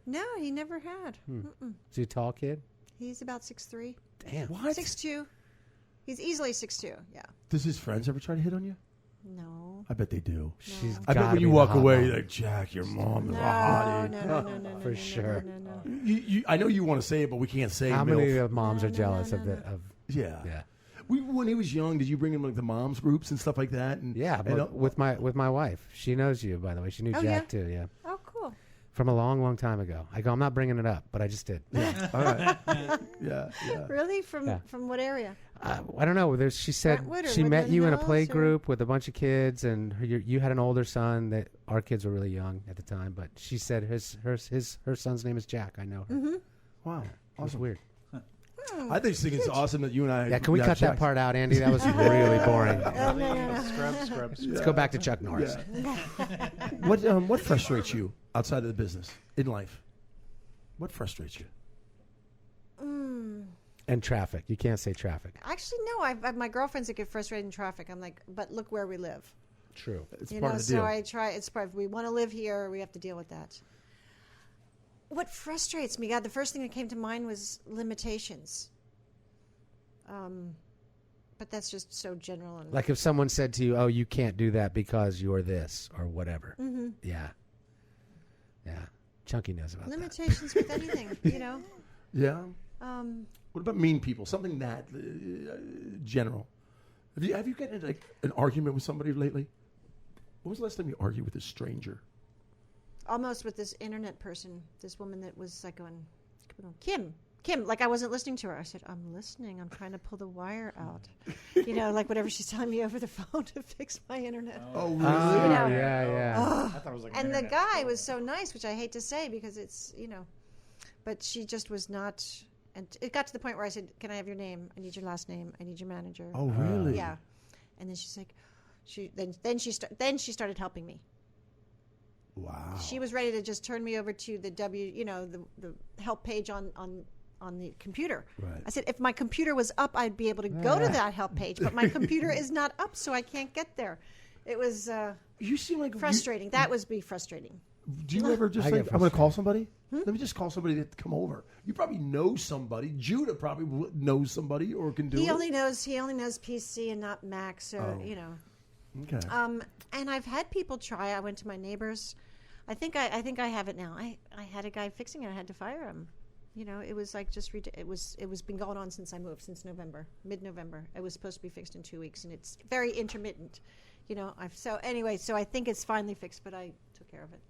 [SPEAKER 6] no. He never had. Mm-mm.
[SPEAKER 5] Is he a tall kid?
[SPEAKER 6] He's about 6'3",
[SPEAKER 5] Damn.
[SPEAKER 4] What?
[SPEAKER 6] 6'2". He's easily 6'2". Yeah.
[SPEAKER 4] Does his friends ever try to hit on you?
[SPEAKER 6] No.
[SPEAKER 4] I bet they do.
[SPEAKER 5] She's
[SPEAKER 4] I bet
[SPEAKER 5] gotta
[SPEAKER 4] when
[SPEAKER 5] be
[SPEAKER 4] you
[SPEAKER 5] the
[SPEAKER 4] walk
[SPEAKER 5] hot
[SPEAKER 4] away,
[SPEAKER 5] mom.
[SPEAKER 4] you're like, Jack, your mom is
[SPEAKER 6] No,
[SPEAKER 4] a hottie.
[SPEAKER 6] no,
[SPEAKER 5] For sure.
[SPEAKER 6] No.
[SPEAKER 4] I know you want to say it, but we can't say
[SPEAKER 5] How
[SPEAKER 4] MILF.
[SPEAKER 5] many moms
[SPEAKER 6] No,
[SPEAKER 5] are
[SPEAKER 6] no,
[SPEAKER 5] jealous
[SPEAKER 6] no,
[SPEAKER 5] of
[SPEAKER 6] no,
[SPEAKER 5] the of
[SPEAKER 4] Yeah.
[SPEAKER 5] yeah.
[SPEAKER 4] When he was young, did you bring him like the moms groups and stuff like that? And
[SPEAKER 5] Yeah,
[SPEAKER 4] and,
[SPEAKER 5] but with my wife. She knows you, by the way. She knew
[SPEAKER 6] Oh,
[SPEAKER 5] Jack
[SPEAKER 6] yeah?
[SPEAKER 5] too, yeah.
[SPEAKER 6] Oh, cool.
[SPEAKER 5] From a long, long time ago. I go, I'm not bringing it up, but I just did.
[SPEAKER 4] all right. Yeah.
[SPEAKER 6] Really? From
[SPEAKER 5] Yeah.
[SPEAKER 6] what area?
[SPEAKER 5] I don't know. She said
[SPEAKER 6] Brentwood or
[SPEAKER 5] she met
[SPEAKER 6] Woodland
[SPEAKER 5] you in a
[SPEAKER 6] Hills,
[SPEAKER 5] play
[SPEAKER 6] or-
[SPEAKER 5] group with a bunch of kids, and you had an older son. That our kids were really young at the time, but she said her son's name is Jack. I know her.
[SPEAKER 6] Mm-hmm.
[SPEAKER 4] Wow.
[SPEAKER 5] It was weird.
[SPEAKER 4] I think it's awesome that you and I.
[SPEAKER 5] Yeah, can we cut
[SPEAKER 4] Jack-
[SPEAKER 5] that part out, Andy? That was really boring.
[SPEAKER 7] Scrub.
[SPEAKER 5] Let's go back to Chuck Norris.
[SPEAKER 4] What frustrates you outside of the business in life? What frustrates you?
[SPEAKER 5] And traffic. You can't say traffic.
[SPEAKER 6] Actually, no. I've my girlfriends that get frustrated in traffic. I'm like, but look where we live.
[SPEAKER 5] True.
[SPEAKER 4] It's
[SPEAKER 6] You
[SPEAKER 4] part
[SPEAKER 6] know,
[SPEAKER 4] of the deal.
[SPEAKER 6] so I try. It's part. If we want to live here, we have to deal with that. What frustrates me, God, the first thing that came to mind was limitations. But that's just so general. And
[SPEAKER 5] Like if someone said to you, "Oh, you can't do that because you're this or whatever."
[SPEAKER 6] Mm-hmm.
[SPEAKER 5] Yeah. Chunky knows about
[SPEAKER 6] limitations with anything, you know.
[SPEAKER 4] Yeah.
[SPEAKER 6] Um,
[SPEAKER 4] What about mean people? Something that general. Have you gotten into like an argument with somebody lately? When was the last time you argued with a stranger?
[SPEAKER 6] almost with this internet person, this woman that was like going, Kim, like I wasn't listening to her. I said, I'm listening. I'm trying to pull the wire out. You know, like whatever she's telling me over the phone to fix my internet.
[SPEAKER 4] Oh, really?
[SPEAKER 5] Oh,
[SPEAKER 6] You know.
[SPEAKER 5] yeah.
[SPEAKER 7] I thought it was like
[SPEAKER 6] And the guy was so nice, which I hate to say because it's, you know, but she just was not. And it got to the point where I said, can I have your name? I need your last name. I need your manager.
[SPEAKER 4] Oh, really?
[SPEAKER 6] Yeah. And then she's like, then she started helping me.
[SPEAKER 4] Wow.
[SPEAKER 6] She was ready to just turn me over to the the help page on the computer.
[SPEAKER 4] Right.
[SPEAKER 6] I said, if my computer was up, I'd be able to go to that help page, but my computer is not up, so I can't get there. It was
[SPEAKER 4] You seem like
[SPEAKER 6] frustrating. That would be frustrating.
[SPEAKER 4] Do you ever just
[SPEAKER 5] I
[SPEAKER 4] like,
[SPEAKER 5] get
[SPEAKER 4] I'm going to call somebody? Let me just call somebody to come over. You probably know somebody. Judah probably knows somebody or can do it.
[SPEAKER 6] He only knows PC and not Mac, so you know.
[SPEAKER 4] Okay.
[SPEAKER 6] And I've had people try. I went to my neighbors. I think I have it now. I had a guy fixing it. I had to fire him. You know, it was like just it was been going on since I moved, since mid-November. It was supposed to be fixed in 2 weeks, and it's very intermittent. You know, so I think it's finally fixed, but I took care of it.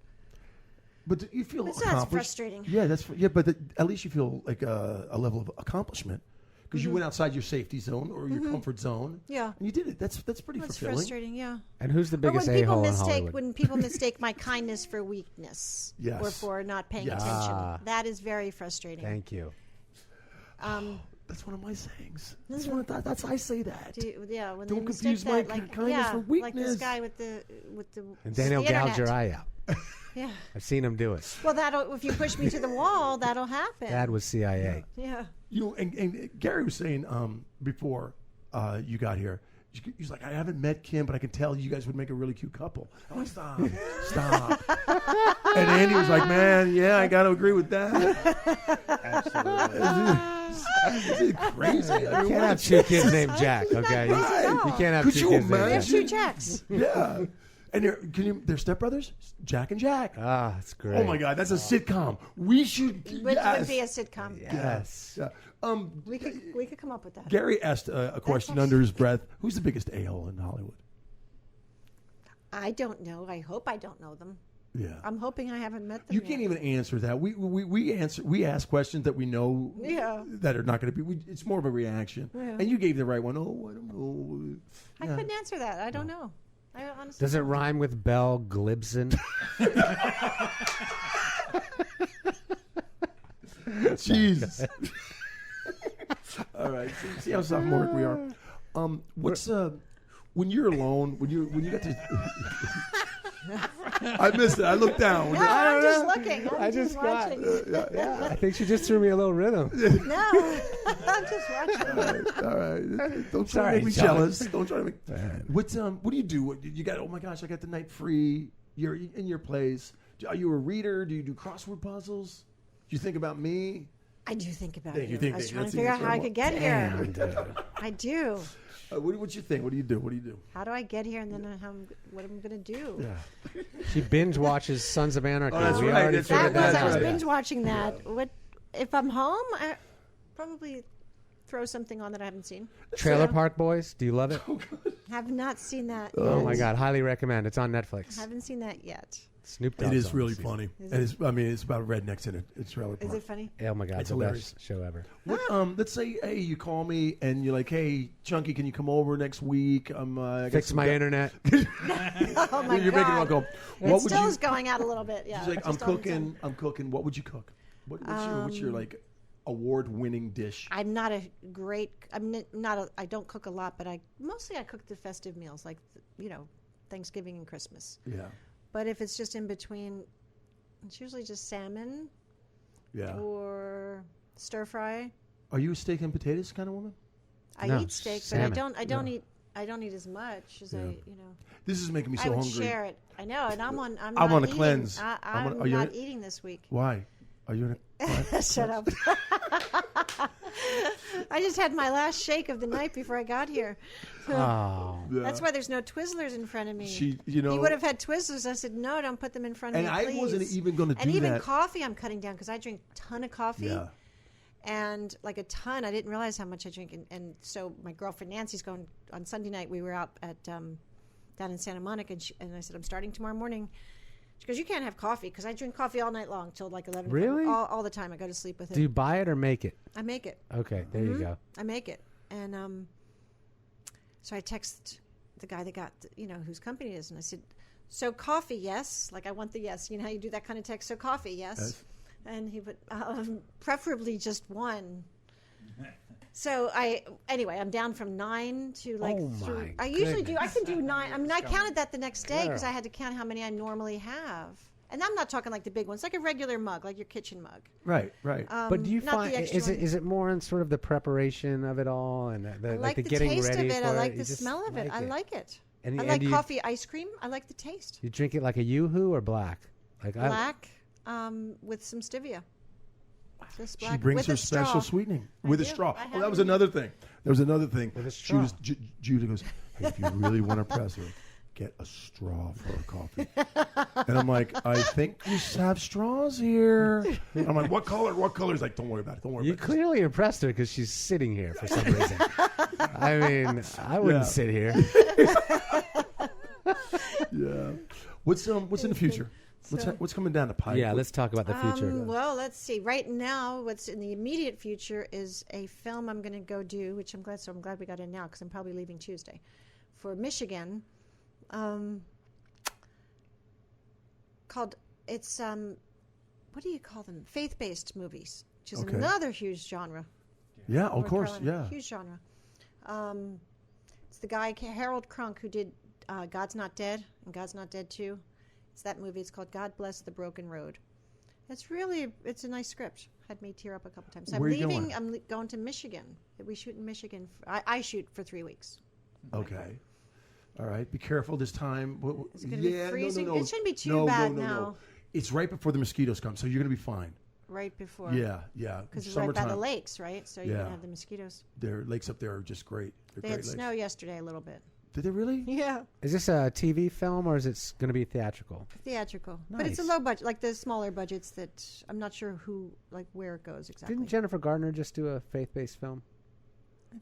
[SPEAKER 4] But you feel
[SPEAKER 6] That's
[SPEAKER 4] accomplished.
[SPEAKER 6] frustrating.
[SPEAKER 4] Yeah, but at least you feel like a level of accomplishment because you went outside your safety zone or your comfort zone.
[SPEAKER 6] Yeah,
[SPEAKER 4] and you did it. That's pretty
[SPEAKER 6] That's
[SPEAKER 4] fulfilling.
[SPEAKER 6] frustrating. Yeah.
[SPEAKER 5] And who's the
[SPEAKER 6] Or
[SPEAKER 5] biggest a-hole in Hollywood?
[SPEAKER 6] when people mistake my kindness for weakness,
[SPEAKER 4] Yes.
[SPEAKER 6] or for not paying
[SPEAKER 4] Yes.
[SPEAKER 6] attention, that is very frustrating.
[SPEAKER 5] Thank you.
[SPEAKER 4] That's one of my sayings. That's I say that.
[SPEAKER 6] When
[SPEAKER 4] Don't
[SPEAKER 6] they
[SPEAKER 4] confuse
[SPEAKER 6] mistake
[SPEAKER 4] my
[SPEAKER 6] that,
[SPEAKER 4] kindness for weakness.
[SPEAKER 6] Like this guy with the
[SPEAKER 5] And Daniel
[SPEAKER 6] the
[SPEAKER 5] gouged your
[SPEAKER 6] internet.
[SPEAKER 5] eye out.
[SPEAKER 6] Yeah.
[SPEAKER 5] I've seen him do it.
[SPEAKER 6] Well, if you push me to the wall, that'll happen.
[SPEAKER 5] Dad was CIA.
[SPEAKER 6] Yeah.
[SPEAKER 4] And Gary was saying before you got here, he's like, I haven't met Kim, but I can tell you guys would make a really cute couple. I'm like, stop. And Andy was like, man, yeah, I got to agree with that.
[SPEAKER 7] Absolutely.
[SPEAKER 4] Is it crazy?
[SPEAKER 5] You can't have two kids named Jack, okay? You can't have
[SPEAKER 4] Could
[SPEAKER 5] two
[SPEAKER 4] you
[SPEAKER 5] kids named
[SPEAKER 6] We
[SPEAKER 4] imagine?
[SPEAKER 6] have
[SPEAKER 5] Jack.
[SPEAKER 6] two Jacks.
[SPEAKER 4] Yeah. And they're stepbrothers? Jack and Jack.
[SPEAKER 5] Ah, that's great.
[SPEAKER 4] Oh my God, that's a sitcom. We should.
[SPEAKER 6] Would
[SPEAKER 4] Yes.
[SPEAKER 6] be a sitcom.
[SPEAKER 5] Yes.
[SPEAKER 4] Yeah.
[SPEAKER 6] We could come up with that.
[SPEAKER 4] Gary asked a question under his breath. Who's the biggest a-hole in Hollywood?
[SPEAKER 6] I don't know. I hope I don't know them.
[SPEAKER 4] Yeah.
[SPEAKER 6] I'm hoping I haven't met them.
[SPEAKER 4] You
[SPEAKER 6] yet.
[SPEAKER 4] can't even answer that. We ask questions that we know
[SPEAKER 6] Yeah.
[SPEAKER 4] that are not going to be. It's more of a reaction.
[SPEAKER 6] Yeah.
[SPEAKER 4] And you gave the right one. Oh, I don't know.
[SPEAKER 6] I
[SPEAKER 4] Yeah.
[SPEAKER 6] couldn't answer that. I don't know. I honestly
[SPEAKER 5] Does it rhyme with Belle Glibson?
[SPEAKER 4] Jeez. All right. See how sophomoric we are. What's when you're alone? When you get to. I missed it. I looked down.
[SPEAKER 6] No, I'm just looking. I'm just
[SPEAKER 5] got-
[SPEAKER 6] watching.
[SPEAKER 5] Yeah, I think she just threw me a little rhythm.
[SPEAKER 6] No, I'm just watching.
[SPEAKER 4] All right. Don't try
[SPEAKER 5] Sorry,
[SPEAKER 4] to make me
[SPEAKER 5] John.
[SPEAKER 4] jealous. Don't try to make. What do you do? You got? Oh my gosh! I got the night free. You're in your place. Are you a reader? Do you do crossword puzzles? Do you think about me?
[SPEAKER 6] I do think about
[SPEAKER 4] Yeah,
[SPEAKER 6] it.
[SPEAKER 4] you think
[SPEAKER 6] I was
[SPEAKER 4] that-
[SPEAKER 6] trying
[SPEAKER 4] that's
[SPEAKER 6] to figure out
[SPEAKER 4] even
[SPEAKER 6] how I
[SPEAKER 4] more-
[SPEAKER 6] could get here.
[SPEAKER 5] Damn, dude.
[SPEAKER 6] I do.
[SPEAKER 4] What you think? What do you do?
[SPEAKER 6] How do I get here, and then what am I going to do?
[SPEAKER 4] Yeah.
[SPEAKER 5] She binge watches Sons of Anarchy.
[SPEAKER 4] Oh, that's
[SPEAKER 5] We
[SPEAKER 4] right,
[SPEAKER 5] already
[SPEAKER 4] that's
[SPEAKER 5] figured
[SPEAKER 4] right.
[SPEAKER 6] I was
[SPEAKER 5] out.
[SPEAKER 6] binge watching that. What if I'm home? I probably throw something on that I haven't seen.
[SPEAKER 5] Trailer Park Boys. Do you love it?
[SPEAKER 6] Have not seen that.
[SPEAKER 5] Oh
[SPEAKER 6] yet.
[SPEAKER 5] my God, highly recommend. It's on Netflix.
[SPEAKER 6] Haven't seen that yet.
[SPEAKER 5] Snoop Dogg.
[SPEAKER 4] It is really funny.
[SPEAKER 6] Is
[SPEAKER 4] It's about rednecks in it. It's trailer
[SPEAKER 6] Is
[SPEAKER 4] park.
[SPEAKER 6] it funny?
[SPEAKER 5] Oh my God,
[SPEAKER 4] It's
[SPEAKER 5] the
[SPEAKER 4] hilarious.
[SPEAKER 5] best show ever.
[SPEAKER 4] What, let's say, hey, you call me and you're like, hey, Chunky, can you come over next week? I got
[SPEAKER 5] Fix
[SPEAKER 4] some
[SPEAKER 5] my
[SPEAKER 4] guy-
[SPEAKER 5] internet.
[SPEAKER 6] Oh my
[SPEAKER 4] You're
[SPEAKER 6] God.
[SPEAKER 4] making it go.
[SPEAKER 6] It
[SPEAKER 4] What would
[SPEAKER 6] still
[SPEAKER 4] you?
[SPEAKER 6] is going out a little bit. Yeah.
[SPEAKER 4] She's like, I'm
[SPEAKER 6] just all the time.
[SPEAKER 4] cooking. What would you cook? What's your like award-winning dish?
[SPEAKER 6] I'm not a great. I don't cook a lot, but I cook the festive meals, like Thanksgiving and Christmas.
[SPEAKER 4] Yeah.
[SPEAKER 6] But if it's just in between, it's usually just salmon
[SPEAKER 4] Yeah.
[SPEAKER 6] or stir fry.
[SPEAKER 4] Are you a steak and potatoes kind of woman?
[SPEAKER 6] I
[SPEAKER 5] No,
[SPEAKER 6] eat steak,
[SPEAKER 5] salmon.
[SPEAKER 6] but I don't eat as much as I.
[SPEAKER 4] This is making me
[SPEAKER 6] I
[SPEAKER 4] so
[SPEAKER 6] would
[SPEAKER 4] hungry.
[SPEAKER 6] share it. I know, and I'm on
[SPEAKER 4] I'm
[SPEAKER 6] not
[SPEAKER 4] on a
[SPEAKER 6] eating.
[SPEAKER 4] cleanse.
[SPEAKER 6] I'm
[SPEAKER 4] are you
[SPEAKER 6] not
[SPEAKER 4] on-
[SPEAKER 6] eating this week.
[SPEAKER 4] Why? Are you in a?
[SPEAKER 6] Shut up. I just had my last shake of the night before I got here.
[SPEAKER 5] Oh.
[SPEAKER 6] That's why there's no Twizzlers in front of me.
[SPEAKER 4] She,
[SPEAKER 6] He would have had Twizzlers. I said, no, don't put them in front of
[SPEAKER 4] And
[SPEAKER 6] me,
[SPEAKER 4] I
[SPEAKER 6] please.
[SPEAKER 4] wasn't even gonna do
[SPEAKER 6] And even
[SPEAKER 4] that.
[SPEAKER 6] coffee I'm cutting down because I drink a ton of coffee.
[SPEAKER 4] Yeah.
[SPEAKER 6] And like a ton. I didn't realize how much I drink. And so my girlfriend Nancy's going, on Sunday night we were out at down in Santa Monica. And I said, I'm starting tomorrow morning. She goes, you can't have coffee because I drink coffee all night long till like 11 o'clock.
[SPEAKER 5] Really?
[SPEAKER 6] All the time. I go to sleep with it.
[SPEAKER 5] Do you buy it or make it?
[SPEAKER 6] I make it.
[SPEAKER 5] Okay, there you go.
[SPEAKER 6] I make it. And so I text the guy that got, whose company it is. And I said, so coffee, yes. Like I want the yes. You know how you do that kind of text? So coffee, yes. And he put, preferably just one. So I'm down from 9 to like
[SPEAKER 5] Oh,
[SPEAKER 6] 3.
[SPEAKER 5] my
[SPEAKER 6] I usually
[SPEAKER 5] goodness.
[SPEAKER 6] I can do 9. I mean, I counted that the next day because
[SPEAKER 5] Girl.
[SPEAKER 6] I had to count how many I normally have. And I'm not talking like the big ones, like a regular mug, like your kitchen mug.
[SPEAKER 4] Right.
[SPEAKER 5] But do you
[SPEAKER 6] not
[SPEAKER 5] find
[SPEAKER 6] the extra one.
[SPEAKER 5] is it more in sort of the preparation of it all and
[SPEAKER 6] I like
[SPEAKER 5] the
[SPEAKER 6] the
[SPEAKER 5] getting
[SPEAKER 6] taste
[SPEAKER 5] ready
[SPEAKER 6] of it.
[SPEAKER 5] for
[SPEAKER 6] I like
[SPEAKER 5] You
[SPEAKER 6] the
[SPEAKER 5] just
[SPEAKER 6] smell of it. I like it.
[SPEAKER 5] And,
[SPEAKER 6] I
[SPEAKER 5] and
[SPEAKER 6] like
[SPEAKER 5] you,
[SPEAKER 6] coffee ice cream. I like the taste.
[SPEAKER 5] You drink it like a Yoo-hoo or black? Like
[SPEAKER 6] Black with some stevia. Just black
[SPEAKER 4] She brings
[SPEAKER 6] with
[SPEAKER 4] her
[SPEAKER 6] a straw.
[SPEAKER 4] special sweetening with a
[SPEAKER 6] do.
[SPEAKER 4] straw.
[SPEAKER 6] I
[SPEAKER 4] Oh,
[SPEAKER 6] have
[SPEAKER 4] that was
[SPEAKER 6] it.
[SPEAKER 4] another thing. There was another thing.
[SPEAKER 5] With a
[SPEAKER 4] She
[SPEAKER 5] straw.
[SPEAKER 4] was Judah goes, hey, if you really want to press her, get a straw for her coffee. And I'm like, I think we have straws here. I'm like, what color? What color? He's like, don't worry about it. Don't worry
[SPEAKER 5] You
[SPEAKER 4] about it.
[SPEAKER 5] clearly impressed her because she's sitting here for some reason. I mean, I wouldn't
[SPEAKER 4] Yeah.
[SPEAKER 5] sit here.
[SPEAKER 4] Yeah. What's in the future? What's coming down the pipe?
[SPEAKER 5] Yeah, let's talk about the future.
[SPEAKER 6] Well, let's see. Right now, what's in the immediate future is a film I'm going to go do, which I'm glad we got in now because I'm probably leaving Tuesday, for Michigan. Called what do you call them? Faith-based movies, which is
[SPEAKER 4] Okay.
[SPEAKER 6] another huge genre.
[SPEAKER 4] Yeah, of
[SPEAKER 6] North
[SPEAKER 4] course.
[SPEAKER 6] Carolina,
[SPEAKER 4] Yeah.
[SPEAKER 6] huge genre. It's the guy Harold Crunk who did God's Not Dead and God's Not Dead 2. It's that movie. It's called God Bless the Broken Road. It's a nice script. Had me tear up a couple times.
[SPEAKER 4] Where are you going?
[SPEAKER 6] I'm going to Michigan. We shoot in Michigan. I shoot for 3 weeks.
[SPEAKER 4] Okay. All right. Be careful this time.
[SPEAKER 6] Is it going to be freezing?
[SPEAKER 4] No.
[SPEAKER 6] It shouldn't be too bad now.
[SPEAKER 4] It's right before the mosquitoes come, so you're going to be fine.
[SPEAKER 6] Right before.
[SPEAKER 4] Yeah.
[SPEAKER 6] Because it's right by the lakes, right? So you
[SPEAKER 4] Yeah.
[SPEAKER 6] can have the mosquitoes.
[SPEAKER 4] Their lakes up there are just great. They're
[SPEAKER 6] They
[SPEAKER 4] great
[SPEAKER 6] had
[SPEAKER 4] lakes.
[SPEAKER 6] snow yesterday a little bit.
[SPEAKER 4] Did they really?
[SPEAKER 6] Yeah.
[SPEAKER 5] Is this a TV film or is it going to be theatrical?
[SPEAKER 6] Theatrical. But it's a
[SPEAKER 5] Nice.
[SPEAKER 6] low budget, like the smaller budgets that I'm not sure where it goes exactly.
[SPEAKER 5] Didn't Jennifer Gardner just do a faith-based film?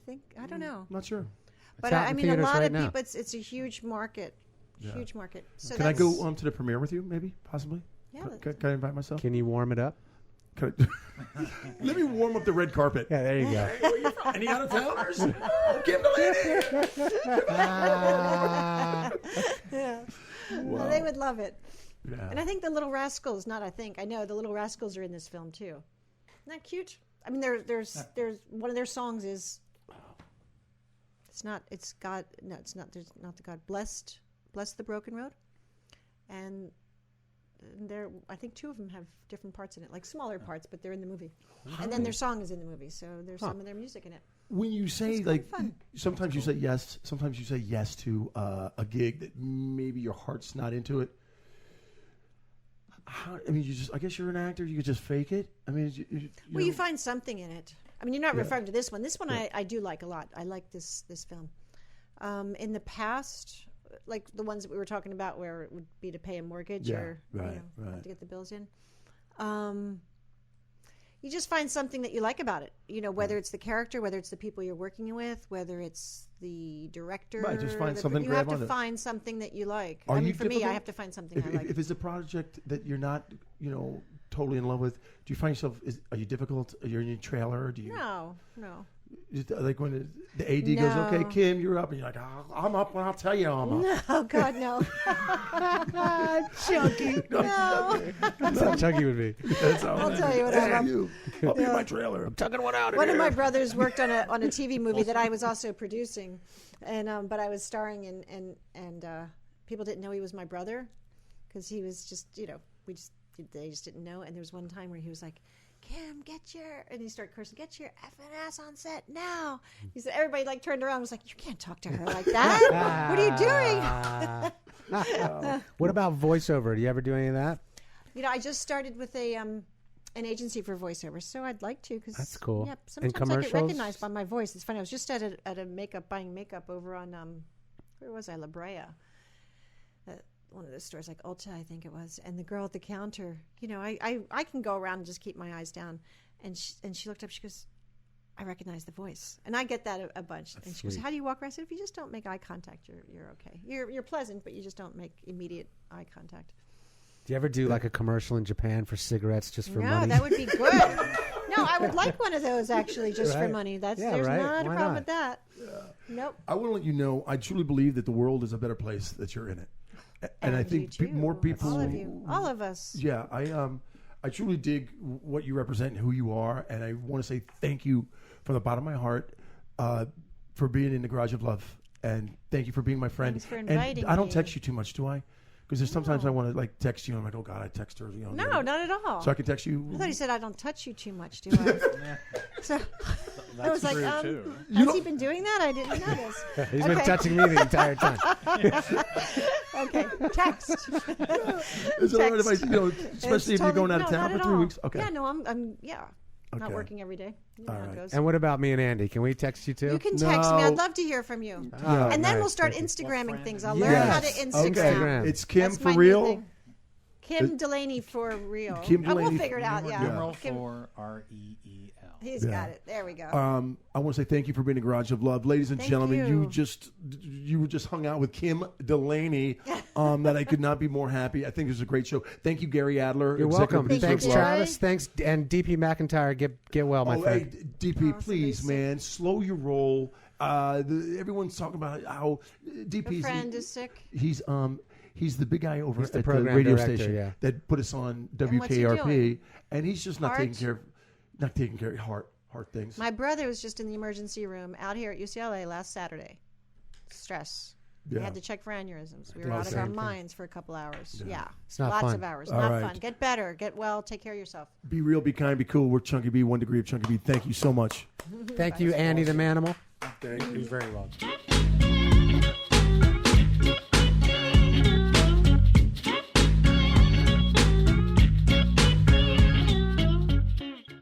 [SPEAKER 6] I don't know.
[SPEAKER 4] Not sure.
[SPEAKER 6] But
[SPEAKER 5] out
[SPEAKER 6] I
[SPEAKER 5] in
[SPEAKER 6] mean, a
[SPEAKER 5] theaters
[SPEAKER 6] lot
[SPEAKER 5] right
[SPEAKER 6] of
[SPEAKER 5] now.
[SPEAKER 6] people, it's a huge market.
[SPEAKER 4] Yeah.
[SPEAKER 6] Huge market. So
[SPEAKER 4] Can I
[SPEAKER 6] that's-
[SPEAKER 4] go to the premiere with you? Maybe, possibly.
[SPEAKER 6] Yeah,
[SPEAKER 4] Can I invite myself?
[SPEAKER 5] Can you warm it up?
[SPEAKER 4] Can I- Let me warm up the red carpet.
[SPEAKER 5] Yeah, there you go.
[SPEAKER 4] Hey, where you from? Any out of towners? Oh, Kim Delaney.
[SPEAKER 6] Yeah.
[SPEAKER 4] Wow.
[SPEAKER 6] Well, they would love it.
[SPEAKER 4] Yeah.
[SPEAKER 6] And I think the Little Rascals, I know the Little Rascals are in this film too. Isn't that cute? I mean, there's one of their songs is, it's not the God, blessed the broken road. And I think 2 of them have different parts in it, like smaller parts, but they're in the movie. And then their song is in the movie, so there's some of their music in it.
[SPEAKER 4] When you say
[SPEAKER 6] It's
[SPEAKER 4] like,
[SPEAKER 6] fun.
[SPEAKER 4] sometimes you say yes to a gig that maybe your heart's not into it. I guess you're an actor. You could just fake it. I mean,
[SPEAKER 6] Well, you find something in it. I mean, you're not referring to this one. This one I do like a lot. I like this film. In the past, like the ones that we were talking about where it would be to pay a mortgage or
[SPEAKER 4] right.
[SPEAKER 6] have to get the bills in. You just find something that you like about it. You know, whether it's the character, whether it's the people you're working with, whether it's the director.
[SPEAKER 4] Right, just find something,
[SPEAKER 6] You
[SPEAKER 4] grab
[SPEAKER 6] have to
[SPEAKER 4] onto.
[SPEAKER 6] find something that you like.
[SPEAKER 4] Are
[SPEAKER 6] I mean,
[SPEAKER 4] you
[SPEAKER 6] for me, I
[SPEAKER 4] difficult?
[SPEAKER 6] have to find something I like.
[SPEAKER 4] If it's a project that you're not, totally in love with, do you find yourself? Are you difficult? You're in your trailer? Do you?
[SPEAKER 6] No.
[SPEAKER 4] Like when the AD goes,
[SPEAKER 6] No.
[SPEAKER 4] "Okay, Kim, you're up," and you're like, I'm up when I'll tell you I'm up.
[SPEAKER 6] Oh God, no.
[SPEAKER 5] Chunky.
[SPEAKER 6] No.
[SPEAKER 5] That's how Chunky would be.
[SPEAKER 4] That's how
[SPEAKER 6] I'll tell you what I'm up.
[SPEAKER 4] I'll be in my trailer. I'm tugging one out.
[SPEAKER 6] One of my brothers worked on a TV movie that I was also producing, and but I was starring in, and people didn't know he was my brother, because he was just they just didn't know. And there was one time where he was like, "Kim, and he started cursing, get your effing ass on set now." He said, everybody like turned around and was like, "You can't talk to her like that. What are you doing?"
[SPEAKER 5] What about voiceover? Do you ever do any of that?
[SPEAKER 6] I just started with an agency for voiceover, so I'd like to. Cause,
[SPEAKER 5] That's cool.
[SPEAKER 6] Yeah,
[SPEAKER 5] And
[SPEAKER 6] sometimes I
[SPEAKER 5] commercials?
[SPEAKER 6] get recognized by my voice. It's funny. I was just at a buying makeup over on where was I? La Brea. One of those stores, like Ulta, I think it was. And the girl at the counter, I can go around and just keep my eyes down. And she looked up. She goes, "I recognize the voice," and I get that a bunch.
[SPEAKER 5] That's
[SPEAKER 6] and she goes,
[SPEAKER 5] sweet.
[SPEAKER 6] "How do you walk around?" I said, "If you just don't make eye contact, you're okay. You're pleasant, but you just don't make immediate eye contact."
[SPEAKER 5] Do you ever do like a commercial in Japan for cigarettes just for
[SPEAKER 6] No,
[SPEAKER 5] money?
[SPEAKER 6] that would be good. No, I would like one of those actually, just for
[SPEAKER 5] Right.
[SPEAKER 6] money. There's
[SPEAKER 5] right.
[SPEAKER 6] not a
[SPEAKER 5] Why
[SPEAKER 6] problem
[SPEAKER 5] not?
[SPEAKER 6] with that. Nope.
[SPEAKER 4] I want to let you know, I truly believe that the world is a better place that you're in it, and I
[SPEAKER 6] you
[SPEAKER 4] think
[SPEAKER 6] too.
[SPEAKER 4] more people.
[SPEAKER 6] All of you, all of us.
[SPEAKER 4] Yeah, I truly dig what you represent and who you are, and I want to say thank you from the bottom of my heart for being in the Garage of Love, and thank you for being my friend.
[SPEAKER 6] Thanks for inviting
[SPEAKER 4] and I don't
[SPEAKER 6] me.
[SPEAKER 4] text you too much, do I? Because there's sometimes
[SPEAKER 6] No.
[SPEAKER 4] I want to like text you, and I'm like, oh God, I text her.
[SPEAKER 6] No, not at all.
[SPEAKER 4] So I can text you.
[SPEAKER 6] I thought he said I don't touch you too much, do I? So, I was like,
[SPEAKER 9] true, too.
[SPEAKER 6] has he been doing that? I didn't notice.
[SPEAKER 5] He's been touching me the entire time.
[SPEAKER 6] Okay, text.
[SPEAKER 4] Is it all right if I, especially if you're going out of
[SPEAKER 6] not
[SPEAKER 4] town for
[SPEAKER 6] at
[SPEAKER 4] 3
[SPEAKER 6] all.
[SPEAKER 4] weeks? Okay.
[SPEAKER 6] Yeah, no, I'm not
[SPEAKER 4] Okay.
[SPEAKER 6] working every day. You know
[SPEAKER 4] All
[SPEAKER 6] how it
[SPEAKER 4] right.
[SPEAKER 6] goes.
[SPEAKER 5] And what about me and Andy? Can we text you too?
[SPEAKER 6] You can text me.
[SPEAKER 4] No.
[SPEAKER 6] I'd love to hear from you.
[SPEAKER 5] Oh,
[SPEAKER 6] And then
[SPEAKER 5] nice.
[SPEAKER 6] we'll start
[SPEAKER 5] Thank you.
[SPEAKER 6] Instagramming things. I'll
[SPEAKER 4] Yes.
[SPEAKER 6] learn how to
[SPEAKER 4] Okay.
[SPEAKER 6] Instagram.
[SPEAKER 4] It's Kim
[SPEAKER 6] That's
[SPEAKER 4] for
[SPEAKER 6] my new
[SPEAKER 4] real.
[SPEAKER 6] thing. Kim Delaney for real.
[SPEAKER 4] Kim
[SPEAKER 6] We'll
[SPEAKER 4] Delaney
[SPEAKER 6] figure it out. Yeah.
[SPEAKER 9] Numeral
[SPEAKER 6] Kim-
[SPEAKER 9] 4 REEL.
[SPEAKER 6] He's
[SPEAKER 4] Yeah.
[SPEAKER 6] got it. There we go.
[SPEAKER 4] I want to say thank you for being a Garage of Love, ladies and
[SPEAKER 6] Thank
[SPEAKER 4] gentlemen.
[SPEAKER 6] you.
[SPEAKER 4] You were just hung out with Kim Delaney. That I could not be more happy. I think it was a great show. Thank you, Gary Adler.
[SPEAKER 5] You're
[SPEAKER 4] executive
[SPEAKER 5] welcome.
[SPEAKER 4] producer
[SPEAKER 5] Thanks,
[SPEAKER 4] of Love.
[SPEAKER 5] Travis. Thanks, and DP McIntyre. Get well, my
[SPEAKER 4] Oh,
[SPEAKER 5] friend.
[SPEAKER 4] hey, DP, please, man, slow your roll. Everyone's talking about how DP's
[SPEAKER 6] Your friend is sick.
[SPEAKER 4] He's the big guy over
[SPEAKER 5] He's the
[SPEAKER 4] at the
[SPEAKER 5] program
[SPEAKER 4] radio
[SPEAKER 5] director,
[SPEAKER 4] station
[SPEAKER 5] yeah.
[SPEAKER 4] that put us on
[SPEAKER 6] what's he
[SPEAKER 4] WKRP,
[SPEAKER 6] doing?
[SPEAKER 4] and he's just not taking care of heart things.
[SPEAKER 6] My brother was just in the emergency room out here at UCLA last Saturday. Stress. We
[SPEAKER 4] Yeah.
[SPEAKER 6] had to check for aneurysms. We
[SPEAKER 5] did
[SPEAKER 6] were
[SPEAKER 5] the
[SPEAKER 6] out of
[SPEAKER 5] same
[SPEAKER 6] our
[SPEAKER 5] thing.
[SPEAKER 6] minds for a couple hours. Yeah.
[SPEAKER 5] It's not
[SPEAKER 6] Lots
[SPEAKER 5] fun.
[SPEAKER 6] of hours.
[SPEAKER 4] All
[SPEAKER 6] Not
[SPEAKER 4] right.
[SPEAKER 6] fun. Get better. Get well. Take care of yourself.
[SPEAKER 4] Be real, be kind, be cool. We're Chunky B, 1 degree of Chunky B. Thank you so much.
[SPEAKER 5] Thank you, Andy the Manimal.
[SPEAKER 4] Thank you.
[SPEAKER 9] You're very welcome.